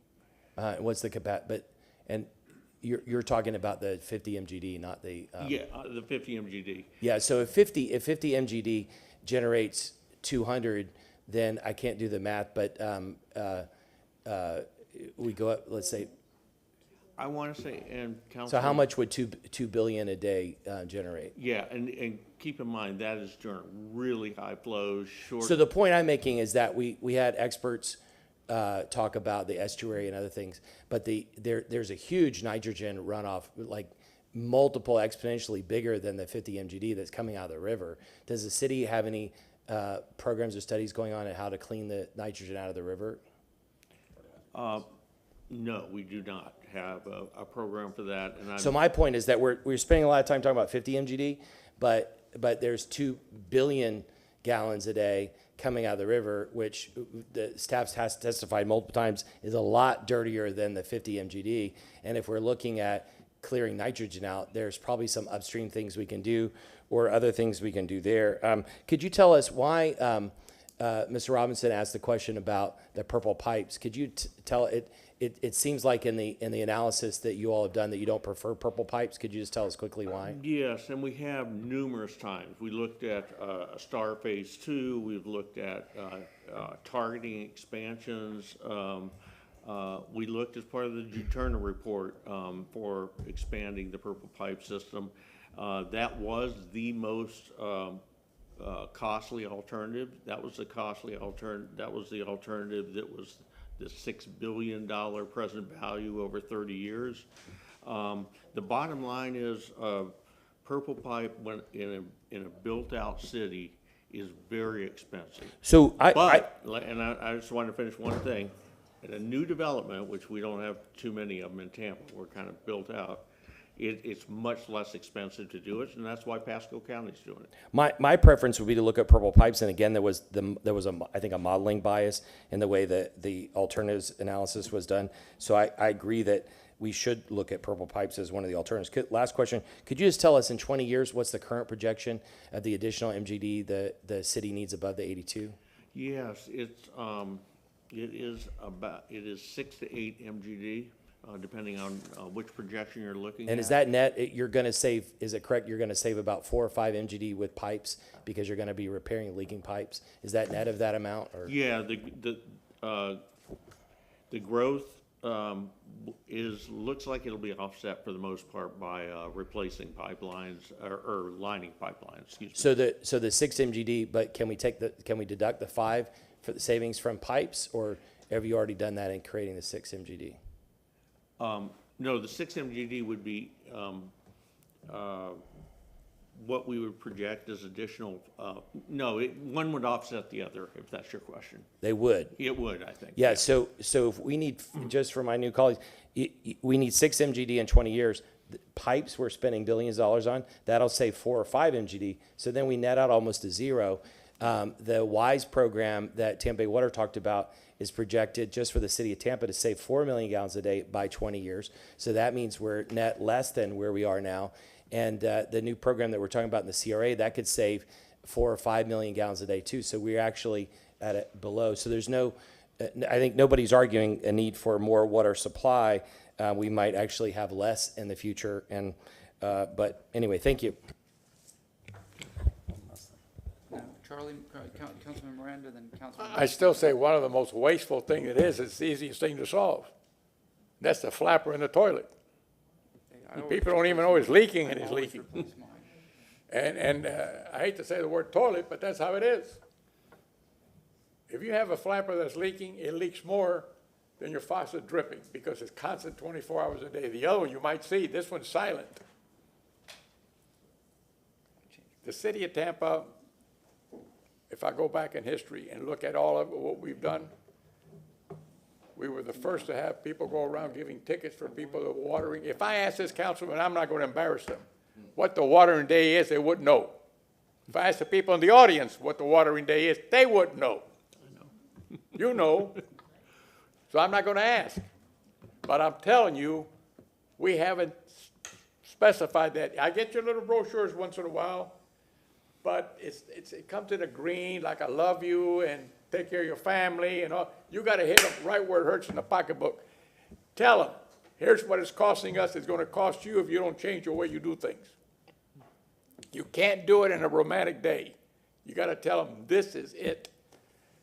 what's the capacity? But and you're talking about the 50 MGD, not the the 50 MGD. Yeah. So if 50 MGD generates 200, then I can't do the math, but we go up. Let's say. I want to say, and so how much would 2 billion a day generate? Yeah, and keep in mind that is during really high flows. So the point I'm making is that we had experts talk about the estuary and other things, but there's a huge nitrogen runoff, like multiple exponentially bigger than the 50 MGD that's coming out of the river. Does the city have any programs or studies going on at how to clean the nitrogen out of the river? No, we do not have a program for that. And so my point is that we're spending a lot of time talking about 50 MGD, but there's 2 billion gallons a day coming out of the river, which the staff has testified multiple times is a lot dirtier than the 50 MGD. And if we're looking at clearing nitrogen out, there's probably some upstream things we can do or other things we can do there. Could you tell us why Mr. Robinson asked the question about the purple pipes? Could you tell it? It seems like in the analysis that you all have done that you don't prefer purple pipes. Could you just tell us quickly why? Yes, and we have numerous times. We looked at Star Phase 2. We've looked at targeting expansions. We looked as part of the Turner report for expanding the purple pipe system. That was the most costly alternative. That was the costly alternative. That was the alternative that was the $6 billion present value over 30 years. The bottom line is purple pipe when in a built-out city is very expensive. So I just want to finish one thing. At a new development, which we don't have too many of them in Tampa, we're kind of built out. It's much less expensive to do it, and that's why Pasco County's doing it. My preference would be to look at purple pipes, and again, there was I think a modeling bias in the way that the alternatives analysis was done. So I agree that we should look at purple pipes as one of the alternatives. Last question: could you just tell us in 20 years what's the current projection of the additional MGD the city needs above the 82? Yes, it is 6 to 8 MGD. depending on which projection you're looking at. And is that net, you're gonna save, is it correct, you're gonna save about 4 or 5 MGD with pipes because you're gonna be repairing leaking pipes? Is that net of that amount, or? Yeah, the growth looks like it'll be offset for the most part by replacing pipelines or lining pipelines, excuse me. So the 6 MGD, but can we deduct the 5 for the savings from pipes, or have you already done that in creating the 6 MGD? No, the 6 MGD would be what we would project as additional, one would offset the other, if that's your question. They would? It would, I think. Yeah, so if we need, just for my new colleagues, we need 6 MGD in 20 years. The pipes we're spending billions of dollars on, that'll save 4 or 5 MGD. So then we net out almost to zero. The WISE program that Tampa Bay Water talked about is projected just for the city of Tampa to save 4 million gallons a day by 20 years. So that means we're net less than where we are now. And the new program that we're talking about in the CRA, that could save 4 or 5 million gallons a day too. So we're actually at it below. So there's no, I think nobody's arguing a need for more water supply. We might actually have less in the future. And but anyway, thank you. Charlie, Councilman Miranda, then Councilman. I still say one of the most wasteful thing it is, it's the easiest thing to solve. That's the flapper in the toilet. People don't even know it's leaking, and it's leaking. And I hate to say the word toilet, but that's how it is. If you have a flapper that's leaking, it leaks more than your faucet dripping because it's constant 24 hours a day. The other one you might see, this one's silent. The city of Tampa, if I go back in history and look at all of what we've done, we were the first to have people go around giving tickets for people that were watering. If I ask this councilman, I'm not going to embarrass them, what the watering day is, they wouldn't know. If I ask the people in the audience what the watering day is, they wouldn't know. You know. So I'm not going to ask. But I'm telling you, we haven't specified that. I get your little brochures once in a while, but it comes in a green, like I love you and take care of your family and all. You got to hit them right where it hurts in the pocketbook. Tell them, here's what it's costing us. It's going to cost you if you don't change your way you do things. You can't do it in a romantic day. You got to tell them this is it.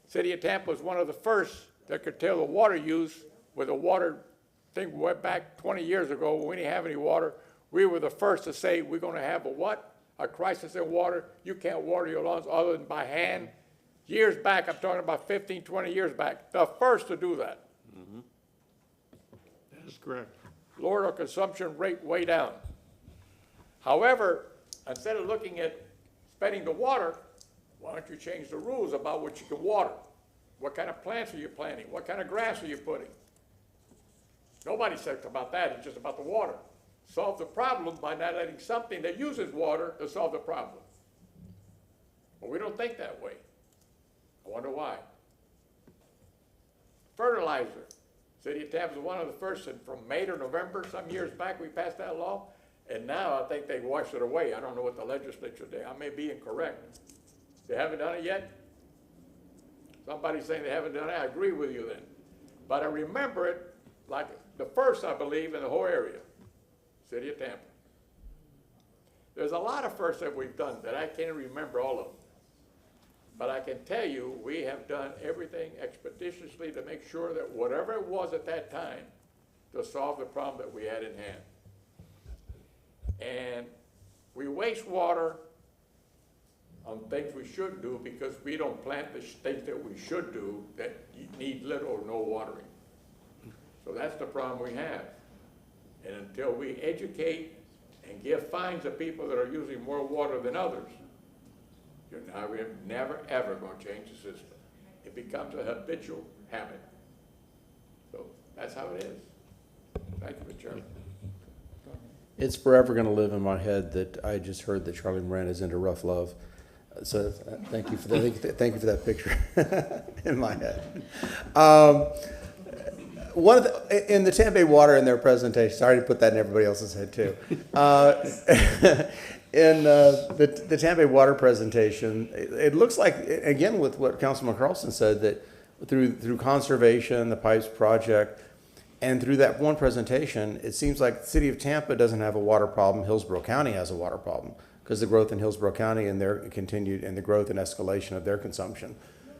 City of Tampa was one of the first that could tell the water use with a water thing went back 20 years ago when we didn't have any water. We were the first to say we're going to have a what? A crisis in water. You can't water your lawns other than by hand. Years back, I'm talking about 15, 20 years back, the first to do that. Mm-hmm. That is correct. Lowered our consumption rate way down. However, instead of looking at spending the water, why don't you change the rules about what you can water? What kind of plants are you planting? What kind of grass are you putting? Nobody says about that, it's just about the water. Solve the problem by not letting something that uses water to solve the problem. But we don't think that way. I wonder why. Fertilizer. City of Tampa was one of the first, and from May to November, some years back, we passed that law, and now I think they washed it away. I don't know what the legislature did. I may be incorrect. They haven't done it yet? Somebody's saying they haven't done it. I agree with you then. But I remember it like the first, I believe, in the whole area, City of Tampa. There's a lot of firsts that we've done that I can't remember all of them. But I can tell you, we have done everything expeditiously to make sure that whatever it was at that time to solve the problem that we had in hand. And we waste water on things we shouldn't do because we don't plant the things that we should do that need little or no watering. So that's the problem we have. And until we educate and give fines to people that are using more water than others, we're never, ever going to change the system. It becomes a habitual habit. So that's how it is. Thank you, Mr. Chairman. It's forever going to live in my head that I just heard that Charlie Moran is into rough love. So thank you for that. Thank you for that picture in my head. One of in the Tampa Bay Water in their presentation, sorry to put that in everybody else's head too. In the Tampa Bay Water presentation, it looks like, again, with what Councilman Carlson said, that through conservation, the pipes project, And through that one presentation, it seems like the city of Tampa doesn't have a water problem. Hillsborough County has a water problem because the growth in Hillsborough County and their continued and the growth and escalation of their consumption.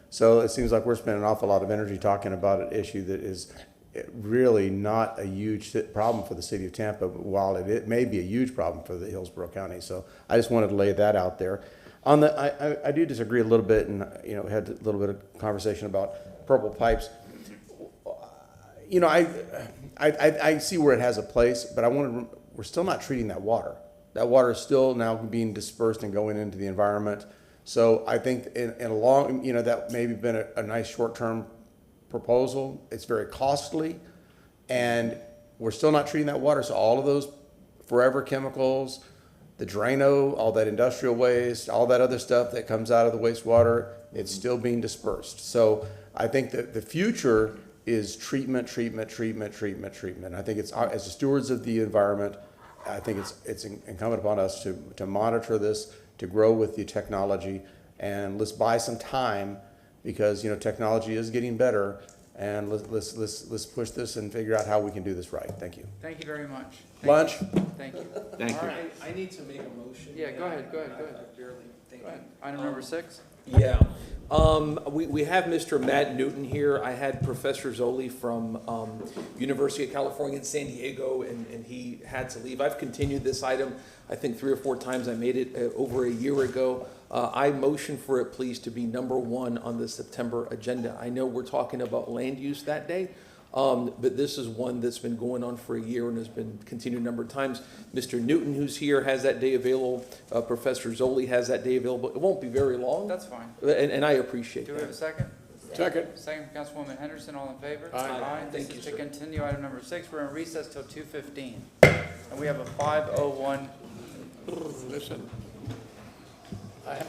So it seems like we're spending an awful lot of energy talking about an issue that is really not a huge problem for the city of Tampa, while it may be a huge problem for the Hillsborough County. So I just wanted to lay that out there. On the, I do disagree a little bit, and had a little bit of conversation about purple pipes. I see where it has a place, but we're still not treating that water. That water is still now being dispersed and going into the environment. So I think in a long, that maybe been a nice short-term proposal. It's very costly, and we're still not treating that water. So all of those forever chemicals, the Drano, all that industrial waste, all that other stuff that comes out of the wastewater, it's still being dispersed. So I think that the future is treatment. I think it's, as stewards of the environment, I think it's incumbent upon us to monitor this, to grow with the technology, and let's buy some time, because technology is getting better, and let's push this and figure out how we can do this right. Thank you. Thank you very much. Lunch. Thank you. Thank All you. right. I need to make a motion. Yeah, go ahead. Go ahead. Item number 6. Yeah. We have Mr. Matt Newton here. I had Professor Zoli from University of California in San Diego, and he had to leave. I've continued this item, I think 3 or 4 times. I made it over a year ago. I motion for it, please, to be number 1 on the September agenda. I know we're talking about land use that day, but this is one that's been going on for a year and has been continued a number of times. Mr. Newton, who's here, has that day available. Professor Zoli has that day available. It won't be very long. That's fine. And I appreciate Do we have a that. second? Second. Second from Councilwoman Henderson, all in favor? Aye. This Thank is you, to sir. continue item number 6. We're in recess till 2:15. And we have a 5:01. Listen, I have